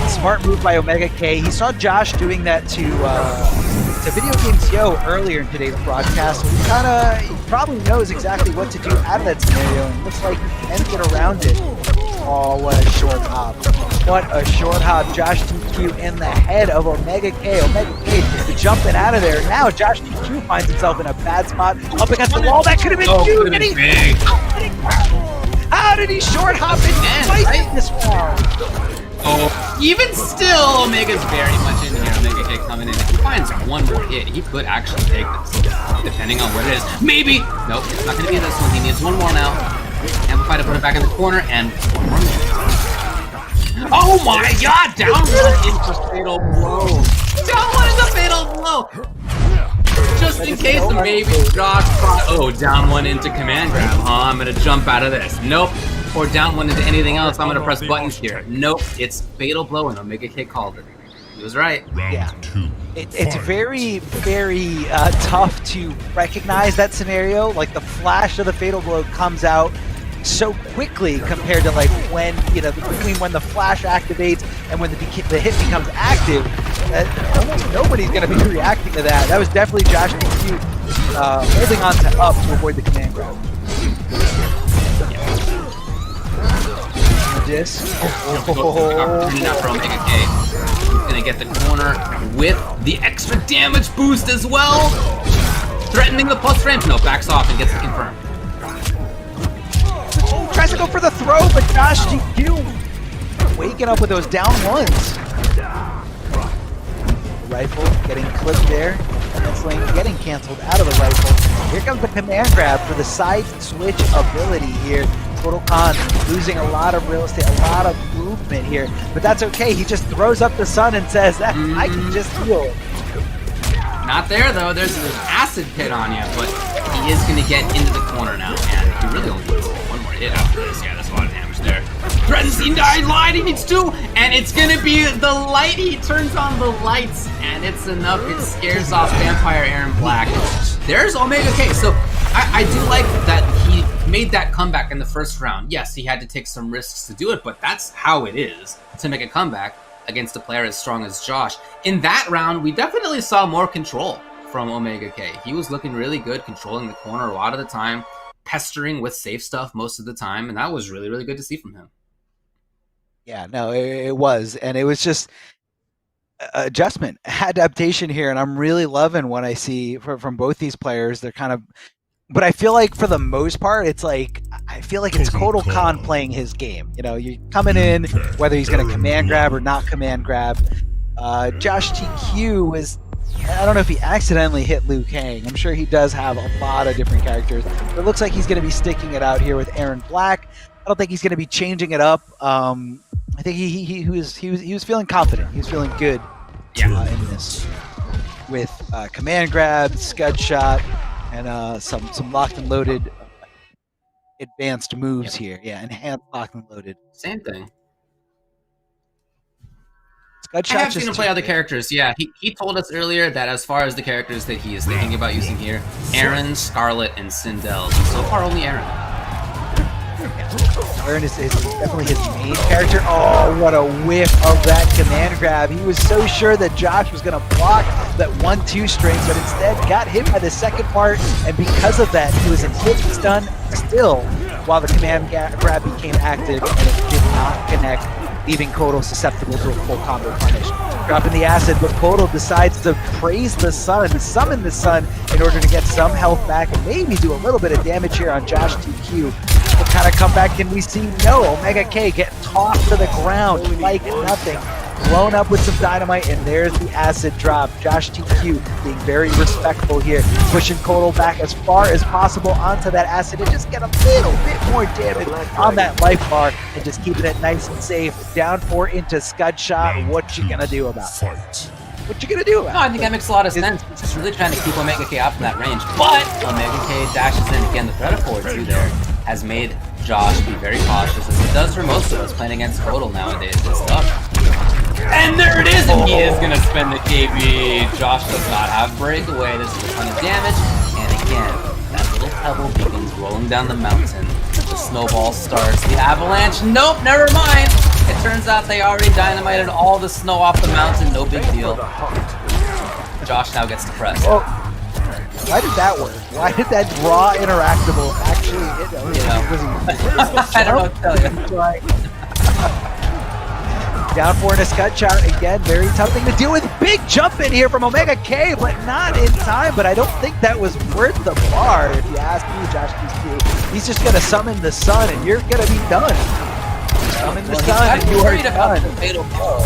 Smart move by Omega K. He saw Josh doing that to Video Games Yo earlier in today's broadcast, so he probably knows exactly what to do out of that scenario, and looks like he can get around it. Oh, what a short hop. What a short hop. Josh DQ in the head of Omega K. Omega K jumping out of there. Now Josh DQ finds himself in a bad spot up against the wall. That could have been huge. How did he short hop and twice in this round? Oh, even still, Omega's very much in here. Omega K coming in. If he finds one more hit, he could actually take this, depending on what it is. Maybe. Nope, it's not going to be this one. He needs one more now. Amplify to put it back in the corner, and one more minute. Oh my god! Down one into fatal blow. Down one into fatal blow. Just in case maybe Josh thought, oh, down one into command grab, huh? I'm gonna jump out of this. Nope. Or down one into anything else. I'm gonna press buttons here. Nope. It's fatal blow, and Omega K called it. He was right. Yeah. It's very, very tough to recognize that scenario. Like the flash of the fatal blow comes out so quickly compared to like when, you know, between when the flash activates and when the hit becomes active. Almost nobody's going to be reacting to that. That was definitely Josh DQ holding on to up to avoid the command grab. Opportunity now for Omega K. He's gonna get the corner with the extra damage boost as well. Threatening the plus frame. No, backs off and gets the confirm. Tries to go for the throw, but Josh DQ waking up with those down ones. Rifle getting clipped there. Sling getting canceled out of the rifle. Here comes the command grab for the side switch ability here. Total Khan losing a lot of real estate, a lot of movement here, but that's okay. He just throws up the sun and says that I can just heal. Not there though. There's an acid pit on you, but he is going to get into the corner now, and he really only needs one more hit after this. Yeah, that's a lot of damage there. Threatens the light. He needs two, and it's going to be the light. He turns on the lights, and it's enough. It scares off Vampire Aaron Black. There's Omega K. So I do like that he made that comeback in the first round. Yes, he had to take some risks to do it, but that's how it is to make a comeback against a player as strong as Josh. In that round, we definitely saw more control from Omega K. He was looking really good, controlling the corner a lot of the time, pestering with safe stuff most of the time, and that was really, really good to see from him. Yeah, no, it was, and it was just adjustment, adaptation here, and I'm really loving what I see from both these players. They're kind of, but I feel like for the most part, it's like, I feel like it's Total Khan playing his game. You know, you're coming in, whether he's going to command grab or not command grab. Josh TQ was, I don't know if he accidentally hit Liu Kang. I'm sure he does have a lot of different characters. But it looks like he's going to be sticking it out here with Aaron Black. I don't think he's going to be changing it up. I think he was feeling confident. He was feeling good in this with command grab, scud shot, and some locked and loaded advanced moves here. Yeah, enhanced locked and loaded. Same thing. Scud shot. I have seen him play other characters. Yeah, he told us earlier that as far as the characters that he is thinking about using here, Aaron, Scarlet, and Sindel. So far, only Aaron. Aaron is definitely his main character. Oh, what a whiff of that command grab. He was so sure that Josh was going to block that 1-2 string, but instead got hit by the second part, and because of that, he was in hit stun still while the command grab became active, and it did not connect, leaving Kotal susceptible to a full combo punish. Dropping the acid, but Kotal decides to praise the sun, summon the sun in order to get some health back, and maybe do a little bit of damage here on Josh TQ. What kind of comeback can we see? No, Omega K get tossed to the ground like nothing. Blown up with some dynamite, and there's the acid drop. Josh TQ being very respectful here, pushing Kotal back as far as possible onto that acid and just get a little bit more damage on that life bar and just keeping it nice and safe. Down 4 into scud shot. What you gonna do about it? What you gonna do about it? No, I think that makes a lot of sense. He's just really trying to keep Omega K out from that range. But Omega K dashes in. Again, the threat of forward 2 there has made Josh be very cautious, as it does for most of us playing against Kotal nowadays and stuff. And there it is, and he is going to spend the KB. Josh does not have breakaway. This is a ton of damage. And again, that little pebble begins rolling down the mountain. The snowball starts. The avalanche. Nope, never mind. It turns out they already dynamited all the snow off the mountain. No big deal. Josh now gets depressed. Oh. Why did that work? Why did that draw interactable actually hit him? You know. I don't know what to tell you. Down 4 in a scud shot. Again, very tough thing to deal with. Big jump in here from Omega K, but not in time. But I don't think that was worth the bar, if you ask me, Josh TQ. He's just going to summon the sun, and you're going to be done. Summon the sun, and you are done. The fatal blow.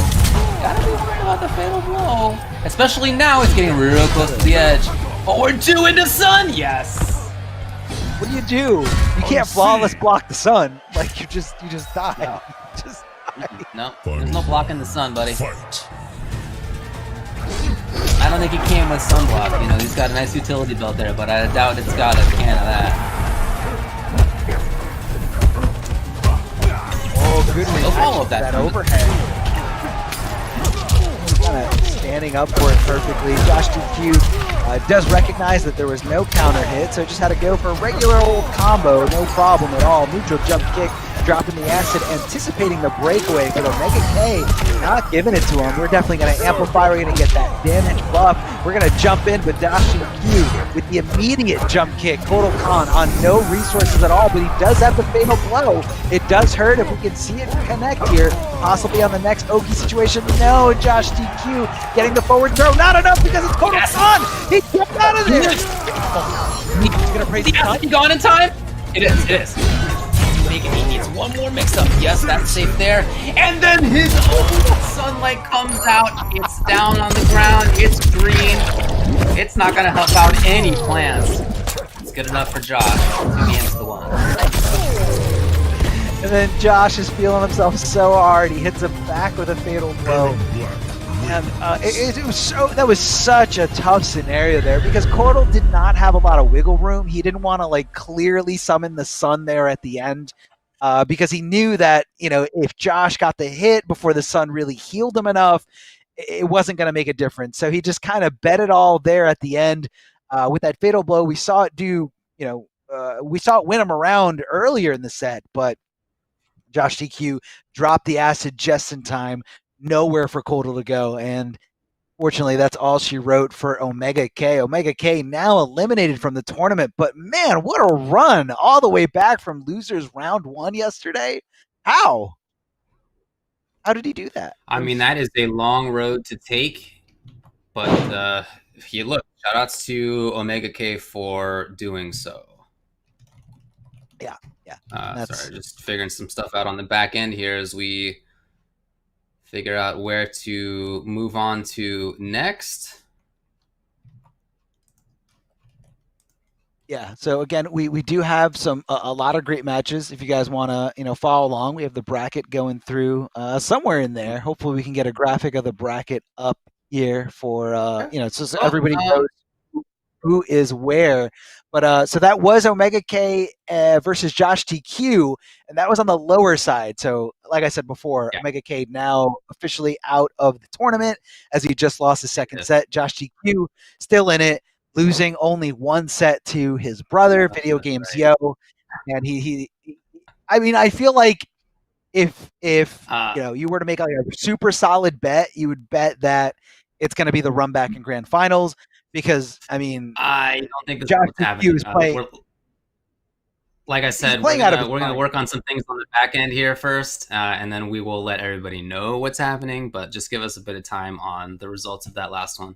Gotta be worried about the fatal blow. Especially now, it's getting real close to the edge. Forward 2 into sun, yes. What do? You can't flawless block the sun. Like you just die. No. Just No, there's no blocking the sun, buddy. Fight. I don't think he came with sunblock. You know, he's got a nice utility belt there, but I doubt it's got a can of that. Oh, good No follow-up that overhead. Kind of standing up for it perfectly. Josh DQ does recognize that there was no counter hit, so just had to go for a regular old combo, no problem at all. Neutral jump kick, dropping the acid, anticipating the breakaway, but Omega K not giving it to him. We're definitely going to amplify. We're going to get that damage buff. We're going to jump in with Josh DQ with the immediate jump kick. Kotal Khan on no resources at all, but he does have the fatal blow. It does hurt if we can see it connect here, possibly on the next Oki situation. No, Josh DQ getting the forward throw. Not enough because it's Kotal Khan. He jumped out of there. He's going to praise the gone in time? It is. He needs one more mix-up. Yes, that's safe there. And then his own sunlight comes out. It's down on the ground. It's green. It's not going to help out any plans. It's good enough for Josh. 2 games to 1. And then Josh is feeling himself so hard. He hits him back with a fatal blow. And that was such a tough scenario there because Kotal did not have a lot of wiggle room. He didn't want to like clearly summon the sun there at the end because he knew that, you know, if Josh got the hit before the sun really healed him enough, it wasn't going to make a difference. So he just kind of bet it all there at the end with that fatal blow. We saw it do, you know, we saw it win him around earlier in the set, but Josh DQ dropped the acid just in time. Nowhere for Kotal to go, and fortunately that's all she wrote for Omega K. Omega K now eliminated from the tournament, but man, what a run all the way back from losers round 1 yesterday. How did he do that? I mean, that is a long road to take, but you look, shout outs to Omega K for doing so. Yeah. Sorry, just figuring some stuff out on the back end here as we figure out where to move on to next. Yeah, so again, we do have a lot of great matches. If you guys want to follow along, we have the bracket going through somewhere in there. Hopefully, we can get a graphic of the bracket up here for so everybody knows who is where. But so that was Omega K versus Josh TQ, and that was on the lower side. So like I said before, Omega K now officially out of the tournament as he just lost his second set. Josh TQ still in it, losing only 1 set to his brother, Video Games Yo. And I mean, I feel like if you were to make like a super solid bet, you would bet that it's going to be the run back in grand finals. Because I mean, I don't think this Josh is happening. is playing. Like I said, we're going to work on some things on the back end here first, and then we will let everybody know what's happening. But just give us a bit of time on the results of that last one.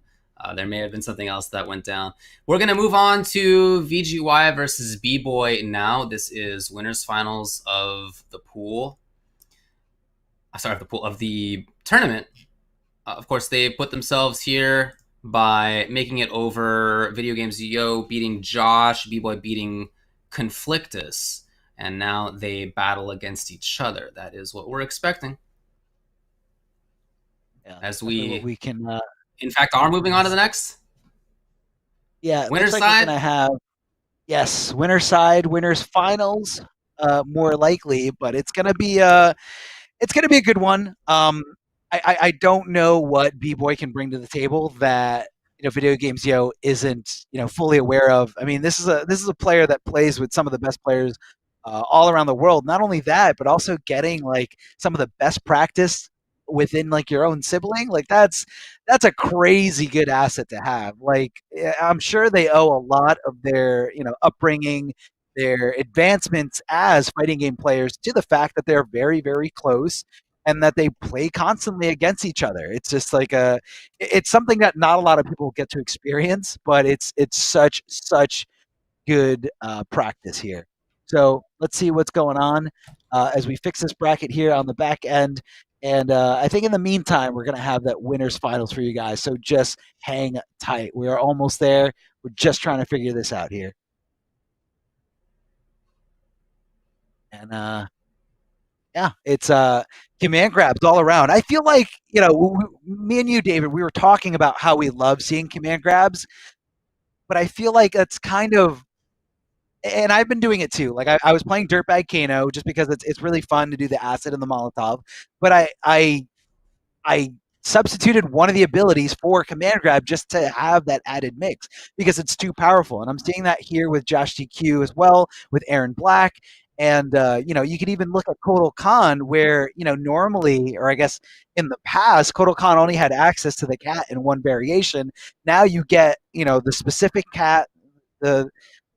There may have been something else that went down. We're going to move on to VGY versus B-Boy now. This is winners finals of the pool. Of the tournament. Of course, they put themselves here by making it over Video Games Yo beating Josh, B-Boy beating Conflictus, and now they battle against each other. That is what we're expecting. Yeah, as we can, in fact, are moving on to the next. Yeah, winner's like side. We're gonna have winner's side, winners finals, more likely, but it's gonna be a good one. I don't know what B-Boy can bring to the table that Video Games Yo isn't fully aware of. I mean, this is a player that plays with some of the best players all around the world. Not only that, but also getting like some of the best practice within like your own sibling. Like that's a crazy good asset to have. Like I'm sure they owe a lot of their upbringing, their advancements as fighting game players to the fact that they're very, very close and that they play constantly against each other. It's just like it's something that not a lot of people get to experience, but it's such good practice here. So let's see what's going on as we fix this bracket here on the back end. And I think in the meantime, we're going to have that winners finals for you guys. So just hang tight. We are almost there. We're just trying to figure this out here. And yeah, it's command grabs all around. I feel like, me and you, David, we were talking about how we love seeing command grabs, but I feel like it's kind of, and I've been doing it too. Like I was playing Dirtbag Kano just because it's really fun to do the acid and the Molotov, but I substituted one of the abilities for command grab just to have that added mix because it's too powerful. And I'm seeing that here with Josh TQ as well, with Aaron Black. And, you could even look at Kotal Khan where, normally, or I guess in the past, Kotal Khan only had access to the cat in one variation. Now you get, the specific cat, the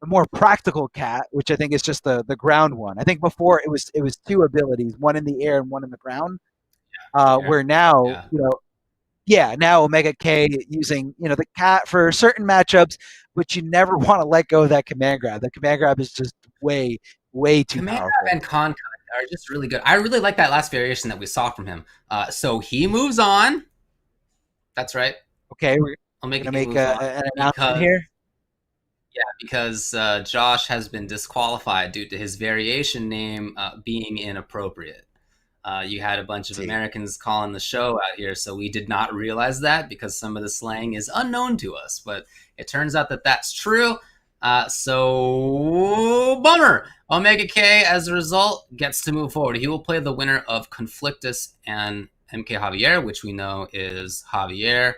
more practical cat, which I think is just the ground one. I think before it was two abilities, one in the air and one in the ground. Where now, now Omega K using, the cat for certain matchups, but you never want to let go of that command grab. The command grab is just way too command powerful. grab and con are just really good. I really like that last variation that we saw from him. So he moves on. That's right. Okay, we're going to make an announcement here. Yeah, because Josh has been disqualified due to his variation name being inappropriate. You had a bunch of Americans calling the show out here, so we did not realize that because some of the slang is unknown to us. But it turns out that that's true. So bummer. Omega K, as a result, gets to move forward. He will play the winner of Conflictus and MK Javier, which we know is Javier,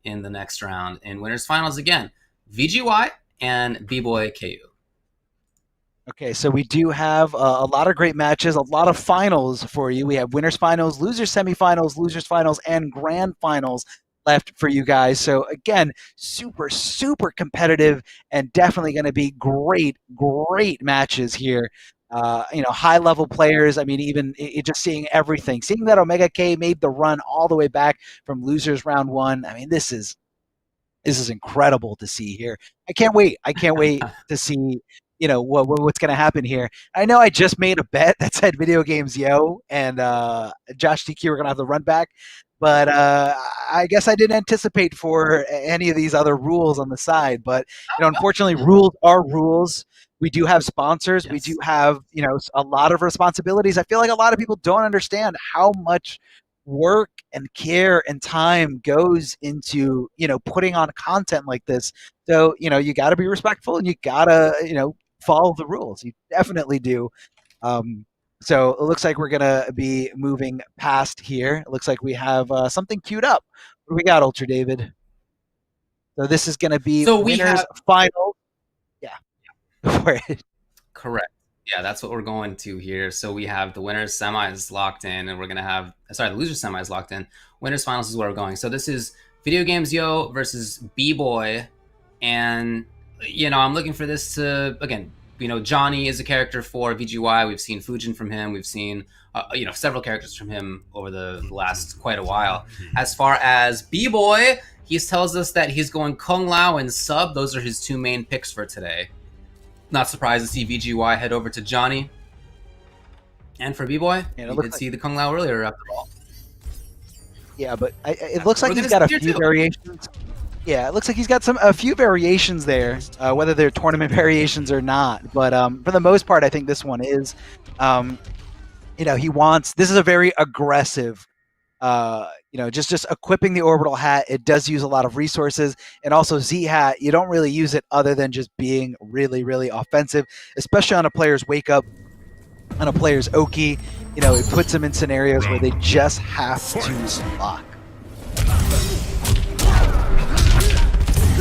in the next round. In winners finals again, VGY and B-Boy KU. Okay, so we do have a lot of great matches, a lot of finals for you. We have winners finals, losers semifinals, losers finals, and grand finals left for you guys. So again, super, super competitive and definitely going to be great matches here. High level players. I mean, even just seeing everything, seeing that Omega K made the run all the way back from losers round 1. I mean, this is incredible to see here. I can't wait to see what's going to happen here. I know I just made a bet that said Video Games Yo and Josh TQ were going to have the run back, but I guess I didn't anticipate for any of these other rules on the side. But unfortunately, rules are rules. We do have sponsors. Yes. We do have a lot of responsibilities. I feel like a lot of people don't understand how much work and care and time goes into putting on content like this. So you got to be respectful and you got to follow the rules. You definitely do. So it looks like we're gonna be moving past here. It looks like we have something queued up. What do we got, Ultra David? So this is gonna be winners final. Yeah. Correct. Yeah, that's what we're going to here. So we have the winners semis locked in, and we're gonna have the losers semis locked in. Winners finals is where we're going. So this is Video Games Yo versus B-Boy, and I'm looking for this to, again, Johnny is a character for VGY. We've seen Fujin from him. We've seen, several characters from him over the last quite a while. As far as B-Boy, he tells us that he's going Kung Lao and Sub. Those are his two main picks for today. Not surprised to see VGY head over to Johnny. And for B-Boy, we did see the Kung Lao earlier after all. Yeah, but it looks like he's got a few variations. Yeah, it looks like he's got a few variations there, whether they're tournament variations or not. But for the most part, I think this one is, this is a very aggressive, just equipping the orbital hat. It does use a lot of resources, and also Z-Hat, you don't really use it other than just being really, really offensive, especially on a player's wake up, on a player's Oki. It puts them in scenarios where they just have to block.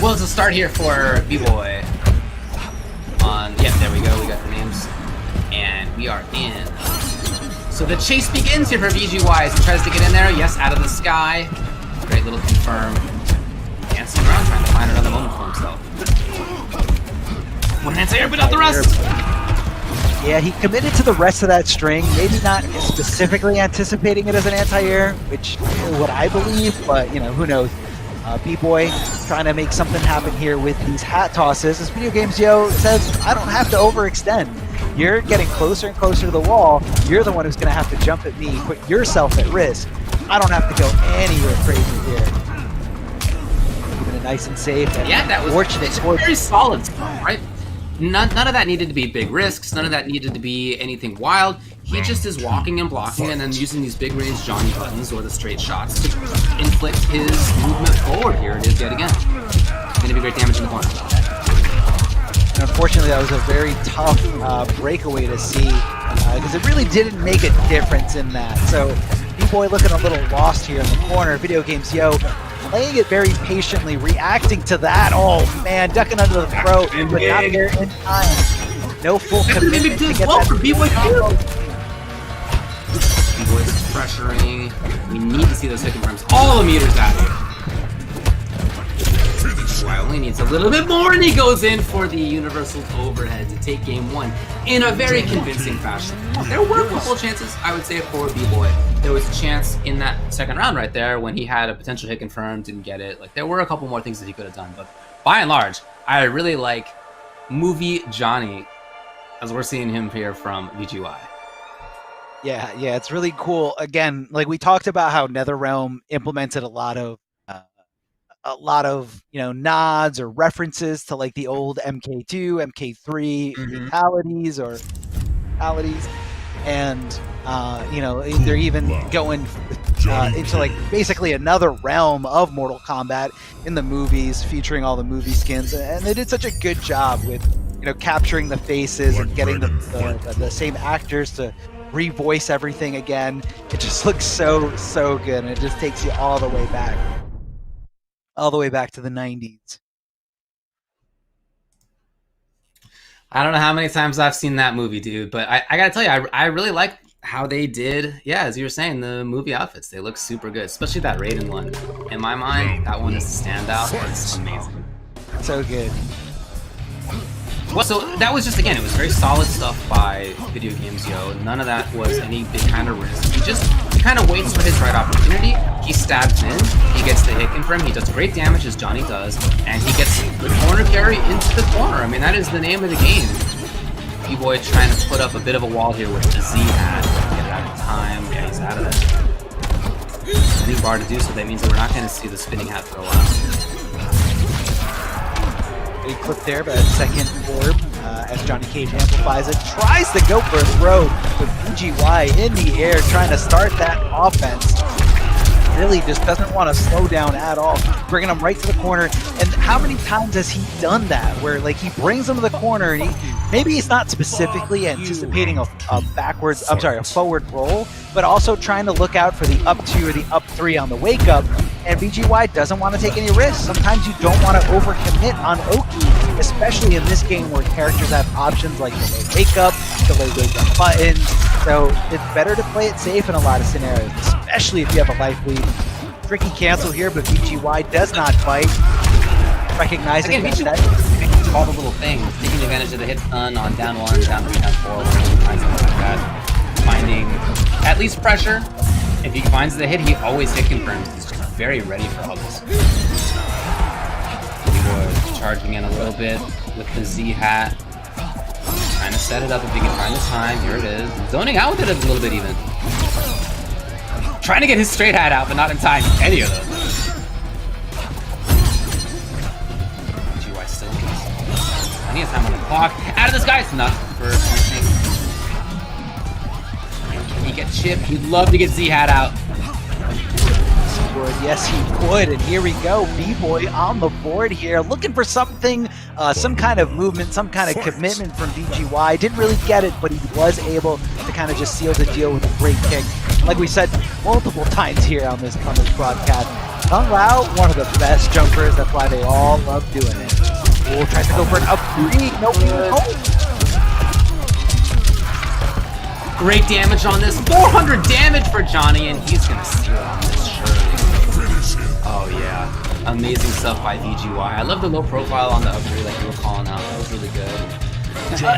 Well, it's a start here for B-Boy. There we go. We got the names. And we are in. So the chase begins here for VGY as he tries to get in there. Yes, out of the sky. Great little confirm. Dancing around trying to find another moment for himself. One hand air, but not the rest. Yeah, he committed to the rest of that string. Maybe not specifically anticipating it as an anti-air, which is what I believe, but, who knows. B-Boy trying to make something happen here with these hat tosses. As Video Games Yo says, I don't have to overextend. You're getting closer and closer to the wall. You're the one who's going to have to jump at me, put yourself at risk. I don't have to go anywhere crazy here. Keeping it nice and safe. And that was fortunate. Very solid, right? None of that needed to be big risks. None of that needed to be anything wild. He just is walking and blocking and then using these big range Johnny buttons or the straight shots to inflict his movement forward. Here it is yet again. Going to be great damage in the corner. And unfortunately, that was a very tough breakaway to see because it really didn't make a difference in that. So B-Boy looking a little lost here in the corner. Video Games Yo playing it very patiently, reacting to that. Oh man, ducking under the throat, but not there in time. No full commitment to get well that. for B-Boy B-Boy's pressuring. We need to see those hit confirms. All the meters out here. B-Boy only needs a little bit more, and he goes in for the universal overhead to take game one in a very convincing fashion. There were a couple of chances, I would say, for B-Boy. There was a chance in that second round right there when he had a potential hit confirmed, didn't get it. Like, there were a couple more things that he could have done, but by and large, I really like Movie Johnny as we're seeing him here from VGY. Yeah, it's really cool. Again, like we talked about how NetherRealm implemented a lot of nods or references to like the old MK2, MK3 fatalities or fatalities, and they're even going into like basically another realm of Mortal Kombat in the movies, featuring all the movie skins, and they did such a good job with capturing the faces and getting the same actors to revoice everything again. It just looks so good, and it just takes you all the way back to the 90s. I don't know how many times I've seen that movie, dude, but I gotta tell you, I really like how they did, as you were saying, the movie outfits. They look super good, especially that Raiden one. In my mind, that one is a standout. It's amazing. So good. Well, so that was just, again, it was very solid stuff by Video Games Yo. None of that was any big kind of risk. He kind of waits for his right opportunity. He stabs in. He gets the hit confirm. He does great damage, as Johnny does. And he gets the corner carry into the corner. I mean, that is the name of the game. B-Boy trying to put up a bit of a wall here with the Z-hat. Get it out of time. Yeah, he's out of it. Spinning bar to do so. That means that we're not going to see the spinning hat for a while. Big clip there, but second orb as Johnny Cage amplifies it. Tries to go for a throw with BGY in the air, trying to start that offense. Really just doesn't want to slow down at all. Bringing him right to the corner. And how many times has he done that? Where like he brings him to the corner and maybe he's not specifically anticipating a forward roll, but also trying to look out for the up 2 or the up 3 on the wake up. And BGY doesn't want to take any risks. Sometimes you don't want to overcommit on Oki, especially in this game where characters have options like delay wake up, delay wake up buttons. So it's better to play it safe in a lot of scenarios, especially if you have a life lead. Tricky cancel here, but BGY does not fight. Recognizing that all the little things, taking advantage of the hit stun on down 1, down 3, down 4, something like that. Finding at least pressure. If he finds the hit, he always hit confirms. He's just very ready for hugs. B-Boy charging in a little bit with the Z-hat. Trying to set it up if he can find the time. Here it is. Zoning out with it a little bit even. Trying to get his straight hat out, but not in time. Any of those. GY still needs plenty of time on the clock. Out of the skies. Not for anything. Can he get chipped? He'd love to get Z-hat out. Yes, he would, and here we go. B-Boy on the board here, looking for something, some kind of movement, some kind of commitment from BGY. Didn't really get it, but he was able to kind of just seal the deal with a great kick. Like we said multiple times here on this broadcast, Kung Lao, one of the best jumpers. That's why they all love doing it. Oh, tries to go for an up 3. Nope, Great damage on this. 400 damage for Johnny, and he's going to steal on this, surely. Oh, yeah. Amazing stuff by VGY. I love the low profile on the up 3 like you were calling out. That was really good.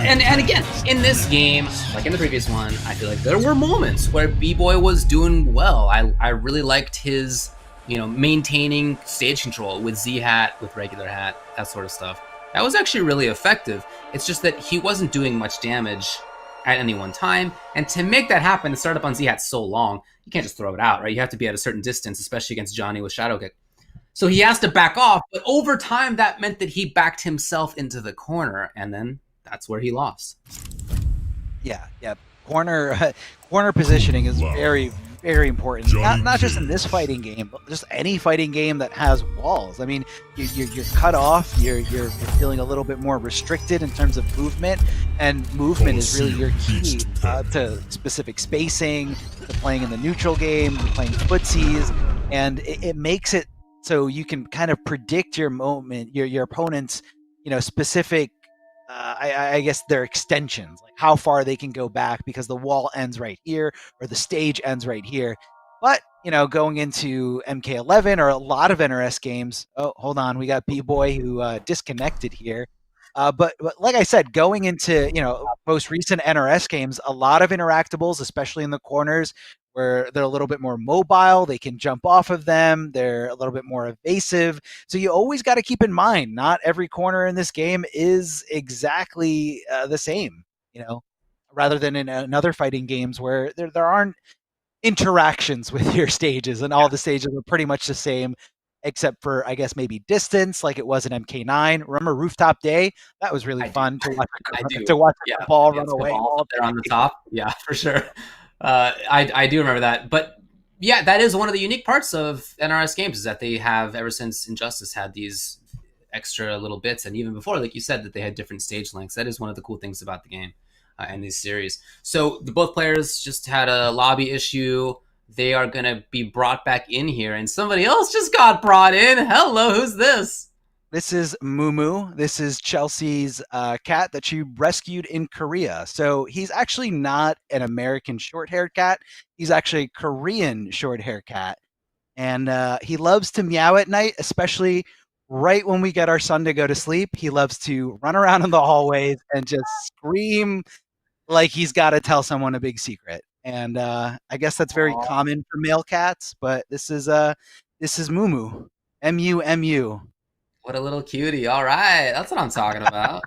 And again, in this game, like in the previous one, I feel like there were moments where B-Boy was doing well. I really liked his, maintaining stage control with Z-hat, with regular hat, that sort of stuff. That was actually really effective. It's just that he wasn't doing much damage at any one time, and to make that happen, the startup on Z-hat so long, you can't just throw it out, right? You have to be at a certain distance, especially against Johnny with Shadow Kick. So he has to back off, but over time, that meant that he backed himself into the corner, and then that's where he lost. Yeah. Corner positioning is very, very important. Not just in this fighting game, but just any fighting game that has walls. I mean, you're cut off. You're feeling a little bit more restricted in terms of movement, and movement is really your key to specific spacing, to playing in the neutral game, to playing footsies, and it makes it so you can kind of predict your moment, your opponent's, specific. I guess their extensions, like how far they can go back, because the wall ends right here or the stage ends right here. But going into MK11 or a lot of NRS games. Oh, hold on, we got B-Boy who disconnected here. But like I said, going into most recent NRS games, a lot of interactables, especially in the corners, where they're a little bit more mobile. They can jump off of them. They're a little bit more evasive. So you always got to keep in mind, not every corner in this game is exactly the same, rather than in other fighting games where there aren't interactions with your stages, and all the stages are pretty much the same, except for, I guess, maybe distance, like it was in MK9. Remember Rooftop Day? That was really fun to watch. The ball run away. All there on the top. Yeah, for sure. I do remember that. But yeah, that is one of the unique parts of NRS games, is that they have, ever since Injustice, had these extra little bits. And even before, like you said, that they had different stage lengths. That is one of the cool things about the game and these series. So both players just had a lobby issue. They are going to be brought back in here. And somebody else just got brought in. Hello, who's this? This is Mumu. This is Chelsea's cat that she rescued in Korea. So he's actually not an American short-haired cat. He's actually a Korean short-haired cat. And he loves to meow at night, especially right when we get our son to go to sleep. He loves to run around in the hallways and just scream like he's got to tell someone a big secret. And I guess that's very common for male cats, but this is Mumu. M-U-M-U. What a little cutie. All right. That's what I'm talking about.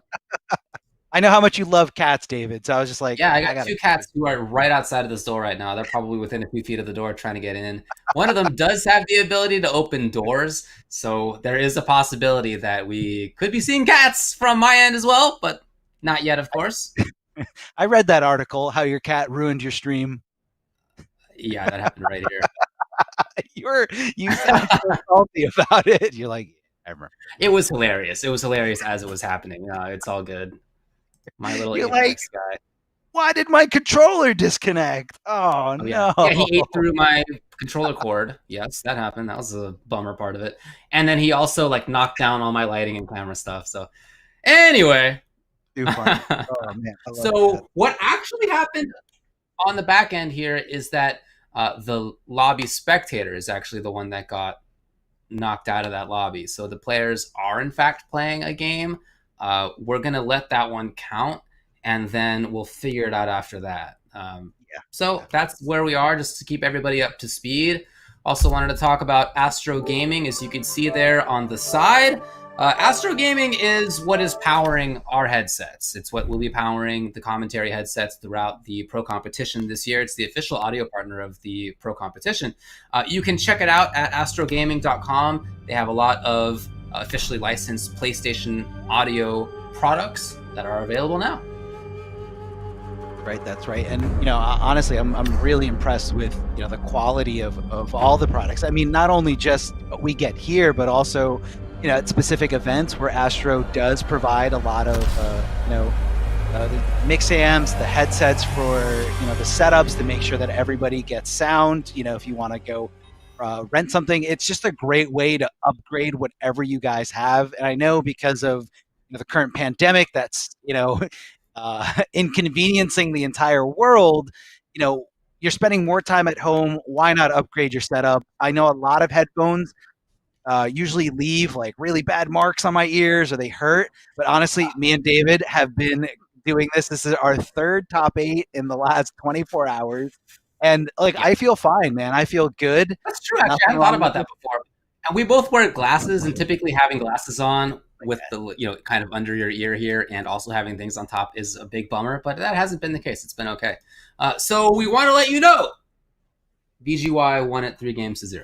I know how much you love cats, David. So I was just like, yeah, I got two cats who are right outside of this door right now. They're probably within a few feet of the door trying to get in. One of them does have the ability to open doors. So there is a possibility that we could be seeing cats from my end as well, but not yet, of course. I read that article, how your cat ruined your stream. Yeah, that happened right here. You sound so salty about it. You're like, ever. It was hilarious. It was hilarious as it was happening. It's all good. My little guy. Why did my controller disconnect? Oh, no. Yeah, he ate through my controller cord. Yes, that happened. That was a bummer part of it. And then he also knocked down all my lighting and camera stuff. So anyway. Too funny. Oh, man. So what actually happened on the back end here is that the lobby spectator is actually the one that got knocked out of that lobby. So the players are in fact playing a game. We're going to let that one count, and then we'll figure it out after that. So that's where we are, just to keep everybody up to speed. Also wanted to talk about Astro Gaming, as you can see there on the side. Astro Gaming is what is powering our headsets. It's what will be powering the commentary headsets throughout the Pro Competition this year. It's the official audio partner of the Pro Competition. You can check it out at astrogaming.com. They have a lot of officially licensed PlayStation audio products that are available now. Right, that's right. And honestly, I'm really impressed with the quality of all the products. I mean, not only just what we get here, but also at specific events where Astro does provide a lot of the mix amps, the headsets for the setups to make sure that everybody gets sound. If you want to go rent something, it's just a great way to upgrade whatever you guys have. And I know because of the current pandemic, that's inconveniencing the entire world. You're spending more time at home. Why not upgrade your setup? I know a lot of headphones usually leave really bad marks on my ears, or they hurt. But honestly, me and David have been doing this. This is our third top 8 in the last 24 hours. And I feel fine, man. I feel good. That's true. Actually, I hadn't thought about that before. And we both wear glasses, and typically having glasses on with the kind of under your ear here, and also having things on top is a big bummer. But that hasn't been the case. It's been okay. So we want to let you know, VGY won it 3-0.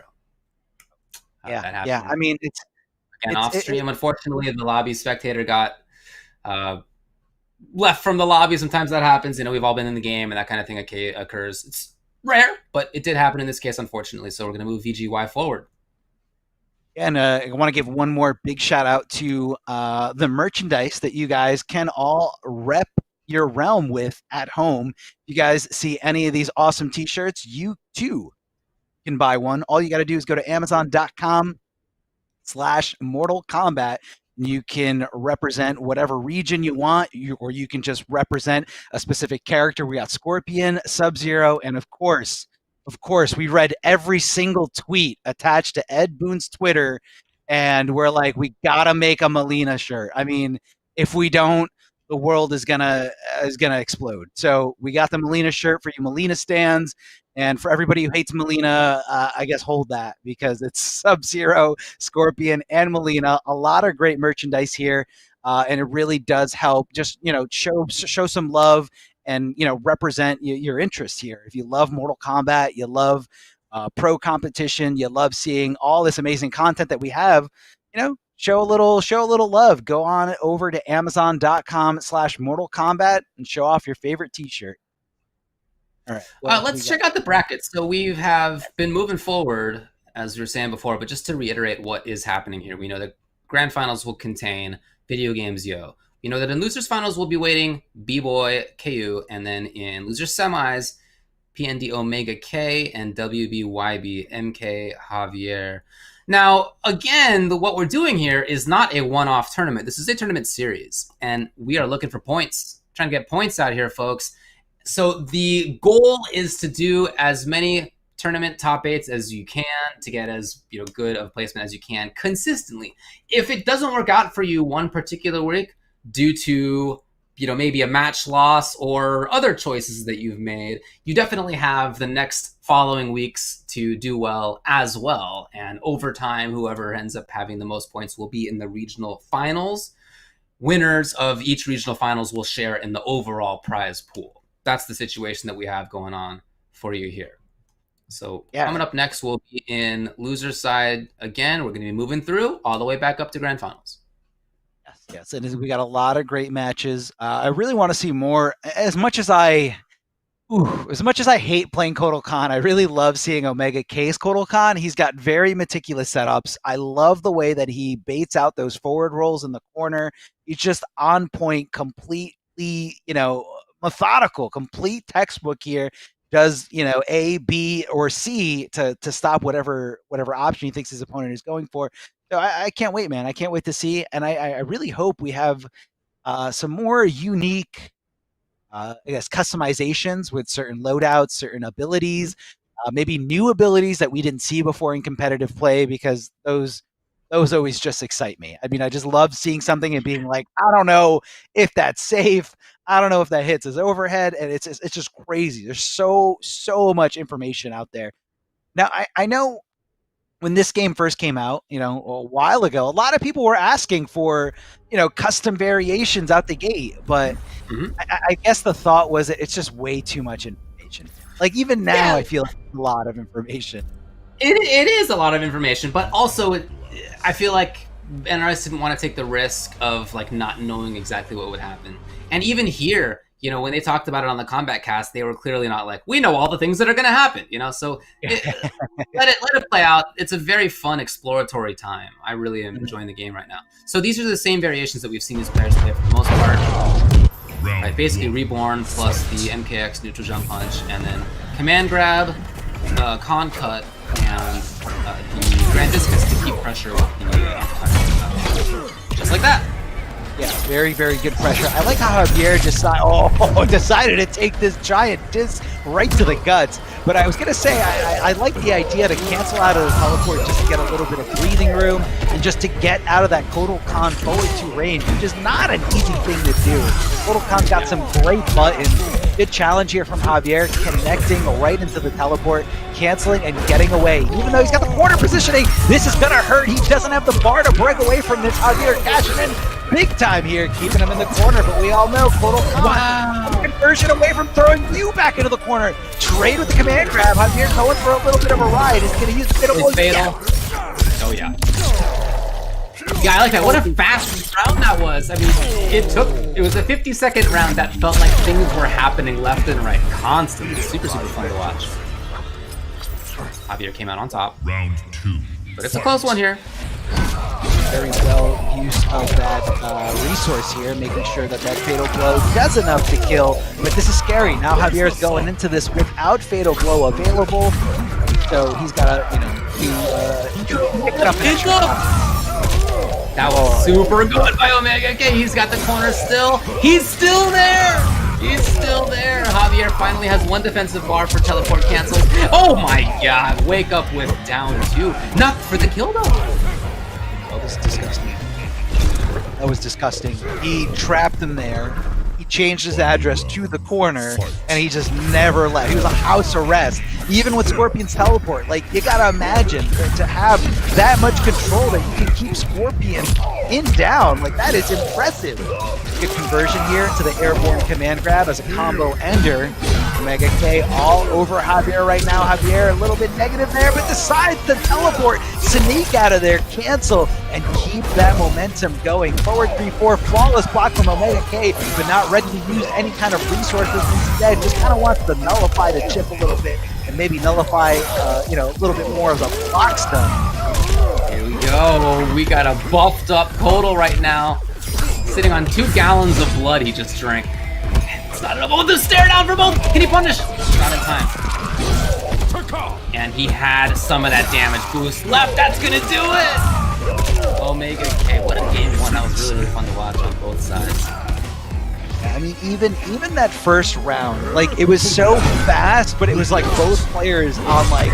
Yeah. I mean, off stream. Unfortunately, the lobby spectator got left from the lobby. Sometimes that happens. You know, we've all been in the game, and that kind of thing occurs. It's rare, but it did happen in this case, unfortunately. So we're going to move VGY forward. And I want to give one more big shout out to the merchandise that you guys can all rep your realm with at home. If you guys see any of these awesome t-shirts, you too can buy one. All you got to do is go to Amazon.com/Mortal Kombat. You can represent whatever region you want, or you can just represent a specific character. We got Scorpion, Sub-Zero, and of course, we read every single tweet attached to Ed Boon's Twitter, and we're like, we gotta make a Melina shirt. I mean, if we don't, the world is gonna explode. So we got the Melina shirt for you Melina stands, and for everybody who hates Melina, I guess hold that, because it's Sub-Zero, Scorpion, and Melina. A lot of great merchandise here, and it really does help. Just show some love and represent your interest here. If you love Mortal Kombat, you love pro competition, you love seeing all this amazing content that we have, show a little love. Go on over to Amazon.com/Mortal Kombat and show off your favorite t-shirt. All right. Let's check out the brackets. So we have been moving forward, as we were saying before, but just to reiterate what is happening here, we know that grand finals will contain Video Games Yo. We know that in losers finals we'll be waiting B-Boy, KU, and then in losers semis, PND Omega K and WBYB MK Javier. Now, again, what we're doing here is not a one-off tournament. This is a tournament series, and we are looking for points, trying to get points out here, folks. So the goal is to do as many tournament top 8s as you can to get as good of placement as you can consistently. If it doesn't work out for you one particular week due to maybe a match loss or other choices that you've made, you definitely have the next following weeks to do well as well. And over time, whoever ends up having the most points will be in the regional finals. Winners of each regional finals will share in the overall prize pool. That's the situation that we have going on for you here. So coming up next, we'll be in loser side again. We're going to be moving through all the way back up to grand finals. Yes, and we got a lot of great matches. I really want to see more. As much as I hate playing Kotal Khan, I really love seeing Omega K's Kotal Khan. He's got very meticulous setups. I love the way that he baits out those forward rolls in the corner. He's just on point, completely, methodical, complete textbook here. Does A, B, or C to stop whatever option he thinks his opponent is going for. So I can't wait, man. I can't wait to see, and I really hope we have some more unique, customizations with certain loadouts, certain abilities, maybe new abilities that we didn't see before in competitive play, because those always just excite me. I mean, I just love seeing something and being like, I don't know if that's safe. I don't know if that hits his overhead, and it's just crazy. There's so much information out there. Now, I know when this game first came out, a while ago, a lot of people were asking for, custom variations out the gate, but I guess the thought was that it's just way too much information. Like even now, I feel like it's a lot of information. It is a lot of information, but also I feel like NRS didn't want to take the risk of not knowing exactly what would happen. And even here, when they talked about it on the Combat Cast, they were clearly not like, we know all the things that are going to happen, So let it play out. It's a very fun exploratory time. I really am enjoying the game right now. So these are the same variations that we've seen these players play for the most part. Right, basically Reborn plus the MKX neutral jump punch, and then command grab, con cut, and the grand discus to keep pressure with the just like that. Yeah, very, very good pressure. I like how Javier decided to take this giant disc right to the guts. But I was going to say, I like the idea to cancel out of the teleport just to get a little bit of breathing room and just to get out of that Kotal Khan forward 2 range, which is not an easy thing to do. Kotal Khan's got some great buttons. Good challenge here from Javier, connecting right into the teleport, canceling and getting away. Even though he's got the corner positioning, this is going to hurt. He doesn't have the bar to break away from this. Javier cashing in big time here, keeping him in the corner, but we all know Kotal Khan, conversion away from throwing you back into the corner. Trade with the command grab. Javier going for a little bit of a ride. He's going to use the fatal. Fatal. Oh, yeah. Yeah, I like that. What a fast round that was. I mean, it was a 50-second round that felt like things were happening left and right constantly. Super fun to watch. Javier came out on top. Round 2. But it's a close one here. Very well use of that resource here, making sure that that Fatal Blow does enough to kill. But this is scary. Now Javier's going into this without Fatal Blow available. So he's got to, pick up That was super good by Omega K. He's got the corner still. He's still there. He's still there. Javier finally has one defensive bar for teleport cancels. Oh my god. Wake up with down 2. Not for the kill though. Oh, this is disgusting. That was disgusting. He trapped him there. He changed his address to the corner, and he just never left. He was a house arrest, even with Scorpion's teleport. Like, you gotta imagine to have that much control that you can keep Scorpion in down. Like, that is impressive. Good conversion here to the airborne command grab as a combo ender. Omega K all over Javier right now. Javier a little bit negative there, but decides to teleport, sneak out of there, cancel, and keep that momentum going. Forward 3-4, flawless block from Omega K, but not ready to use any kind of resources. Instead, just kind of wants to nullify the chip a little bit and maybe nullify, a little bit more of the block stun. Here we go. We got a buffed up Kotal right now, sitting on 2 gallons of blood he just drank. It's not enough. Oh, the stare down for both. Can he punish? Not in time. And he had some of that damage boost left. That's gonna do it. Omega K. What a game one. That was really fun to watch on both sides. I mean, even that first round, like, it was so fast, but it was like both players on like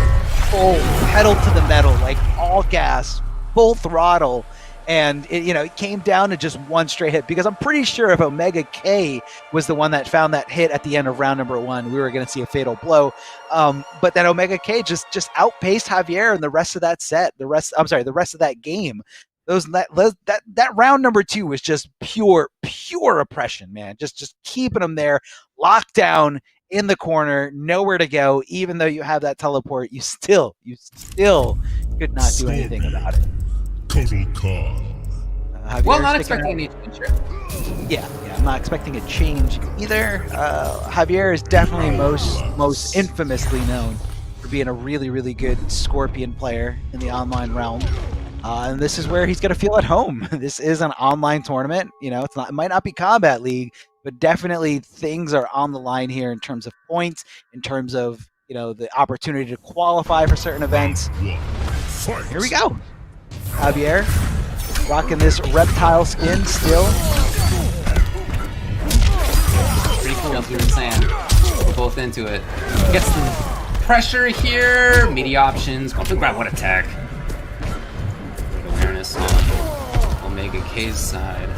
full pedal to the metal, like all gas, full throttle. And it came down to just one straight hit, because I'm pretty sure if Omega K was the one that found that hit at the end of round number 1, we were going to see a fatal blow. But then Omega K just outpaced Javier in the rest of that set. The rest of that game. That round number 2 was just pure oppression, man. Just keeping them there, locked down in the corner, nowhere to go. Even though you have that teleport, you still could not do anything about it. Total Con. Well, not expecting any change here. Yeah, I'm not expecting a change either. Javier is definitely most infamously known for being a really, really good Scorpion player in the online realm. And this is where he's going to feel at home. This is an online tournament. It might not be Combat League, but definitely things are on the line here in terms of points, in terms of, the opportunity to qualify for certain events. Here we go. Javier, rocking this reptile skin still. Pretty cool through the sand. Both into it. Gets the pressure here. Media options. Going to grab what attack. Awareness on Omega K's side.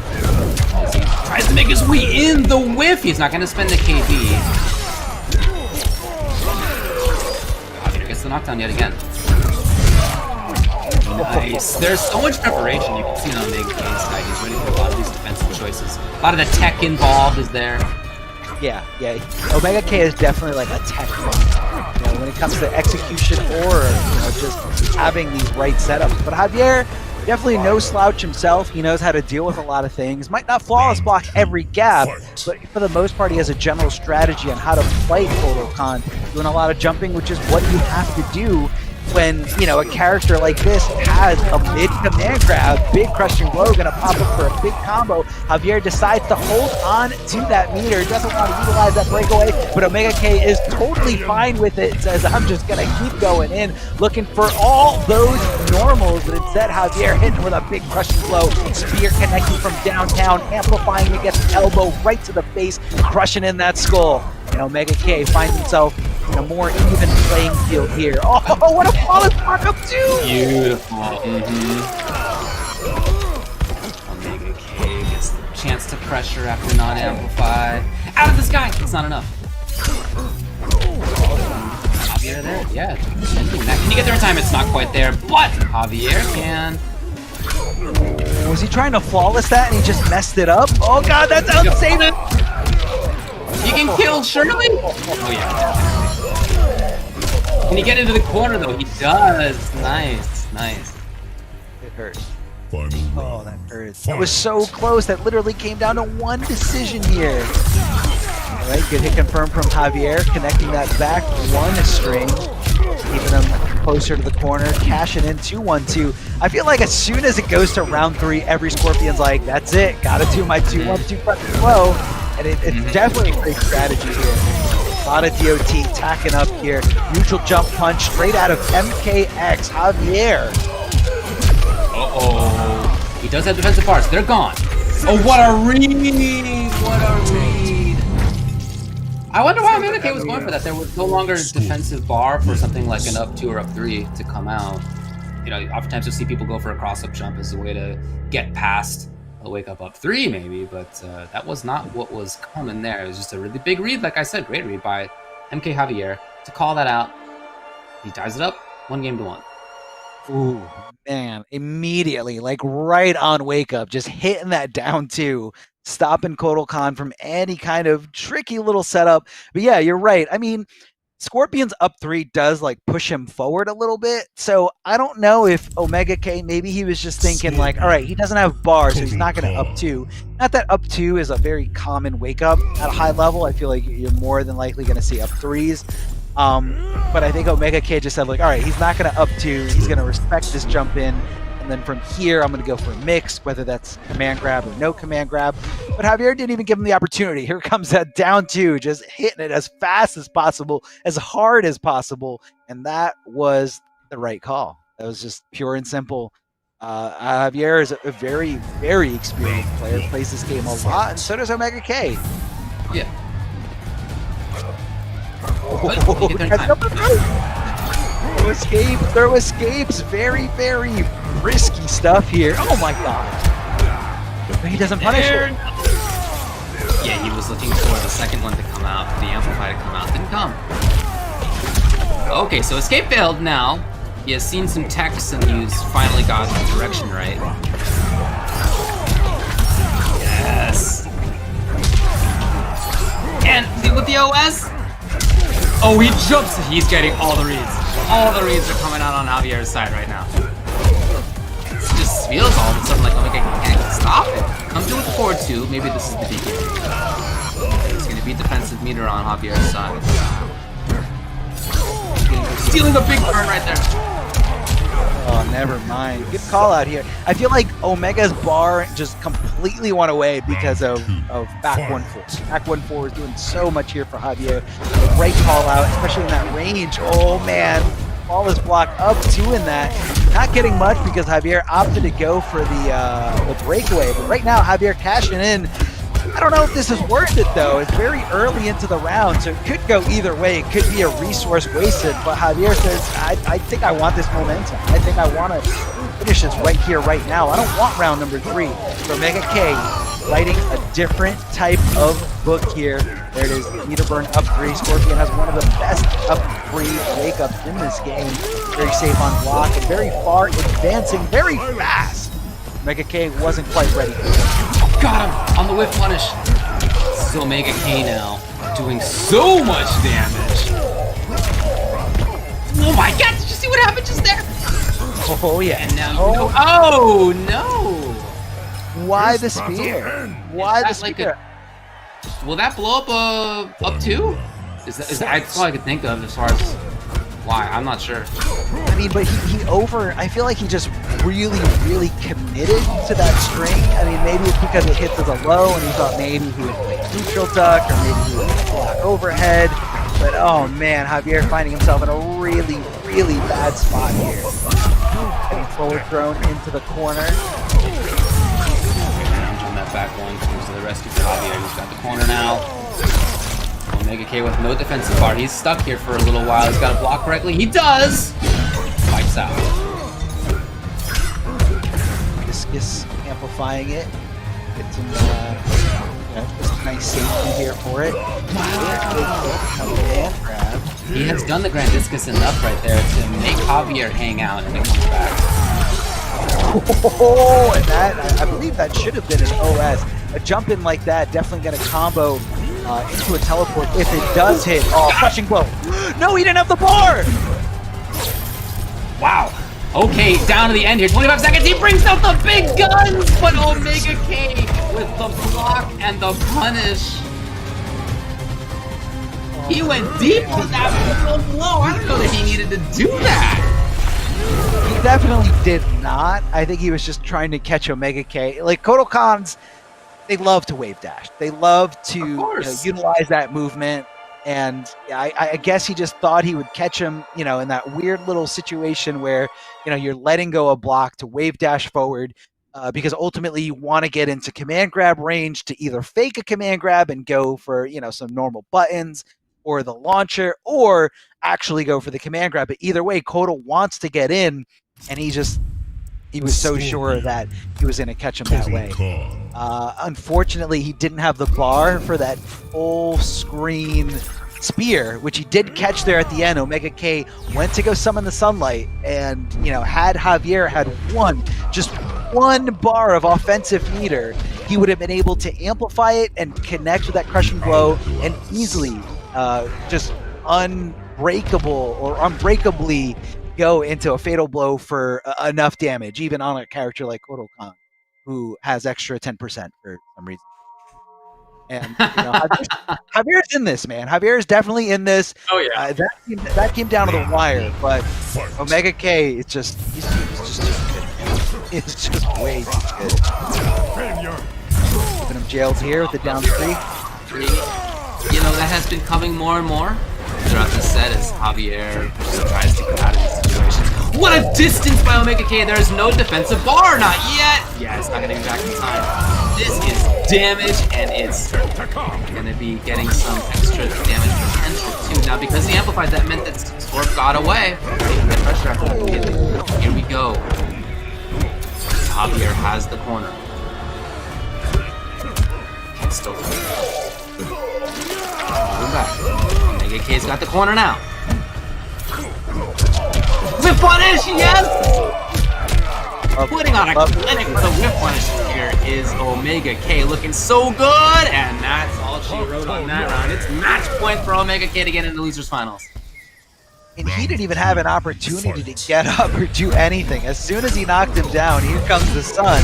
As he tries to make his way in the whiff. He's not going to spend the KB. Javier gets the knockdown yet again. Nice. There's so much preparation you can see on Omega K's side. He's ready for a lot of these defensive choices. A lot of the tech involved is there. Yeah. Omega K is definitely like a tech fan. When it comes to execution or just having these right setups. But Javier, definitely no slouch himself. He knows how to deal with a lot of things. Might not flawless block every gap, but for the most part, he has a general strategy on how to play Total Con. Doing a lot of jumping, which is what you have to do when, a character like this has a mid-command grab, big crushing blow, gonna pop up for a big combo. Javier decides to hold on to that meter, doesn't want to utilize that breakaway, but Omega K is totally fine with it, says, I'm just gonna keep going in, looking for all those normals, but instead Javier hitting with a big crushing blow, spear connecting from downtown, amplifying against the elbow, right to the face, crushing in that skull. And Omega K finds himself in a more even playing field here. Oh, what a flawless block up too! Beautiful. Omega K gets the chance to pressure after non-amplify. Out of the sky! It's not enough. Javier there? Yeah. Can you get there in time? It's not quite there, but Javier can. Was he trying to flawless that and he just messed it up? Oh god, that's outsane! He can kill Shirley? Oh yeah. Can he get into the corner though? He does. Nice. It hurts. Final Oh, round. that hurts. That was so close. That literally came down to one decision here. All right, good hit confirmed from Javier, connecting that back one string, keeping him closer to the corner, cashing in 2-1-2. I feel like as soon as it goes to round 3, every Scorpion's like, that's it, gotta do my 2-1-2 front flow, and it's definitely a great strategy here. A lot of DOT tacking up here. Neutral jump punch straight out of MKX, Javier. Uh-oh. He does have defensive bars. They're gone. Oh, what a read! What a read! I wonder why MK was going for that. There was no longer a defensive bar for something like an up 2 or up 3 to come out. You know, oftentimes you'll see people go for a cross-up jump as a way to get past a wake-up up 3 maybe, but that was not what was coming there. It was just a really big read, like I said, great read by MK Javier to call that out. He ties it up, 1-1. Ooh, man, immediately, like right on wake up, just hitting that down 2, stopping Kotal Khan from any kind of tricky little setup. But yeah, you're right. I mean, Scorpion's up 3 does like push him forward a little bit. So I don't know if Omega K, maybe he was just thinking like, all right, he doesn't have bars, so he's not going to up 2. Not that up 2 is a very common wake up at a high level. I feel like you're more than likely going to see up 3s. But I think Omega K just said like, all right, he's not going to up 2. He's going to respect this jump in. And then from here, I'm going to go for a mix, whether that's command grab or no command grab. But Javier didn't even give him the opportunity. Here comes that down 2, just hitting it as fast as possible, as hard as possible. And that was the right call. That was just pure and simple. Javier is a very, very experienced player, plays this game a lot, and so does Omega K. Yeah. Throw escapes, very, very risky stuff here. Oh my god. But he doesn't punish it. Yeah, he was looking for the second one to come out, the amplify to come out. Didn't come. Okay, so escape failed now. He has seen some text and he's finally got the direction right. Yes. And with the OS. Oh, he jumps. He's getting all the reads. All the reads are coming out on Javier's side right now. It just feels all of a sudden like Omega can't stop it. Comes in with the forward 2. Maybe this is the beacon. He's going to beat defensive meter on Javier's side. Stealing a big turn right there. Oh, never mind. Good call out here. I feel like Omega's bar just completely went away because of back 1-4. Back 1-4 is doing so much here for Javier. The right call out, especially in that range. Oh man, flawless block up 2 in that. Not getting much because Javier opted to go for the breakaway. But right now, Javier cashing in. I don't know if this is worth it though. It's very early into the round, so it could go either way. It could be a resource wasted, but Javier says, I think I want this momentum. I think I want to finish this right here, right now. I don't want round number 3. So Omega K writing a different type of book here. There it is, meter burn up 3. Scorpion has one of the best up 3 wake ups in this game. Very safe on block and very far advancing, very fast. Omega K wasn't quite ready. Got him on the whip punish. This is Omega K now, doing so much damage. Oh my god, did you see what happened just there? Oh yeah. And now you know. Oh no! Why the spear? Why the spear? Will that blow up up 2? That's all I could think of as far as why. I'm not sure. I mean, but I feel like he just really, really committed to that string. I mean, maybe it's because it hits as a low and he thought maybe he would play neutral duck or maybe he would block overhead. But oh man, Javier finding himself in a really, really bad spot here. Getting forward thrown into the corner. On that back one, comes to the rescue for Javier. He's got the corner now. Omega K with no defensive bar. He's stuck here for a little while. He's got to block correctly. He does! Wipes out. Discus amplifying it. Gets some just nice safety here for it. Hand grab. He has done the Grand Discus enough right there to make Javier hang out and then comes back. Oh, and that, I believe that should have been an OS. A jump in like that, definitely going to combo into a teleport if it does hit. Oh, crushing blow. No, he didn't have the bar! Wow. Okay, down to the end here. 25 seconds. He brings out the big guns, but Omega K with the block and the punish. He went deep on that little blow. I don't know that he needed to do that. He definitely did not. I think he was just trying to catch Omega K. Like, Kotal Khans, they love to wave dash. They love to utilize that movement. And I guess he just thought he would catch him, in that weird little situation where, you're letting go a block to wave dash forward because ultimately you want to get into command grab range to either fake a command grab and go for, some normal buttons or the launcher, or actually go for the command grab. But either way, Kotal wants to get in, and he was so sure that he was going to catch him that way. Unfortunately, he didn't have the bar for that full screen spear, which he did catch there at the end. Omega K went to go summon the sunlight, and had Javier had just one bar of offensive meter, he would have been able to amplify it and connect with that crushing blow and easily just unbreakable or unbreakably go into a fatal blow for enough damage, even on a character like Kotal Khan, who has extra 10% for some reason. And Javier's in this, man. Javier is definitely in this. Oh yeah, that came down to the wire. But Omega K, he's just too good. It's just way too good. Keeping him jailed here with the down 3. That has been coming more and more throughout the set as Javier tries to get out of these situations. What a distance by Omega K! There is no defensive bar, not yet! Yeah, it's not getting back in time. This is damage, and it's gonna be getting some extra damage potential too. Now, because he amplified, that meant that Scorp got away. Here we go. Javier has the corner. Can still moving back. Omega K's got the corner now. Whip punish, yes! Putting on a clinic for the whip punish here is Omega K, looking so good, and that's all she wrote on that round. It's match point for Omega K to get into losers finals. And he didn't even have an opportunity to get up or do anything. As soon as he knocked him down, here comes the sun,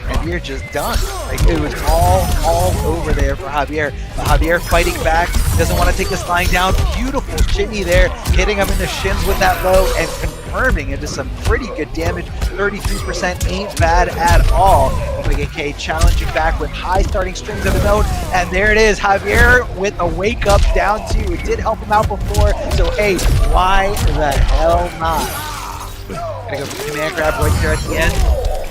and you're just done. Like, it was all over there for Javier. But Javier fighting back, doesn't want to take this lying down. Beautiful shimmy there, hitting him in the shins with that low and confirming into some pretty good damage. 33% ain't bad at all. Omega K challenging back with high starting strings of his own. And there it is, Javier with a wake up down 2. It did help him out before, so hey, why the hell not? Gonna go for the command grab right there at the end.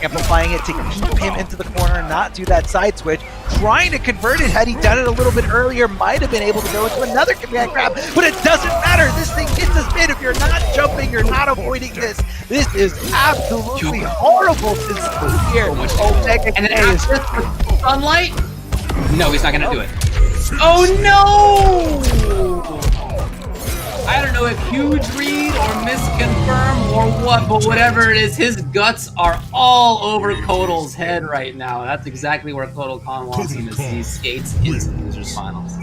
Amplifying it to keep him into the corner, not do that side switch. Trying to convert it. Had he done it a little bit earlier, might have been able to go into another command grab, but it doesn't matter. This thing gets us mid. If you're not jumping, you're not avoiding this. This is absolutely horrible since here. Omega And then K is after sunlight? No, he's not gonna do it. Oh no! I don't know if huge read or misconfirm or what, but whatever it is, his guts are all over Kotal's head right now. That's exactly where Kotal Khan wants him, as he skates into the losers finals.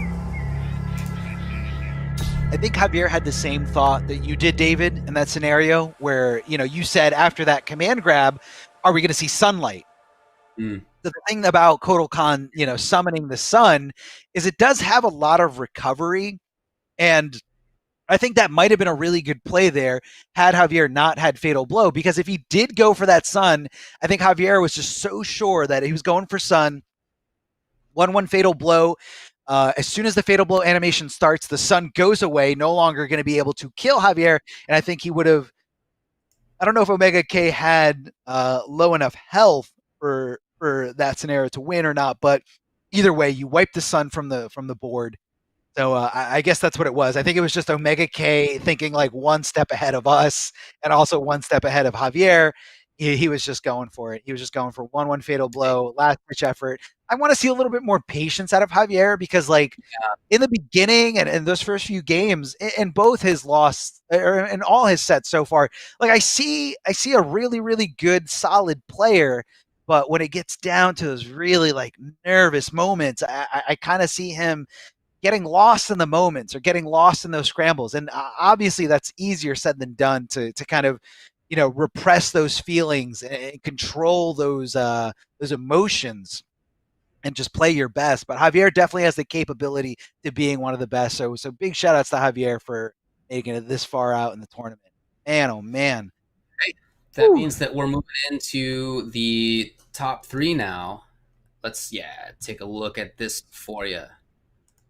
I think Javier had the same thought that you did, David, in that scenario where, you said after that command grab, are we going to see sunlight? The thing about Kotal Khan, summoning the sun is it does have a lot of recovery, and I think that might have been a really good play there had Javier not had Fatal Blow, because if he did go for that sun, I think Javier was just so sure that he was going for sun. 1-1 Fatal Blow. As soon as the Fatal Blow animation starts, the sun goes away, no longer going to be able to kill Javier, and I think he would have, I don't know if Omega K had low enough health for that scenario to win or not, but either way, you wipe the sun from the board. So I guess that's what it was. I think it was just Omega K thinking like one step ahead of us and also one step ahead of Javier. He was just going for it. He was just going for 1-1 Fatal Blow, last ditch effort. I want to see a little bit more patience out of Javier because, in the beginning and in those first few games, in both his loss or in all his sets so far, I see a really, really good, solid player. But when it gets down to those really nervous moments, I kind of see him getting lost in the moments or getting lost in those scrambles. And obviously that's easier said than done to kind of, repress those feelings and control those emotions and just play your best. But Javier definitely has the capability to being one of the best. So big shout outs to Javier for making it this far out in the tournament. Man, oh man. Right. That means that we're moving into the top 3 now. Let's take a look at this for you.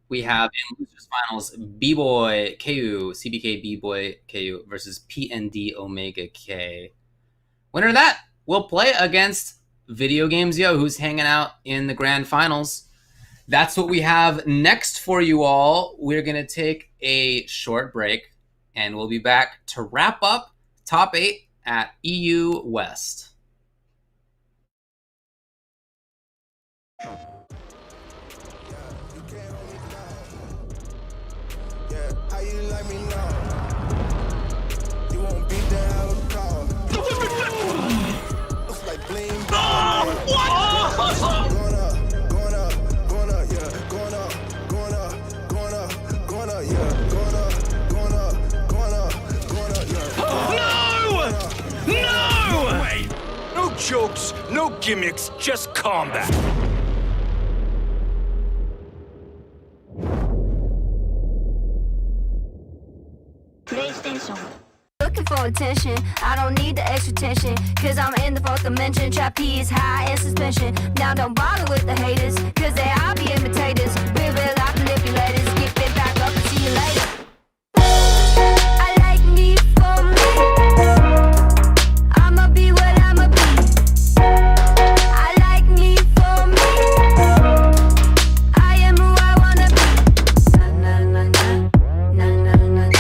We have in losers finals B-Boy KU, CBK B-Boy KU versus PND Omega K. Winner of that will play against Video Games Yo, who's hanging out in the grand finals. That's what we have next for you all. We're going to take a short break, and we'll be back to wrap up top 8 at EU West. How you like me now? You won't beat the hell of car. Looks like bling. No way! No jokes, no gimmicks, just combat. PlayStation. Looking for attention, I don't need the extra tension, cause I'm in the 4th dimension, trap P is high in suspension. Now don't bother with the haters, cause they all be imitators. We're real life manipulators, get fit back up and see you later. I like me for me, I'ma be what I'ma be. I like me for me, I am who I wanna be. Na na na na na na na na na.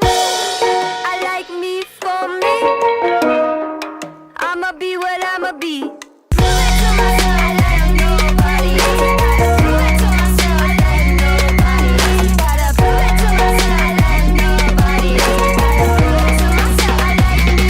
I like me for me, I'ma be what I'ma be. Prove it to myself, I like nobody else. Prove it to myself, I like nobody else. Gotta prove it to myself, I like nobody else. Gotta prove it to myself, I like me for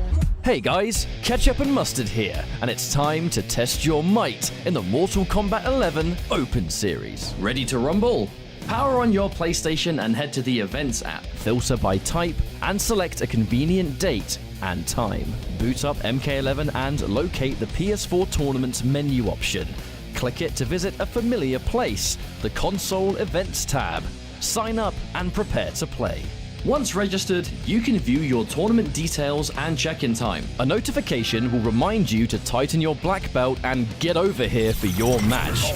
me. Hey guys, Ketchup and Mustard here, and it's time to test your might in the Mortal Kombat 11 Open Series. Ready to rumble? Power on your PlayStation and head to the Events app, filter by type, and select a convenient date and time. Boot up MK11 and locate the PS4 Tournaments menu option. Click it to visit a familiar place, the Console Events tab. Sign up and prepare to play. Once registered, you can view your tournament details and check-in time. A notification will remind you to tighten your black belt and get over here for your match.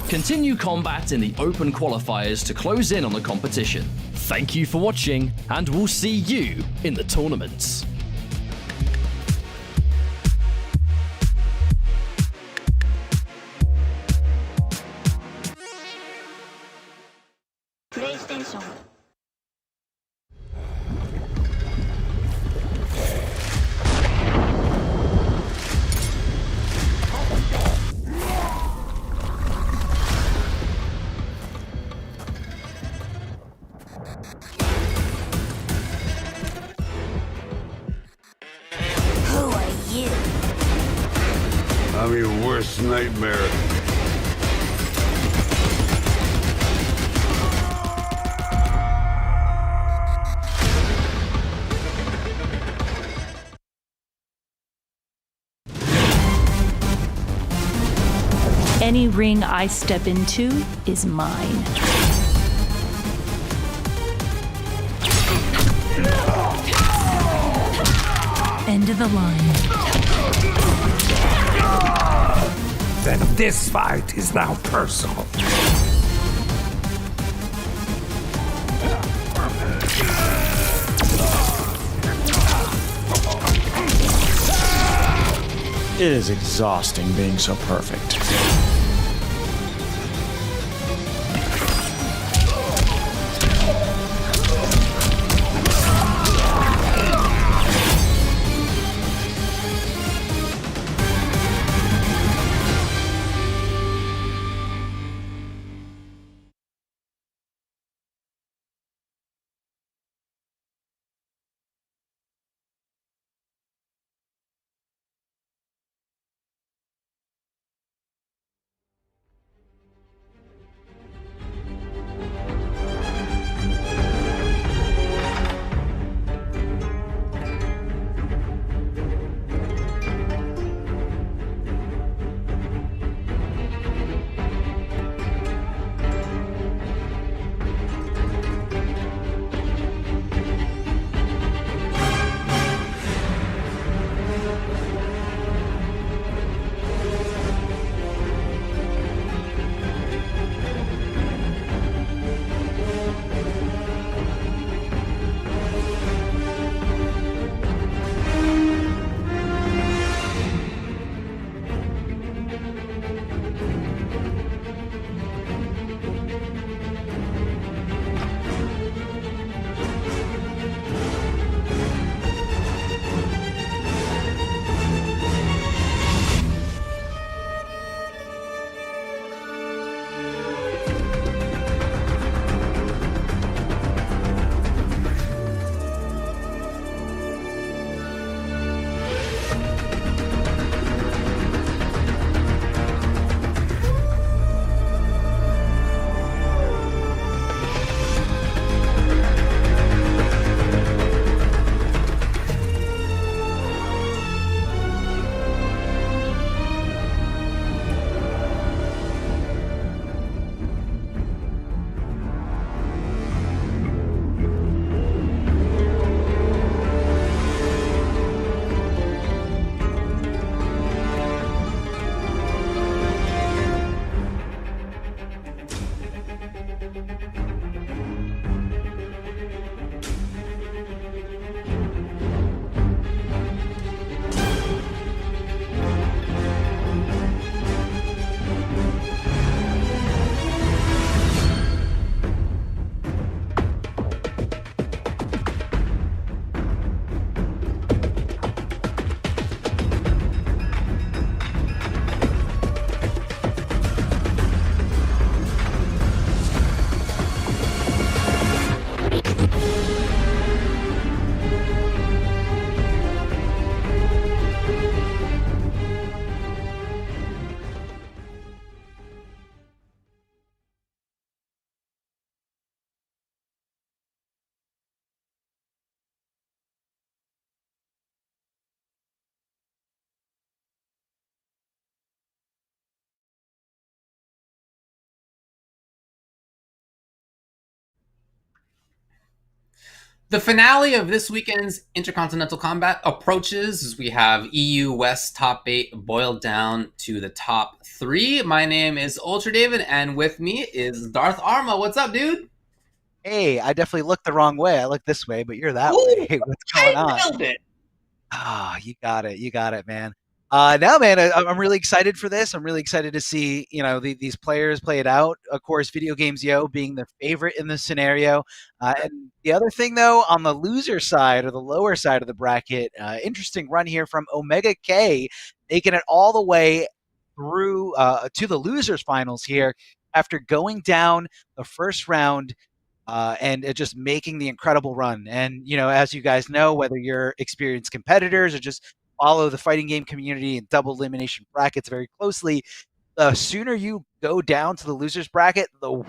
Continue combat in the open qualifiers to close in on the competition. Thank you for watching, and we'll see you in the tournaments. PlayStation. Who are you? I'm your worst nightmare. Any ring I step into is mine. End of the line. Then this fight is now personal. It is exhausting being so perfect. The finale of this weekend's Intercontinental Combat approaches as we have EU West top 8 boiled down to the top 3. My name is Ultra David, and with me is Darth Arma. What's up, dude? Hey, I definitely looked the wrong way. I look this way, but you're that Ooh, way. What's going on? Nailed it. Ah, you got it. You got it, man. Now, man, I'm really excited for this. I'm really excited to see, these players play it out. Of course, Video Games Yo being the favorite in this scenario. And the other thing, though, on the loser side or the lower side of the bracket, interesting run here from Omega K, making it all the way through to the losers finals here after going down the first round. And just making the incredible run. And, as you guys know, whether you're experienced competitors or just follow the fighting game community and double elimination brackets very closely, the sooner you go down to the losers bracket, the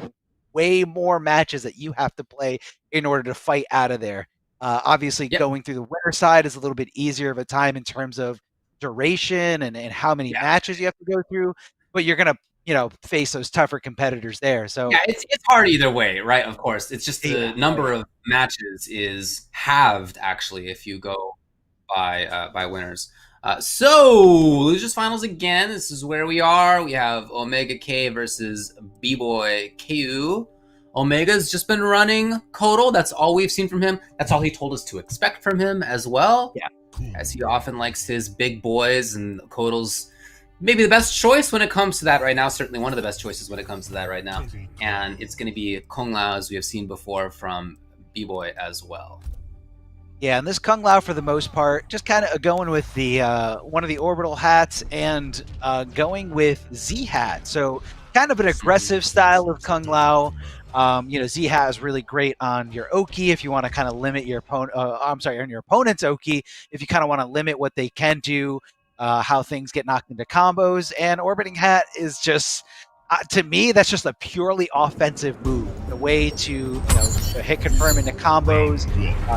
way more matches that you have to play in order to fight out of there. Obviously, going through the winner side is a little bit easier of a time in terms of duration and how many matches you have to go through, but you're going to face those tougher competitors there. So yeah, it's hard either way, right? Of course, it's just the number of matches is halved actually if you go by winners. So losers finals again. This is where we are. We have Omega K versus B-Boy KU. Omega's just been running Kotal. That's all we've seen from him. That's all he told us to expect from him as well. Yeah, as he often likes his big boys, and Kotal's maybe the best choice when it comes to that right now. Certainly one of the best choices when it comes to that right now. And it's going to be Kung Lao, as we have seen before from B-Boy as well. Yeah, and this Kung Lao, for the most part, just kind of going with the one of the orbital hats and going with Z-Hat. So kind of an aggressive style of Kung Lao. Z-Hat is really great on your Oki if you want to kind of limit your opponent. On your opponent's Oki if you kind of want to limit what they can do. How things get knocked into combos, and Orbiting Hat is just, to me, that's just a purely offensive move. The way to hit confirm into combos,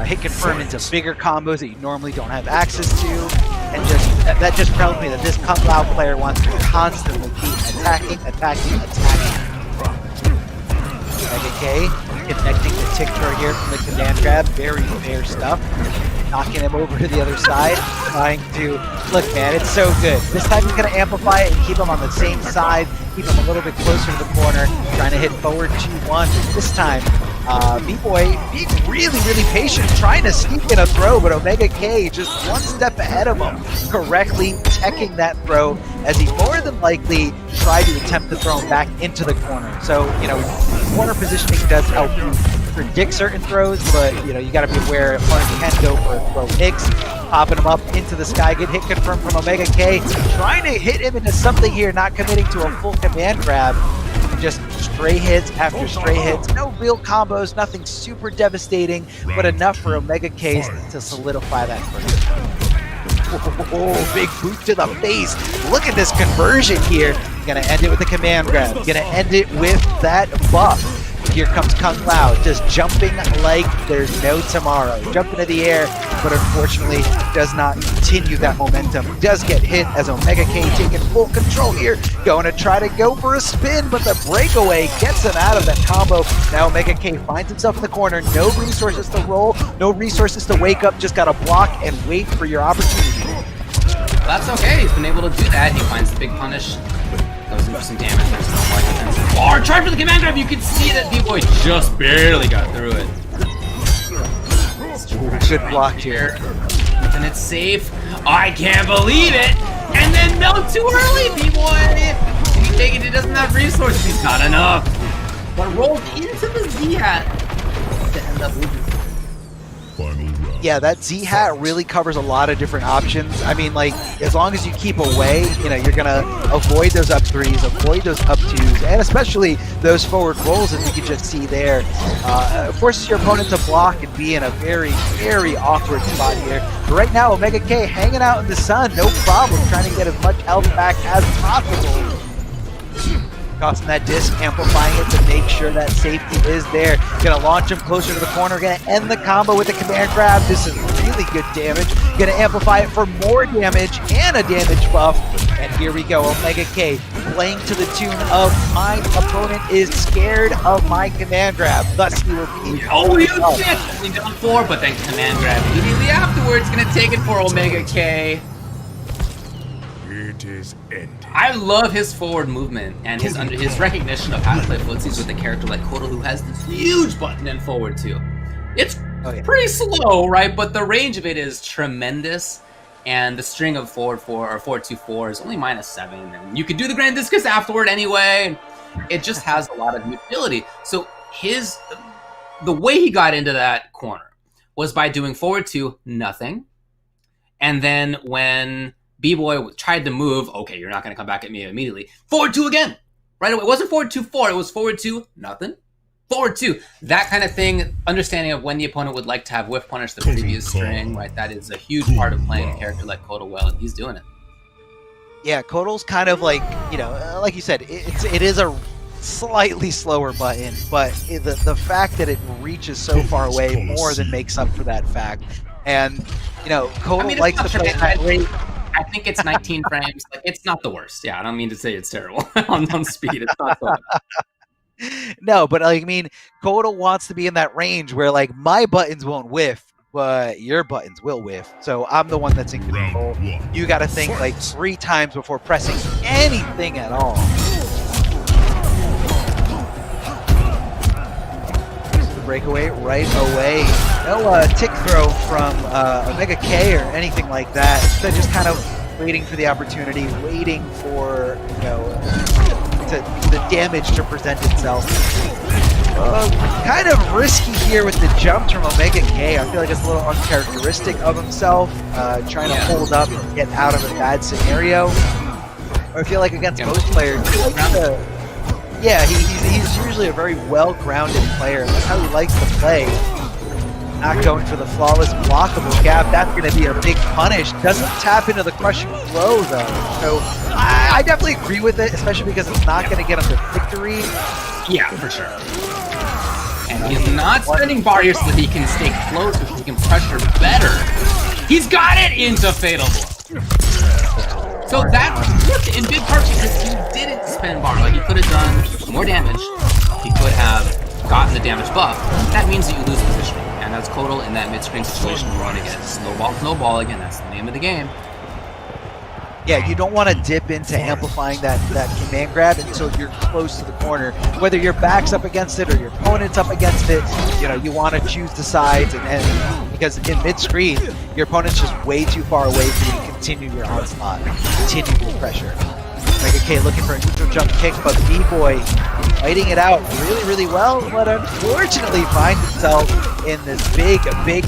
hit confirm into bigger combos that you normally don't have access to, and that just tells me that this Kung Lao player wants to constantly keep attacking. Mega K connecting the tick turret here from the command grab, very fair stuff. Knocking him over to the other side, trying to look, man, it's so good. This time he's going to amplify it and keep him on the same side, keep him a little bit closer to the corner, trying to hit forward 2-1. This time, B-Boy being really, really patient, trying to sneak in a throw, but Omega K just one step ahead of him, correctly teching that throw as he more than likely tried to attempt to throw him back into the corner. So, corner positioning does help you predict certain throws, but you got to be aware opponents can go for a throw mix, popping him up into the sky. Good hit confirmed from Omega K, trying to hit him into something here, not committing to a full command grab. Just stray hits after stray hits, no real combos, nothing super devastating, but enough for Omega K to solidify that first. Oh, big boot to the face. Look at this conversion here. Gonna end it with a command grab. Gonna end it with that buff. Here comes Kung Lao, just jumping like there's no tomorrow. Jump into the air, but unfortunately does not continue that momentum. Does get hit as Omega K taking full control here. Going to try to go for a spin, but the breakaway gets him out of that combo. Now Omega K finds himself in the corner. No resources to roll, no resources to wake up. Just got to block and wait for your opportunity. Well, that's okay. He's been able to do that. He finds the big punish. Goes in for some damage. There's no more defensive bar. Charge for the command grab. You can see that B-Boy just barely got through it. Good block here. And it's safe. I can't believe it. And then no, too early, B-Boy. Can he take it? He doesn't have resources. He's not enough. But rolled into the Z-Hat to end up losing. Yeah, that Z-Hat really covers a lot of different options. I mean, like, as long as you keep away, you're going to avoid those up threes, avoid those up twos, and especially those forward rolls that you can just see there. Forces your opponent to block and be in a very, very awkward spot here. But right now, Omega K hanging out in the sun, no problem, trying to get as much health back as possible. Tossing that disc, amplifying it to make sure that safety is there. Gonna launch him closer to the corner, gonna end the combo with a command grab. This is really good damage. Gonna amplify it for more damage and a damage buff. And here we go, Omega K playing to the tune of my opponent is scared of my command grab. Thus, he will be. Oh, you shit! Only down 4, but then command grab immediately afterwards. Gonna take it for Omega K. It is ended. I love his forward movement and his recognition of how to play footsies with a character like Kotal, who has this huge button and forward too. It's pretty slow, right? But the range of it is tremendous. And the string of forward 4 or forward 2-4 is only -7, and you could do the grand discus afterward anyway. It just has a lot of utility. So the way he got into that corner was by doing forward 2, nothing, and then when B-Boy tried to move, okay, you're not going to come back at me immediately. Forward 2 again, right away. It wasn't forward 2-4, it was forward 2, nothing. Forward 2, that kind of thing, understanding of when the opponent would like to have whiff punish the previous string, right? That is a huge part of playing a character like Kotal well, and he's doing it. Yeah, Kotal's kind of like, you know, like you said, it is a slightly slower button, but the fact that it reaches so far away more than makes up for that fact. And, you know, Kotal likes to play at rate. I think it's 19 frames. Like, it's not the worst. Yeah, I don't mean to say it's terrible on speed. It's not so bad. No, but like, I mean, Kotal wants to be in that range where like my buttons won't whiff, but your buttons will whiff. So I'm the one that's in control. You got to think like 3 times before pressing anything at all. The breakaway right away. No tick throw from Omega K or anything like that. Instead, just kind of waiting for the opportunity, waiting for, you know, the damage to present itself. Kind of risky here with the jumps from Omega K. I feel like it's a little uncharacteristic of himself, trying to hold up and get out of a bad scenario. Or I feel like against most players, he's usually a very well-grounded player. That's how he likes to play. Not going for the flawless blockable gap. That's going to be a big punish. Doesn't tap into the crushing blow, though. So I definitely agree with it, especially because it's not going to get him the victory. Yeah, for sure. And he's not spending barriers so that he can stay close, so he can pressure better. He's got it into fatal blow. So that's in big part because he didn't spend bar. Like, he could have done more damage. He could have gotten the damage buff. That means that you lose positioning. And that's Kotal in that mid-screen situation we run again. Snowball again, that's the name of the game. Yeah, you don't want to dip into amplifying that command grab until you're close to the corner. Whether your back's up against it or your opponent's up against it, you know, you want to choose the sides, and because in mid-screen, your opponent's just way too far away for you to continue your onslaught, continue your pressure. Omega K looking for a neutral jump kick, but B-Boy fighting it out really, really well, but unfortunately finds himself in this big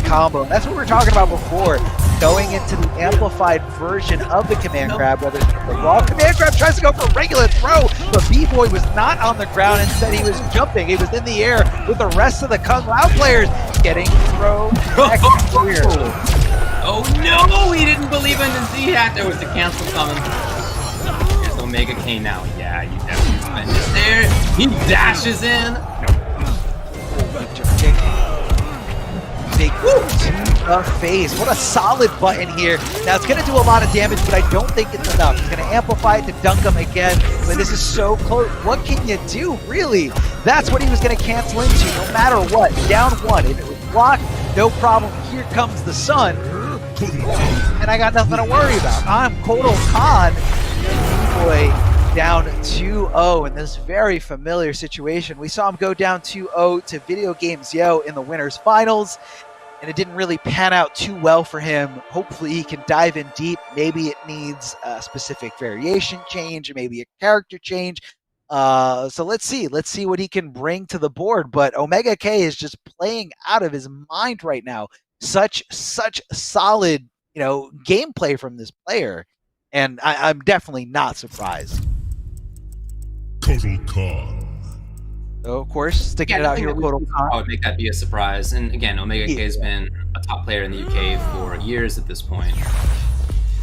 combo. And that's what we were talking about before, going into the amplified version of the command grab, whether it's the raw command grab tries to go for a regular throw, but B-Boy was not on the ground, instead he was jumping. He was in the air with the rest of the Kung Lao players getting thrown back here. Oh no, he didn't believe in the Z-hat. There was the cancel coming. Omega K now. Yeah, you definitely spend this there. He dashes in. Big to the face. What a solid button here. Now it's going to do a lot of damage, but I don't think it's enough. He's going to amplify it to dunk him again. But this is so close. What can you do, really? That's what he was going to cancel into, no matter what. Down 1. If it was blocked, no problem. Here comes the sun. And I got nothing to worry about. I'm Kotal Khan. Boy, down 2-0 in this very familiar situation. We saw him go down 2-0 to Video Games Yo in the winners finals, and it didn't really pan out too well for him. Hopefully he can dive in deep. Maybe it needs a specific variation change, or maybe a character change. So let's see what he can bring to the board. But Omega K is just playing out of his mind right now. Such solid, you know, gameplay from this player. And I'm definitely not surprised. Kotal Khan. So, of course, sticking it out here with Kotal Khan. I would make that be a surprise. And again, Omega K has been a top player in the UK for years at this point.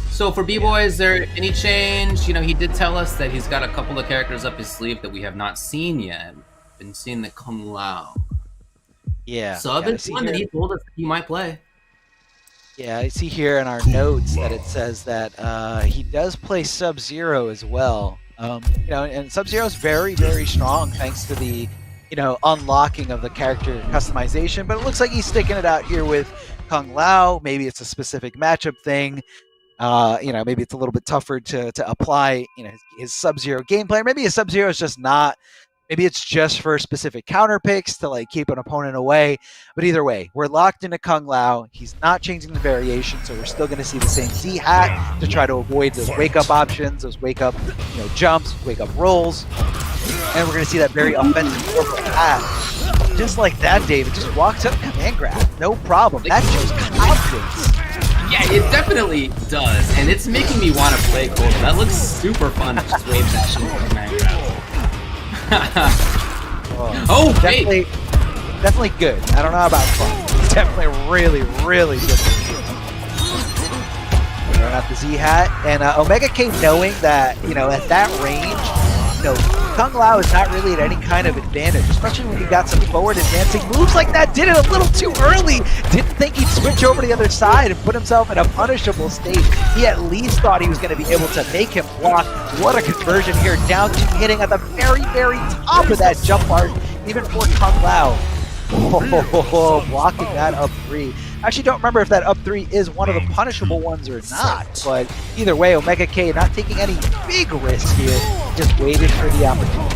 So for B-Boy, is there any change? You know, he did tell us that he's got a couple of characters up his sleeve that we have not seen yet. Been seeing the Kung Lao. Yeah. So I've been one that he told us that he might play. Yeah, I see here in our notes that it says that he does play Sub-Zero as well. And Sub-Zero's very, very strong thanks to the, unlocking of the character customization. But it looks like he's sticking it out here with Kung Lao. Maybe it's a specific matchup thing. Maybe it's a little bit tougher to apply, his Sub-Zero gameplay. Or maybe his Sub-Zero is just not. Maybe it's just for specific counter picks to like keep an opponent away. But either way, we're locked into Kung Lao. He's not changing the variation, so we're still going to see the same Z hat to try to avoid those wake up options, those wake up, jumps, wake up rolls, and we're going to see that very offensive corporate hat. Just like that, David just walks up command grab, no problem. That shows confidence. Yeah, it definitely does, and it's making me want to play Cold. That looks super fun to just wave that shit with command grab. Definitely good. I don't know about fun. It's definitely really, really good. Throwing out the Z hat and Omega K knowing that at that range, Kung Lao is not really at any kind of advantage, especially when you got some forward advancing moves like that. Did it a little too early. Didn't think he'd switch over to the other side and put himself in a punishable state. He at least thought he was going to be able to make him block. What a conversion here, down to hitting at the very, very top of that jump art, even for Kung Lao. Blocking that up 3. Actually, don't remember if that up 3 is one of the punishable ones or not, but either way, Omega K not taking any big risks here, just waited for the opportunity.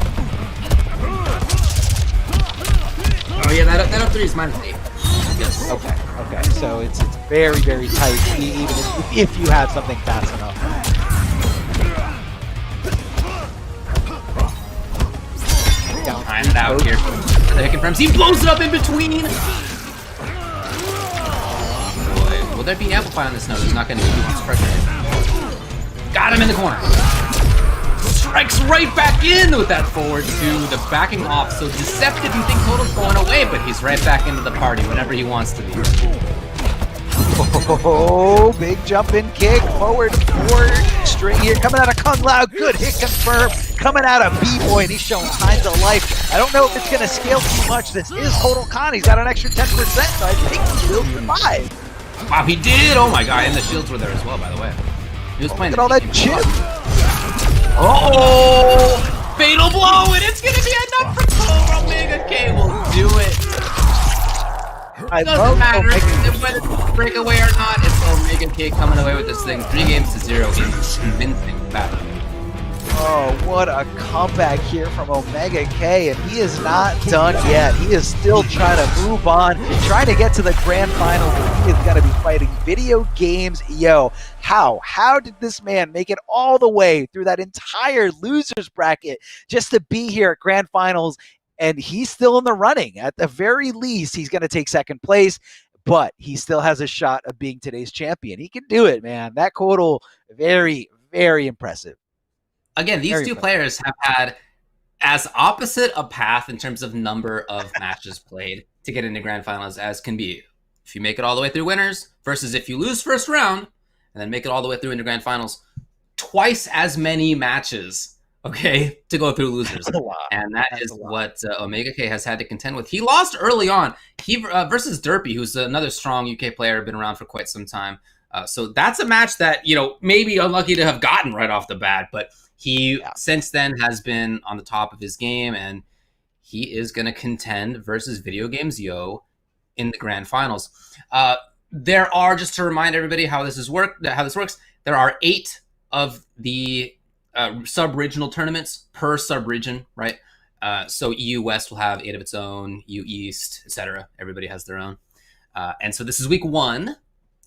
Oh yeah, that up 3 is -8. Yes. Okay, so it's very, very tight, even if you have something fast enough. Find it out here. He blows it up in between. Will there be amplify on this note? He's not going to give you pressure. Got him in the corner. Strikes right back in with that forward two. The backing off. So deceptive. You think Total's going away, but he's right back into the party whenever he wants to be. Oh, big jumping kick. Forward string here. Coming out of Kung Lao. Good hit confirmed. Coming out of B-Boy, and he's showing signs of life. I don't know if it's going to scale too much. This is Total Khan. He's got an extra 10%, so I think he will survive. Wow, he did! Oh my god, and the shields were there as well, by the way. He was playing all that chip. Oh! Fatal blow, and it's gonna be enough for Total. Omega K will do it. It doesn't matter whether it's breakaway or not, it's Omega K coming away with this thing. 3-0 in convincing battle. Oh, what a comeback here from Omega K, and he is not done yet. He is still trying to move on, trying to get to the grand finals where he is going to be fighting video games. Yo, how did this man make it all the way through that entire losers bracket just to be here at grand finals? And he's still in the running. At the very least, he's going to take second place, but he still has a shot of being today's champion. He can do it, man. That total, very, very impressive. Again, these two players have had as opposite a path in terms of number of matches played to get into grand finals as can be. If you make it all the way through winners versus if you lose first round and then make it all the way through into grand finals, twice as many matches, okay, to go through losers. And that is what Omega K has had to contend with. He lost early on. He versus Derpy, who's another strong UK player, been around for quite some time. So that's a match that, maybe unlucky to have gotten right off the bat, but he, since then, has been on the top of his game, and he is going to contend versus Video Games Yo in the grand finals. There are, just to remind everybody how this works, there are 8 of the sub-regional tournaments per sub-region, right? So EU West will have 8 of its own, EU East, etc. Everybody has their own. And so this is week 1.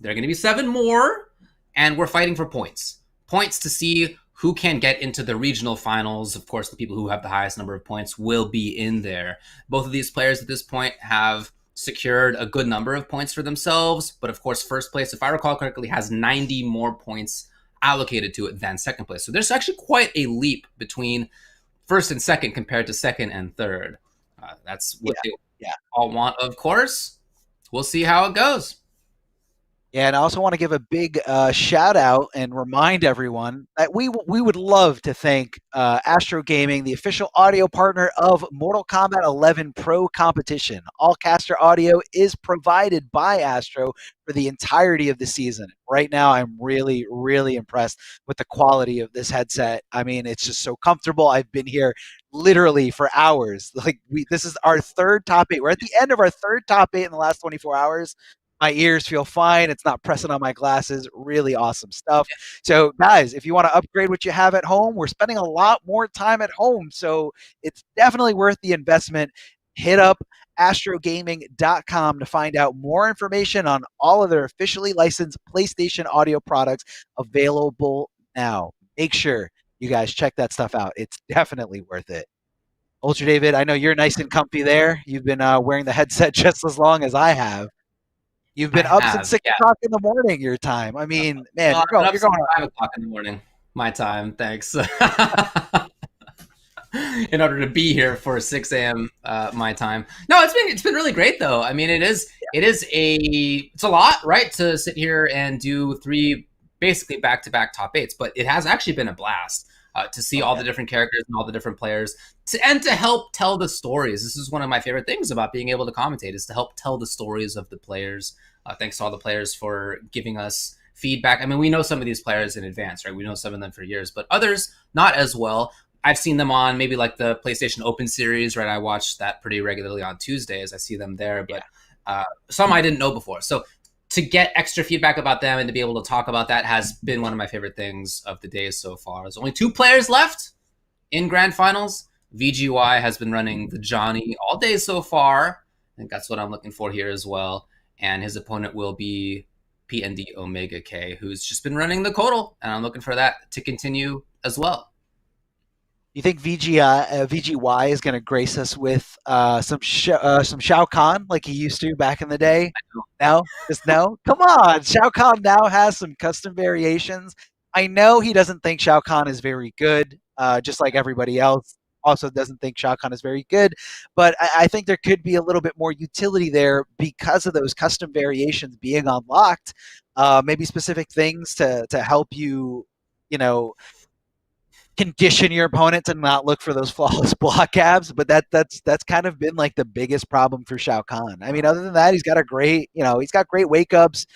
There are going to be 7 more, and we're fighting for points. Points to see who can get into the regional finals. Of course, the people who have the highest number of points will be in there. Both of these players at this point have secured a good number of points for themselves. But of course, first place, if I recall correctly, has 90 more points allocated to it than second place. So there's actually quite a leap between first and second compared to second and third. That's what they all want, of course. We'll see how it goes. Yeah, and I also want to give a big shout out and remind everyone that we would love to thank Astro Gaming, the official audio partner of Mortal Kombat 11 Pro Competition. All caster audio is provided by Astro for the entirety of the season. Right now, I'm really, really impressed with the quality of this headset. I mean, it's just so comfortable. I've been here literally for hours. Like this is our third top 8. We're at the end of our third top 8 in the last 24 hours. My ears feel fine. It's not pressing on my glasses. Really awesome stuff. So, guys, if you want to upgrade what you have at home, we're spending a lot more time at home. So, it's definitely worth the investment. Hit up astrogaming.com to find out more information on all of their officially licensed PlayStation audio products available now. Make sure you guys check that stuff out. It's definitely worth it. Ultra David, I know you're nice and comfy there. You've been wearing the headset just as long as I have. You've been up since 6 o'clock in the morning, your time. I mean, man, Well, you're going 5 o'clock in the morning, my time. Thanks. In order to be here for 6 a.m. My time. No, it's been really great though. I mean, it's a lot, right, to sit here and do 3 basically back-to-back top 8s, but it has actually been a blast to see all the different characters and all the different players and to help tell the stories. This is one of my favorite things about being able to commentate, is to help tell the stories of the players. Thanks to all the players for giving us feedback. I mean, we know some of these players in advance, right? We know some of them for years, but others not as well. I've seen them on maybe like the PlayStation Open series, right? I watch that pretty regularly on Tuesdays. I see them there, but some I didn't know before. So to get extra feedback about them and to be able to talk about that has been one of my favorite things of the days so far. There's only 2 players left in Grand Finals. VGY has been running the Johnny all day so far. I think that's what I'm looking for here as well. And his opponent will be PND Omega K, who's just been running the Kotal, and I'm looking for that to continue as well. You think VGY is going to grace us with some Shao Kahn like he used to back in the day? No? Just no? Come on. Shao Kahn now has some custom variations. I know he doesn't think Shao Kahn is very good, just like everybody else also doesn't think Shao Kahn is very good, but I think there could be a little bit more utility there because of those custom variations being unlocked. Maybe specific things to help you, condition your opponent to not look for those flawless block cabs. But that's kind of been like the biggest problem for Shao Kahn. I mean, other than that, he's got great wake ups.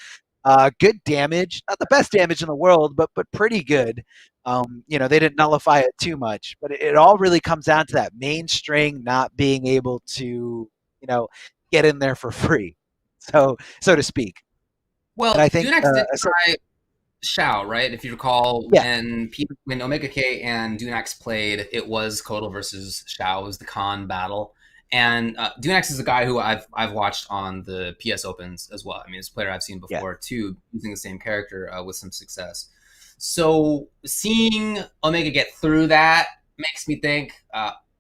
Good damage, not the best damage in the world, but pretty good. They didn't nullify it too much, but it all really comes down to that main string not being able to, get in there for free, so to speak. Well, and I think Dunex did try Shao, right? If you recall, when Omega K and Dunex played, it was Kotal versus Shao. It was the Khan battle. And Dunex is a guy who I've watched on the PS Opens as well. I mean, it's a player I've seen before too, using the same character with some success. So seeing Omega get through that makes me think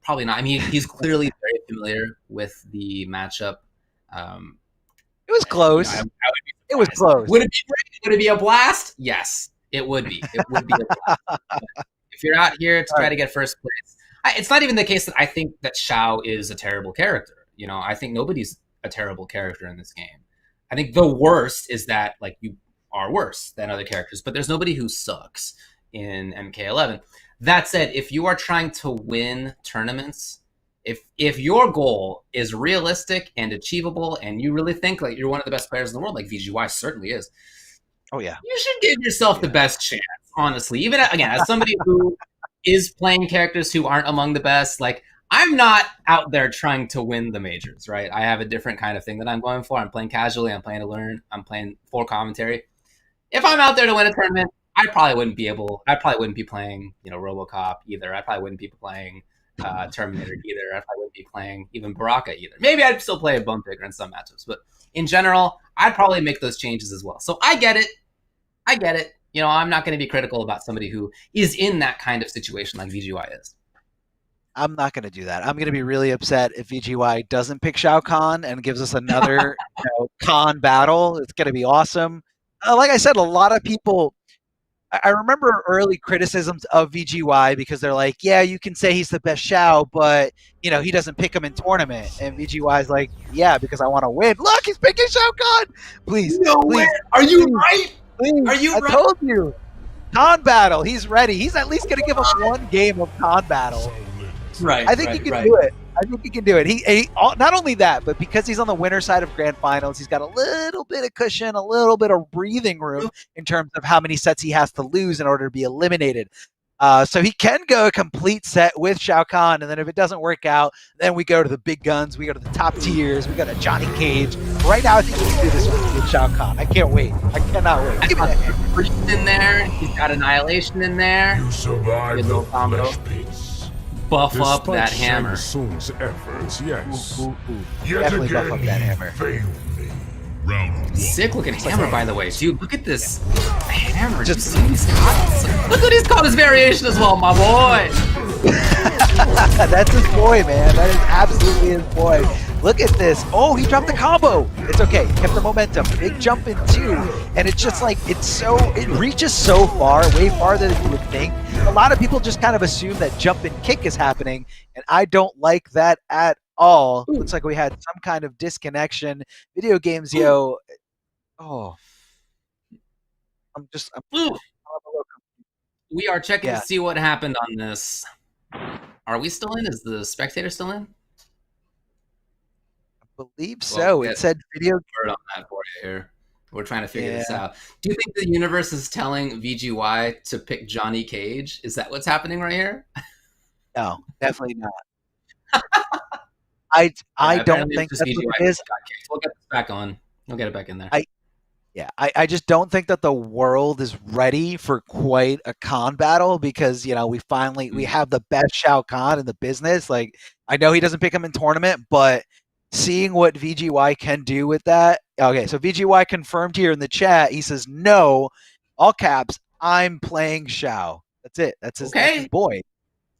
probably not. I mean, he's clearly very familiar with the matchup. It was close. It was close. Would it be great? Would it be a blast? Yes, it would be. It would be a blast. If you're out here to try to get first place, it's not even the case that I think that Shao is a terrible character. I think nobody's a terrible character in this game. I think the worst is that you are worse than other characters, but there's nobody who sucks in MK11. That said, if you are trying to win tournaments, if your goal is realistic and achievable, and you really think you're one of the best players in the world, like VGY certainly is, oh yeah, you should give yourself the best chance. Honestly, even again, as somebody who is playing characters who aren't among the best, I'm not out there trying to win the majors, right? I have a different kind of thing that I'm going for. I'm playing casually. I'm playing to learn. I'm playing for commentary. If I'm out there to win a tournament, I probably wouldn't be playing, RoboCop either. I probably wouldn't be playing Terminator either. I probably wouldn't be playing even Baraka either. Maybe I'd still play a bump picker in some matchups, but in general, I'd probably make those changes as well. So I get it. I'm not going to be critical about somebody who is in that kind of situation like VGY is. I'm not going to do that. I'm going to be really upset if VGY doesn't pick Shao Kahn and gives us another Kahn battle. It's going to be awesome. Like I said, a lot of people I remember early criticisms of VGY because they're like, yeah, you can say he's the best Shao, but he doesn't pick him in tournament. And VGY is like, yeah, because I want to win. Look, he's picking Shao Kahn. Please, No please, way. Are you please, right? please. Are you I right? told you. Khan battle. He's ready. He's at least going to give us one game of Khan battle. Right. I think he can do it. I think he can do it. He not only that, but because he's on the winner side of grand finals, he's got a little bit of cushion, a little bit of breathing room in terms of how many sets he has to lose in order to be eliminated. So he can go a complete set with Shao Kahn, and then if it doesn't work out, then we go to the big guns. We go to the top tiers. We go to Johnny Cage. Right now, I think we can do this with Shao Kahn. I can't wait. I cannot wait. Give me that. Priest in there. He's got Annihilation in there. You survived the flesh pits. Buff up Despite that hammer. Shang Tsung's efforts, yes. Yet Definitely buff again, up that hammer. failed me. Round 1. Sick looking hammer, by the way. Dude, look at this hammer. Just see these cuts. Look at his Kota's variation as well, my boy. That's his boy, man. That is absolutely his boy. Look at this. Oh, he dropped the combo. It's okay. Kept the momentum. Big jump in 2. And it's just like, it reaches so far, way farther than you would think. A lot of people just kind of assume that jump and kick is happening. And I don't like that at all. Looks like we had some kind of disconnection. Video games, yo. Oh. We are checking Yeah. to see what happened on this. Are we still in? Is the spectator still in? Believe so. Well, it said video. Word on that for you here. We're trying to figure this out. Do you think the universe is telling VGY to pick Johnny Cage? Is that what's happening right here? No, definitely not. I don't think that's what it is. We'll get this back on. We'll get it back in there. I just don't think that the world is ready for quite a Khan battle because we have the best Shao Kahn in the business. Like, I know he doesn't pick him in tournament, but seeing what VGY can do with that. Okay, so VGY confirmed here in the chat. He says, no, all caps, I'm playing Shao. That's it. That's his boy.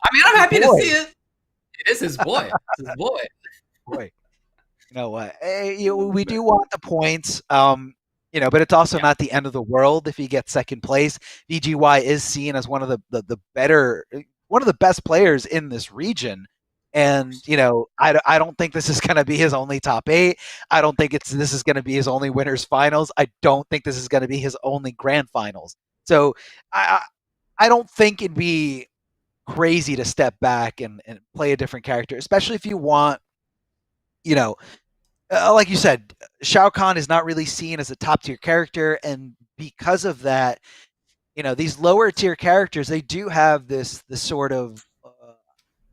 I mean, I'm happy to see it. It is his boy. It's his boy. Boy. You know what? Hey, we do want the points. But it's also not the end of the world if he gets second place. VGY is seen as one of the best players in this region. And, I don't think this is going to be his only top 8. I don't think this is going to be his only winners finals. I don't think this is going to be his only grand finals. So I don't think it'd be crazy to step back and play a different character, especially if you want, like you said, Shao Kahn is not really seen as a top tier character. And because of that, these lower tier characters, they do have this sort of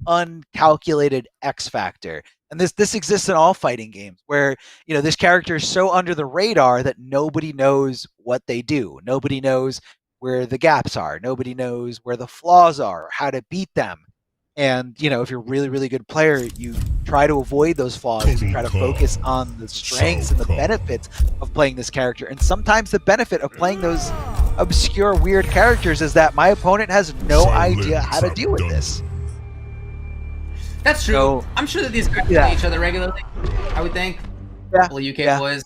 uncalculated X factor. And this exists in all fighting games where, this character is so under the radar that nobody knows what they do. Nobody knows where the gaps are. Nobody knows where the flaws are, or how to beat them. And, if you're a really, really good player, you try to avoid those flaws. You try to focus on the strengths and the benefits of playing this character. And sometimes the benefit of playing those obscure, weird characters is that my opponent has no idea how to deal with this. That's true. So, I'm sure that these guys play each other regularly, I would think. Yeah. Well, UK boys.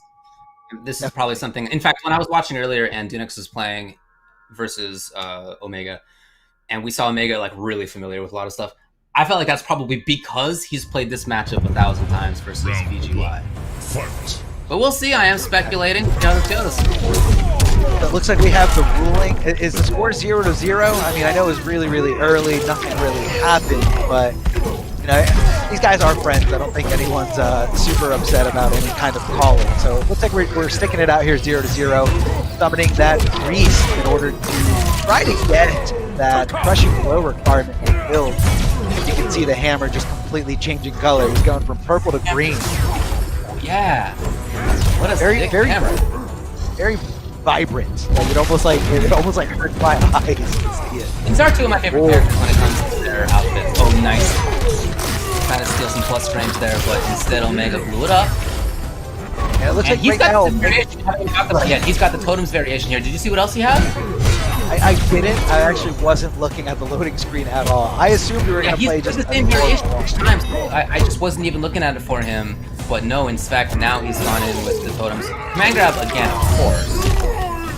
This is probably something. In fact, when I was watching earlier and Dunix was playing versus Omega, and we saw Omega like really familiar with a lot of stuff, I felt like that's probably because he's played this matchup 1,000 times versus VGY. But we'll see. I am speculating. It looks like we have the ruling. Is the score 0-0? I mean, I know it was really, really early. Nothing really happened, but these guys are friends. I don't think anyone's super upset about any kind of calling. So it looks like we're sticking it out here 0-0, summoning that Priest in order to try to get that crushing blow requirement in the build. You can see the hammer just completely changing color. He's going from purple to green. Yeah. What a very hammer. Very vibrant. Like it almost hurt my eyes to see it. These are two of my favorite characters when it comes to their outfits. Oh, nice. Trying to steal some plus frames there, but instead Omega blew it up. Yeah, it looks like he's right got now. the variation. He's got the totems variation here. Did you see what else he had? I didn't. I actually wasn't looking at the loading screen at all. I assumed we were going to play just the same variation each time. So I just wasn't even looking at it for him. But no, in fact, now he's gone in with the totems. Command grab again, of course.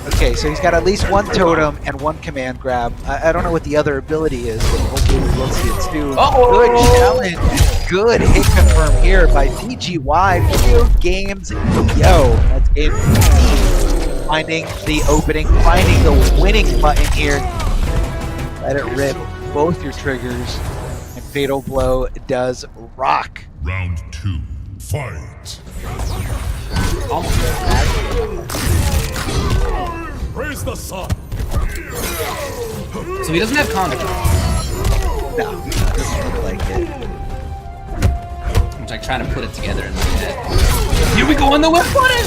Okay, so he's got at least one totem and one command grab. I don't know what the other ability is, but hopefully we will see it soon. Good challenge. Good hit confirm here by VGY. Video games. Yo, that's game 15. Finding the opening, finding the winning button here. Let it rip both your triggers. And Fatal Blow does rock. Round 2. Fight. Praise the sun. So he doesn't have Kombat. No, it doesn't look like it. I'm like trying to put it together in my head. Here we go on the whip button!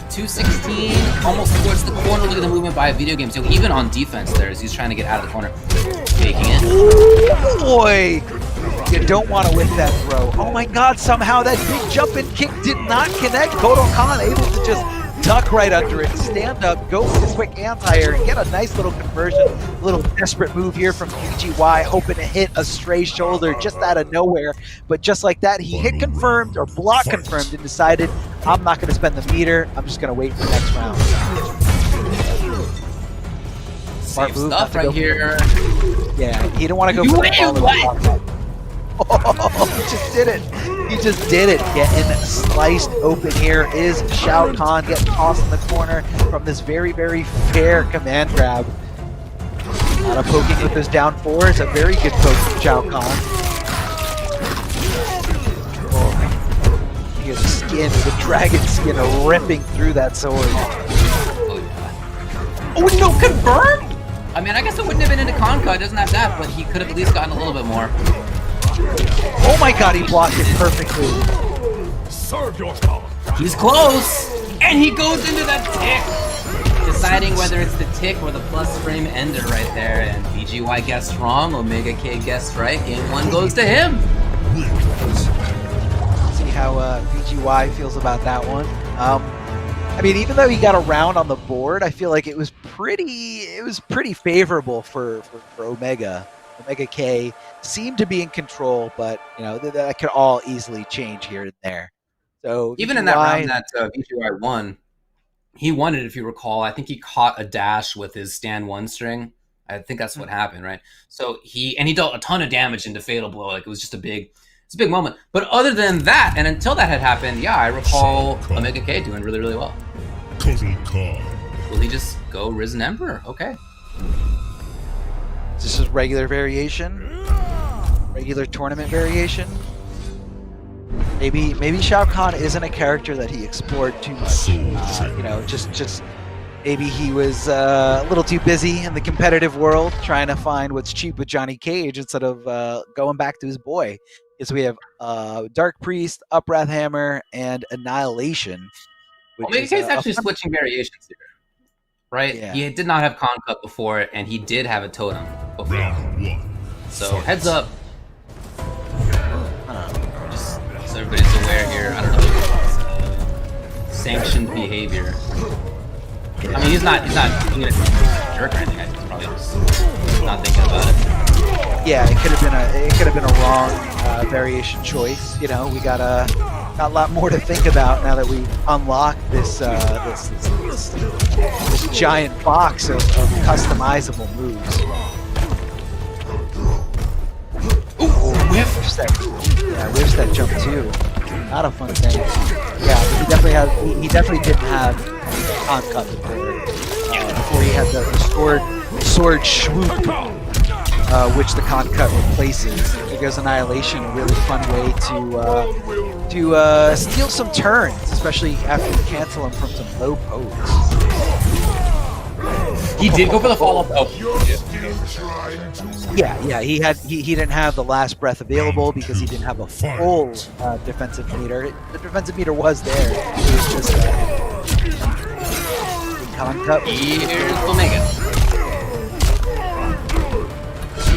216, almost towards the corner. Look at the movement by video games. So even on defense there, as he's trying to get out of the corner. Faking it. Ooh, boy! You don't want to whip that throw. Oh my god, somehow that big jump and kick did not connect. Kotal Khan able to just duck right under it, stand up, go for the quick anti-air, and get a nice little conversion. A little desperate move here from VGY, hoping to hit a stray shoulder just out of nowhere. But just like that, he hit confirmed, or block confirmed, and decided, I'm not going to spend the meter, I'm just going to wait for the next round. Smart move stuff right here. Yeah, he didn't want to go for the ball. Oh, he just did it. He just did it. Getting sliced open here is Shao Kahn getting tossed in the corner from this very, very fair command grab. A lot of poking with those down fours. A very good poke from Shao Kahn. Oh, you hear the skin, the dragon skin ripping through that sword. Oh, no, confirmed? I mean, I guess it wouldn't have been into Conca. It doesn't have that, but he could have at least gotten a little bit more. Oh my god, he blocked it perfectly. Serve your cause. He's close! And he goes into that tick! Deciding whether it's the tick or the plus frame ender right there. And VGY guessed wrong, Omega K guessed right. Game 1 goes to him! See how VGY feels about that one. I mean, even though he got a round on the board, I feel like it was pretty favorable for Omega. Omega K seemed to be in control, but you know that could all easily change here and there. So even in that round that VGY won, he won it if you recall. I think he caught a dash with his stand 1 string. I think that's what happened, right? So he dealt a ton of damage into Fatal Blow. Like it was just a big moment. But other than that, and until that had happened, yeah, I recall Omega K doing really, really well. Will he just go Risen Emperor? Okay. This is regular variation, regular tournament variation. Maybe Shao Kahn isn't a character that he explored too much. You know, just maybe he was a little too busy in the competitive world trying to find what's cheap with Johnny Cage instead of going back to his boy. Because we have Dark Priest, Upwrath Hammer, and Annihilation. Omega K is actually switching variations here. Right? Yeah. He did not have Con Cut before, and he did have a totem before. So heads up. Just so everybody's aware here. I don't know if it's sanctioned behavior. I mean, he's not doing it a jerk or anything. I think he's probably just not thinking about it. Yeah, it could have been a wrong variation choice. You know, we got a lot more to think about now that we unlocked this giant box of customizable moves. Ooh, whiff that jump too. Not a fun thing. Yeah, but he definitely didn't have on cut before he had the sword swoop. Which the con cut replaces. It gives Annihilation a really fun way to steal some turns, especially after you cancel him from some low pokes. He did go for the follow-up. Oh. Yeah. He didn't have the last breath available because he didn't have a full defensive meter. The defensive meter was there. It was just con cut. Here's Omega.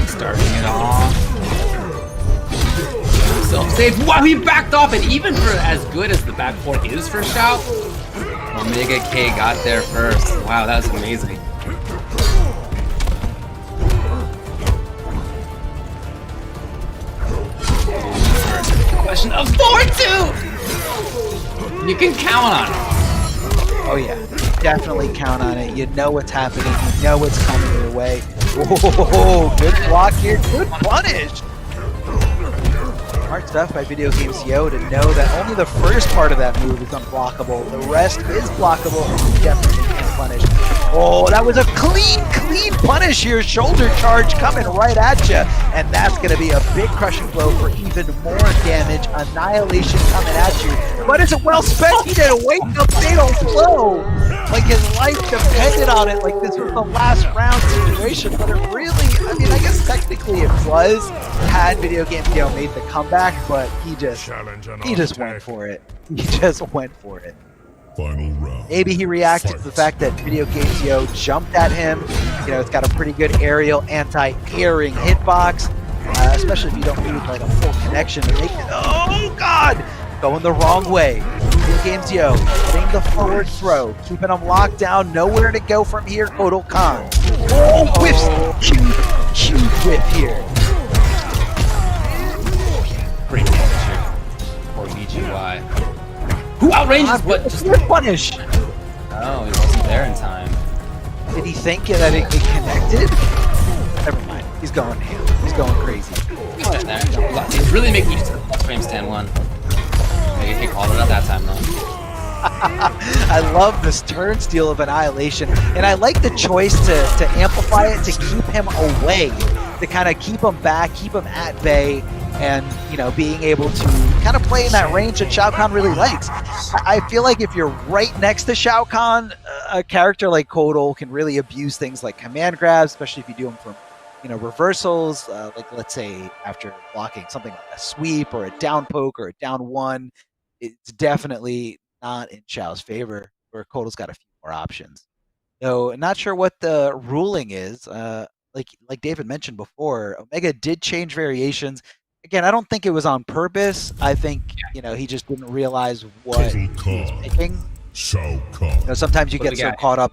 Starting it off. Self-save. Wow, he backed off, and even for as good as the back four is for Shao, Omega K got there first. Wow, that was amazing. The question of 4-2! You can count on it. Oh yeah, definitely count on it. You know what's happening. You know what's coming your way. Oh, good block here. Good punish. Smart stuff by Video Game CO to know that only the first part of that move is unblockable. The rest is blockable, and you definitely can punish. Oh, that was a clean punish here. Shoulder charge coming right at you. And that's going to be a big crushing blow for even more damage. Annihilation coming at you. But is it well spent? He did a wake-up fatal blow. Like his life depended on it. Like this was the last round situation. But it really, I mean, I guess technically it was. Had Video Game CO made the comeback, but he just went for it. He just went for it. Final round. Maybe he reacted to the fact that Video Game CO jumped at him. You know, it's got a pretty good aerial anti-airing hitbox, especially if you don't need like a full connection to make it. Oh God! Going the wrong way. Video Game CO getting the forward throw, keeping him locked down. Nowhere to go from here. Kotal Khan. Oh, whiffs! Huge whip here. Great damage here for VGY. Who outranges but just punish? Oh, he wasn't there in time. Did he think that it connected? Never mind. He's going ham. He's going crazy. He's really making use of the frames 10-1. Maybe he called it at that time though. I love this turnstile of Annihilation, and I like the choice to amplify it to keep him away, to kind of keep him back, keep him at bay, and you know, being able to kind of play in that range that Shao Kahn really likes. I feel like if you're right next to Shao Kahn, a character like Kotal can really abuse things like command grabs, especially if you do them from, you know, reversals, like let's say after blocking something like a sweep or a down poke or a down one. It's definitely not in Shao's favor, where Kotal's got a few more options. So not sure what the ruling is. Like David mentioned before, Omega did change variations. Again, I don't think it was on purpose. I think, you know, he just didn't realize what he was picking. Shao Kahn. You know, sometimes you get so caught up,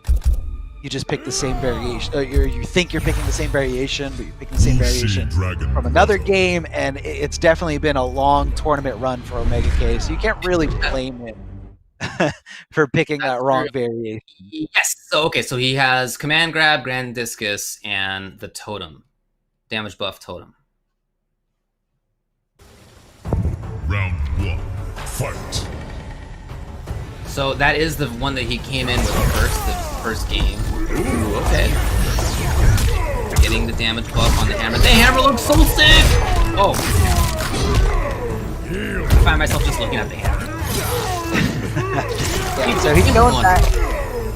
you just pick the same variation. You think you're picking the same variation, but you're picking the same variation from another game, and it's definitely been a long tournament run for Omega K, so you can't really blame him for picking that wrong variation. Yes. So okay, so he has command grab, grand discus, and the totem, damage buff totem. Round 1, fight. So that is the one that he came in with the first game. Ooh, okay. Getting the damage buff on the hammer. The hammer looks so sick! Oh. I find myself just looking at the hammer. Yeah, so he's going back.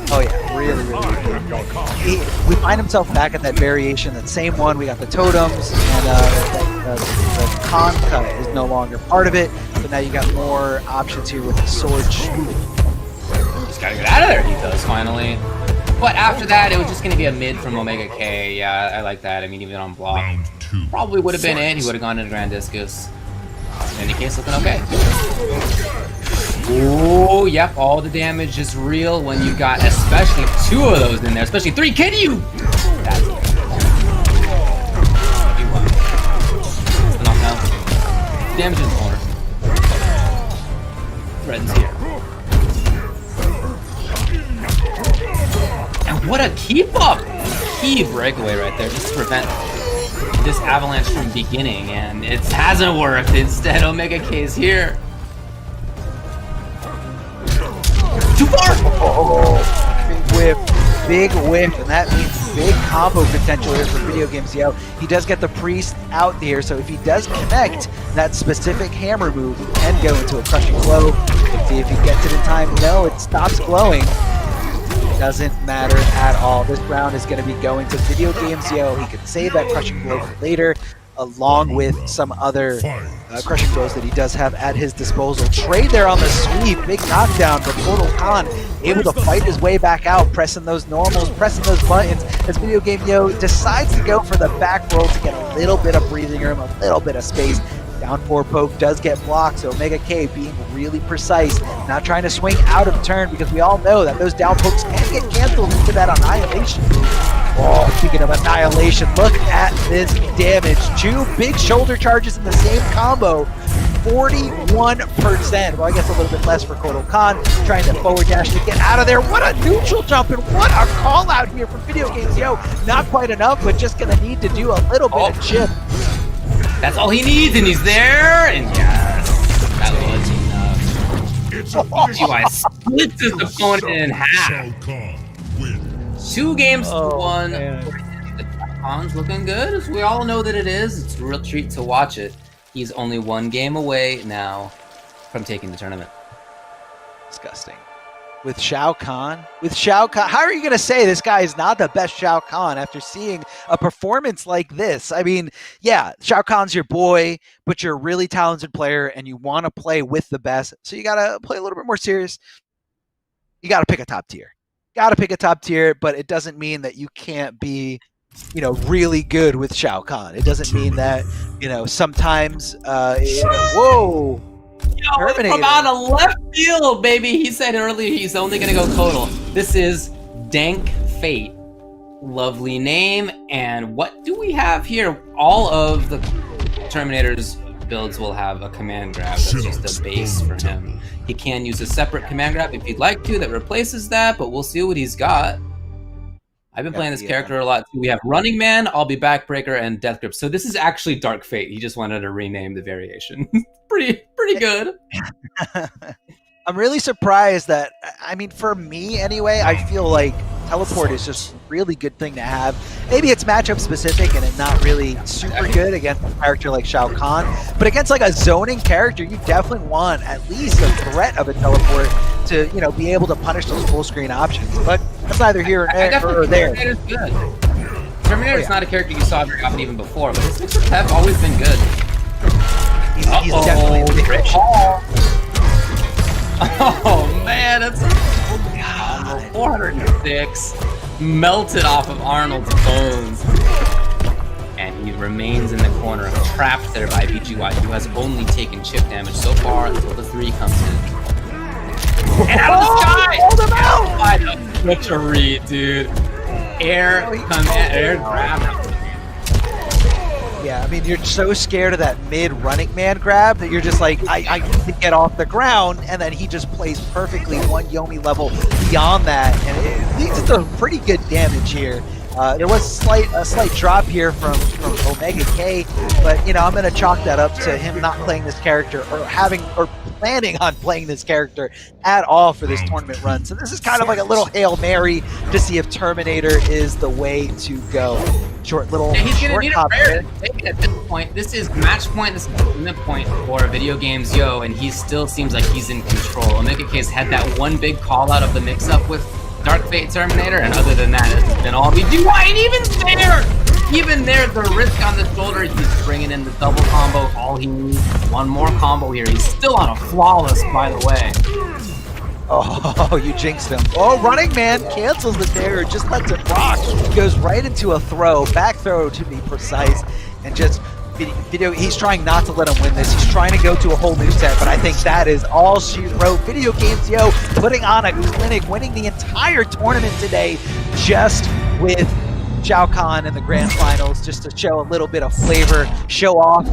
Oh yeah, really we find himself back at that variation, that same one. We got the totems, and the con cut is no longer part of it. So now you got more options here with the sword shoot. Just gotta get out of there, he does finally. But after that, it was just gonna be a mid from Omega K. Yeah, I like that. I mean, even on block, probably would have been it. He would have gone into Grand Discus. In any case, looking okay. Oh, yep, all the damage is real when you got especially 2 of those in there, especially 3. Can you? That's it. The knockdown. Damage in the corner. Threads here. And what a keep up! Key breakaway right there, just to prevent this avalanche from beginning, and it hasn't worked. Instead, Omega K is here. Too far! Oh, big whip, and that means big combo potential here for Video Game CO. He does get the priest out there, so if he does connect that specific hammer move, he can go into a crushing blow. Let's see if he gets it in time. No, it stops glowing. Doesn't matter at all. This round is going to be going to Video Game CO. He can save that crushing blow for later, along with some other crushing blows that he does have at his disposal. Trade there on the sweep, big knockdown, but Kotal Khan able to fight his way back out, pressing those normals, pressing those buttons, as Video Game Yo decides to go for the back roll to get a little bit of breathing room, a little bit of space. Down 4 poke does get blocked, so Omega K being really precise, not trying to swing out of turn, because we all know that those down pokes can get canceled into that Annihilation. Oh, speaking of Annihilation, look at this damage. 2 big shoulder charges in the same combo. 41%. Well, I guess a little bit less for Kotal Khan, trying to forward dash to get out of there. What a neutral jump, and what a call out here from Video Games Yo. Not quite enough, but just going to need to do a little bit of chip. That's all he needs, and he's there, and yes, that was enough. BGY splits his opponent in half. 2 games to 1. The Khan's looking good, as we all know that it is. It's a real treat to watch it. He's only 1 game away now from taking the tournament. Disgusting. With Shao Kahn? How are you going to say this guy is not the best Shao Kahn after seeing a performance like this? I mean, yeah, Shao Kahn's your boy, but you're a really talented player and you want to play with the best. So you got to play a little bit more serious. You got to pick a top tier. But it doesn't mean that you can't be, really good with Shao Kahn. It doesn't mean that, sometimes, whoa. From out of left field, baby. He said earlier he's only going to go Kotal. This is Dank Fate. Lovely name. And what do we have here? All of the Terminator's builds will have a command grab. That's just a base for him. He can use a separate command grab if he'd like to that replaces that, but we'll see what he's got. I've been playing this character a lot too. We have Running Man, I'll Be Backbreaker, and Death Grip. So this is actually Dark Fate. He just wanted to rename the variation. pretty good. I'm really surprised that, for me anyway, I feel like Teleport is just a really good thing to have. Maybe it's matchup specific and it's not really super good against a character like Shao Kahn, but against like a zoning character, you definitely want at least a threat of a Teleport to, be able to punish those full screen options. But that's neither here or there. Terminator's good. Terminator's not a character you saw very often even before, but his mixers have always been good. He's definitely rich. Oh man, that's 406 melted off of Arnold's bones. And he remains in the corner, trapped there by BGY, who has only taken chip damage so far until the 3 comes in. And out of the sky! Hold him out! Such a read, dude. Air grab. Yeah, you're so scared of that mid-running man grab that you're just like, I need to get off the ground, and then he just plays perfectly 1 Yomi level beyond that, and it leads to pretty good damage here. There was a slight drop here from Omega K, but I'm going to chalk that up to him not playing this character or planning on playing this character at all for this tournament run. So this is kind of like a little Hail Mary to see if Terminator is the way to go. He's going to need a rare at this point. This is match point, this is tournament point for Video Games Yo, and he still seems like he's in control. Omega K's had that one big call out of the mix-up with Dark Fate Terminator, and other than that, it's been all BGY, and even there, the risk on the shoulder, he's bringing in the double combo, all he needs, 1 more combo here. He's still on a flawless, by the way. Oh, you jinxed him. Oh, Running Man cancels the dare, just lets it rock. Goes right into a back throw to be precise, and just he's trying not to let him win this. He's trying to go to a whole new set, but I think that is all she wrote. Video Games Yo putting on a clinic, winning the entire tournament today just with Shao Kahn in the grand finals, just to show a little bit of flavor, show off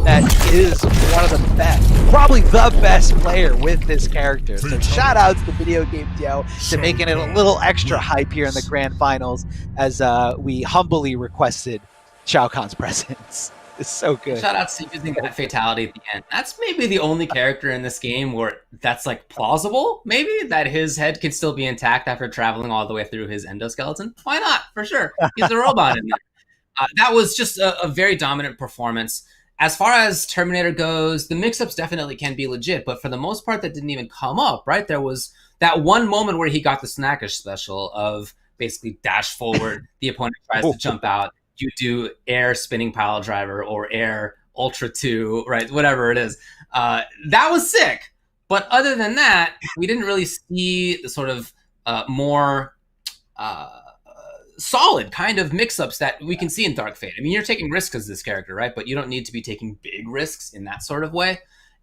that is one of the best, probably the best player with this character. So shout outs to Video Games Yo to making it a little extra hype here in the grand finals as we humbly requested Shao Kahn's presence. It's so good. Shout out to using that fatality at the end. That's maybe the only character in this game where that's like plausible, maybe, that his head can still be intact after traveling all the way through his endoskeleton. Why not? For sure. He's a robot in there. That was just a very dominant performance. As far as Terminator goes, the mix-ups definitely can be legit, but for the most part, that didn't even come up, right? There was that one moment where he got the snackish special of basically dash forward, the opponent tries to jump out, you do air spinning pile driver or air ultra 2, right? Whatever it is. That was sick. But other than that, we didn't really see the sort of more solid kind of mix-ups that we can see in Dark Fate. You're taking risks as this character, right? But you don't need to be taking big risks in that sort of way.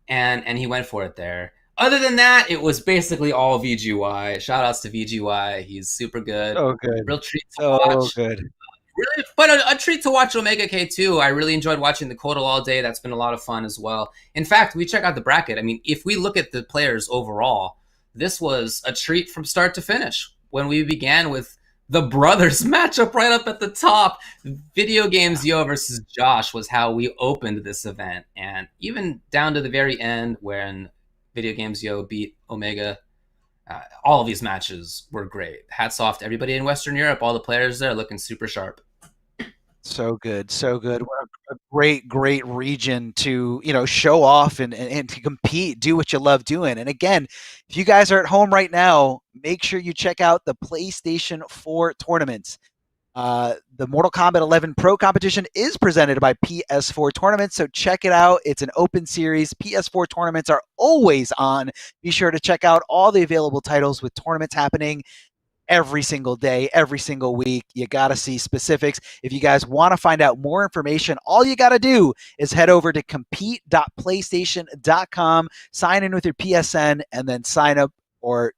And he went for it there. Other than that, it was basically all VGY. Shout outs to VGY. He's super good. Oh, good. Real treat to watch. Good. Really, but a treat to watch Omega K2. I really enjoyed watching the Kotal all day. That's been a lot of fun as well. In fact, we check out the bracket. I mean, if we look at the players overall, this was a treat from start to finish. When we began with the brothers matchup right up at the top, Video Games Yo versus Josh was how we opened this event. And even down to the very end when Video Games Yo beat Omega, all of these matches were great. Hats off to everybody in Western Europe. All the players there looking super sharp. So good, so good. What a great, great region to, show off and to compete, do what you love doing. And again, if you guys are at home right now, make sure you check out the PlayStation 4 tournaments. The Mortal Kombat 11 Pro Competition is presented by PS4 Tournaments, so check it out. It's an open series. PS4 tournaments are always on. Be sure to check out all the available titles with tournaments happening every single day, every single week. You got to see specifics. If you guys want to find out more information, all you got to do is head over to compete.playstation.com, sign in with your PSN, and then sign up or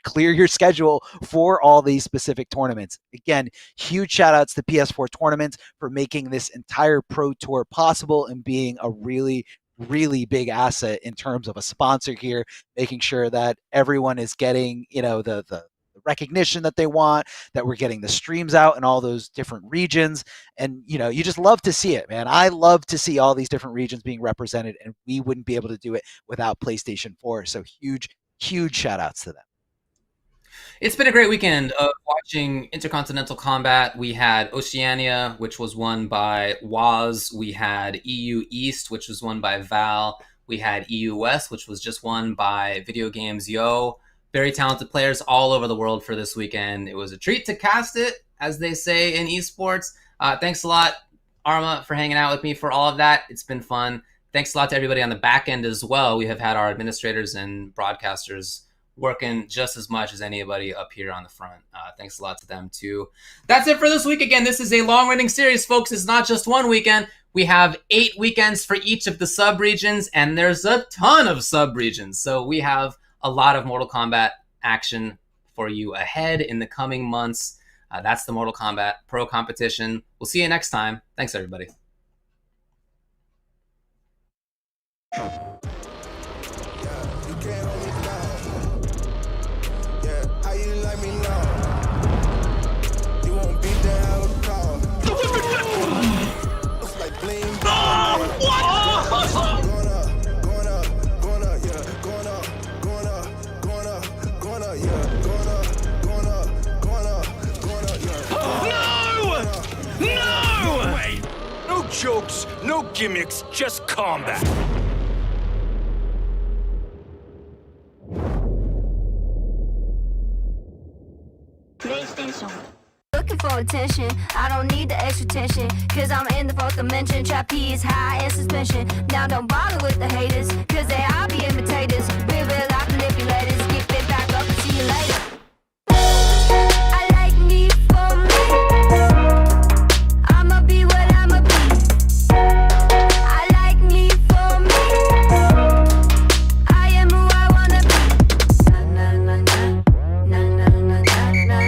clear your schedule for all these specific tournaments. Again, huge shout outs to PS4 Tournaments for making this entire Pro Tour possible and being a really, really big asset in terms of a sponsor here, making sure that everyone is getting, the recognition that they want, that we're getting the streams out in all those different regions. And, you just love to see it, man. I love to see all these different regions being represented, and we wouldn't be able to do it without PlayStation 4. So huge, huge shout outs to them. It's been a great weekend of watching Intercontinental Combat. We had Oceania, which was won by Waz. We had EU East, which was won by Val. We had EU West, which was just won by Video Games Yo. Very talented players all over the world for this weekend. It was a treat to cast it, as they say in esports. Thanks a lot, Arma, for hanging out with me for all of that. It's been fun. Thanks a lot to everybody on the back end as well. We have had our administrators and broadcasters working just as much as anybody up here on the front. Thanks a lot to them too. That's it for this week. Again, this is a long-running series, folks. It's not just one weekend. We have 8 weekends for each of the sub-regions, and there's a ton of sub-regions. So we have a lot of Mortal Kombat action for you ahead in the coming months. That's the Mortal Kombat Pro Competition. We'll see you next time. Thanks, everybody. No jokes, no gimmicks, just combat. PlayStation. Looking for attention, I don't need the extra tension, cause I'm in the fourth dimension. Trapeze high in suspension. Now don't bother with the haters, cause they all be imitators. We will like manipulators. Get it back up and see you later. I like me for me. I'ma be what I'ma be. I like me for me. I am who I wanna be. Na na na na na na na na na na na na.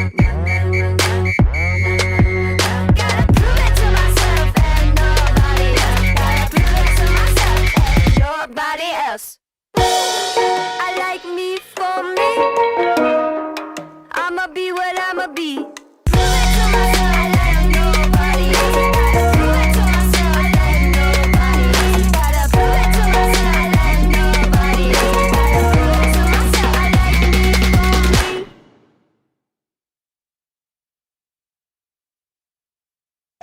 Gotta prove it to myself and nobody else. Gotta prove it to myself and nobody else. I like me for me. I'ma be what I'ma be. Prove it to myself. I like nobody else. Gotta prove it to myself. I like nobody else. Gotta prove it to myself. I like nobody else. Gotta prove it to myself. I like me for me.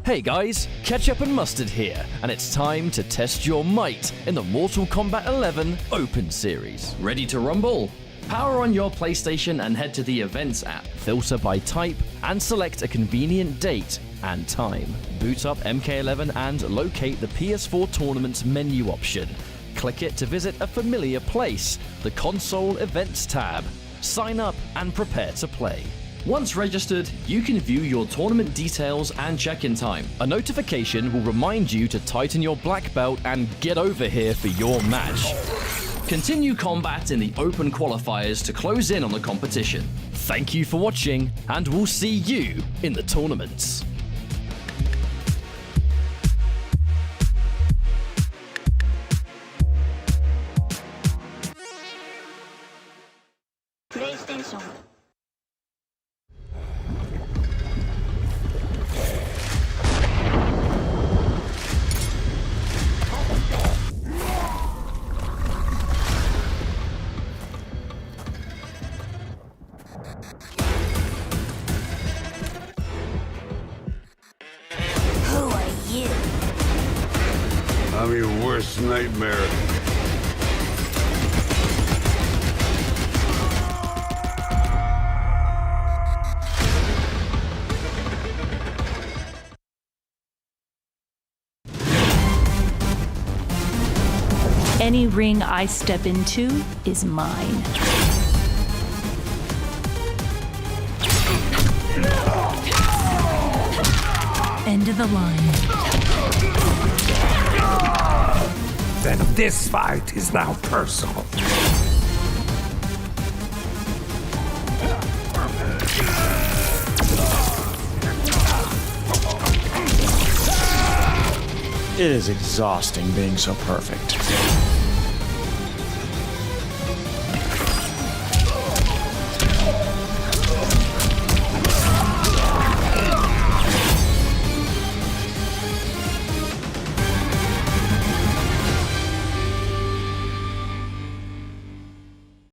Hey guys, Ketchup and Mustard here, and it's time to test your might in the Mortal Kombat 11 Open Series. Ready to rumble? Power on your PlayStation and head to the Events app, filter by type, and select a convenient date and time. Boot up MK11 and locate the PS4 Tournaments menu option. Click it to visit a familiar place, the Console Events tab. Sign up and prepare to play. Once registered, you can view your tournament details and check-in time. A notification will remind you to tighten your black belt and get over here for your match. Continue combat in the open qualifiers to close in on the competition. Thank you for watching, and we'll see you in the tournaments. PlayStation. Who are you? I'm your worst nightmare. Any ring I step into is mine. End of the line. Then this fight is now personal. It is exhausting being so perfect.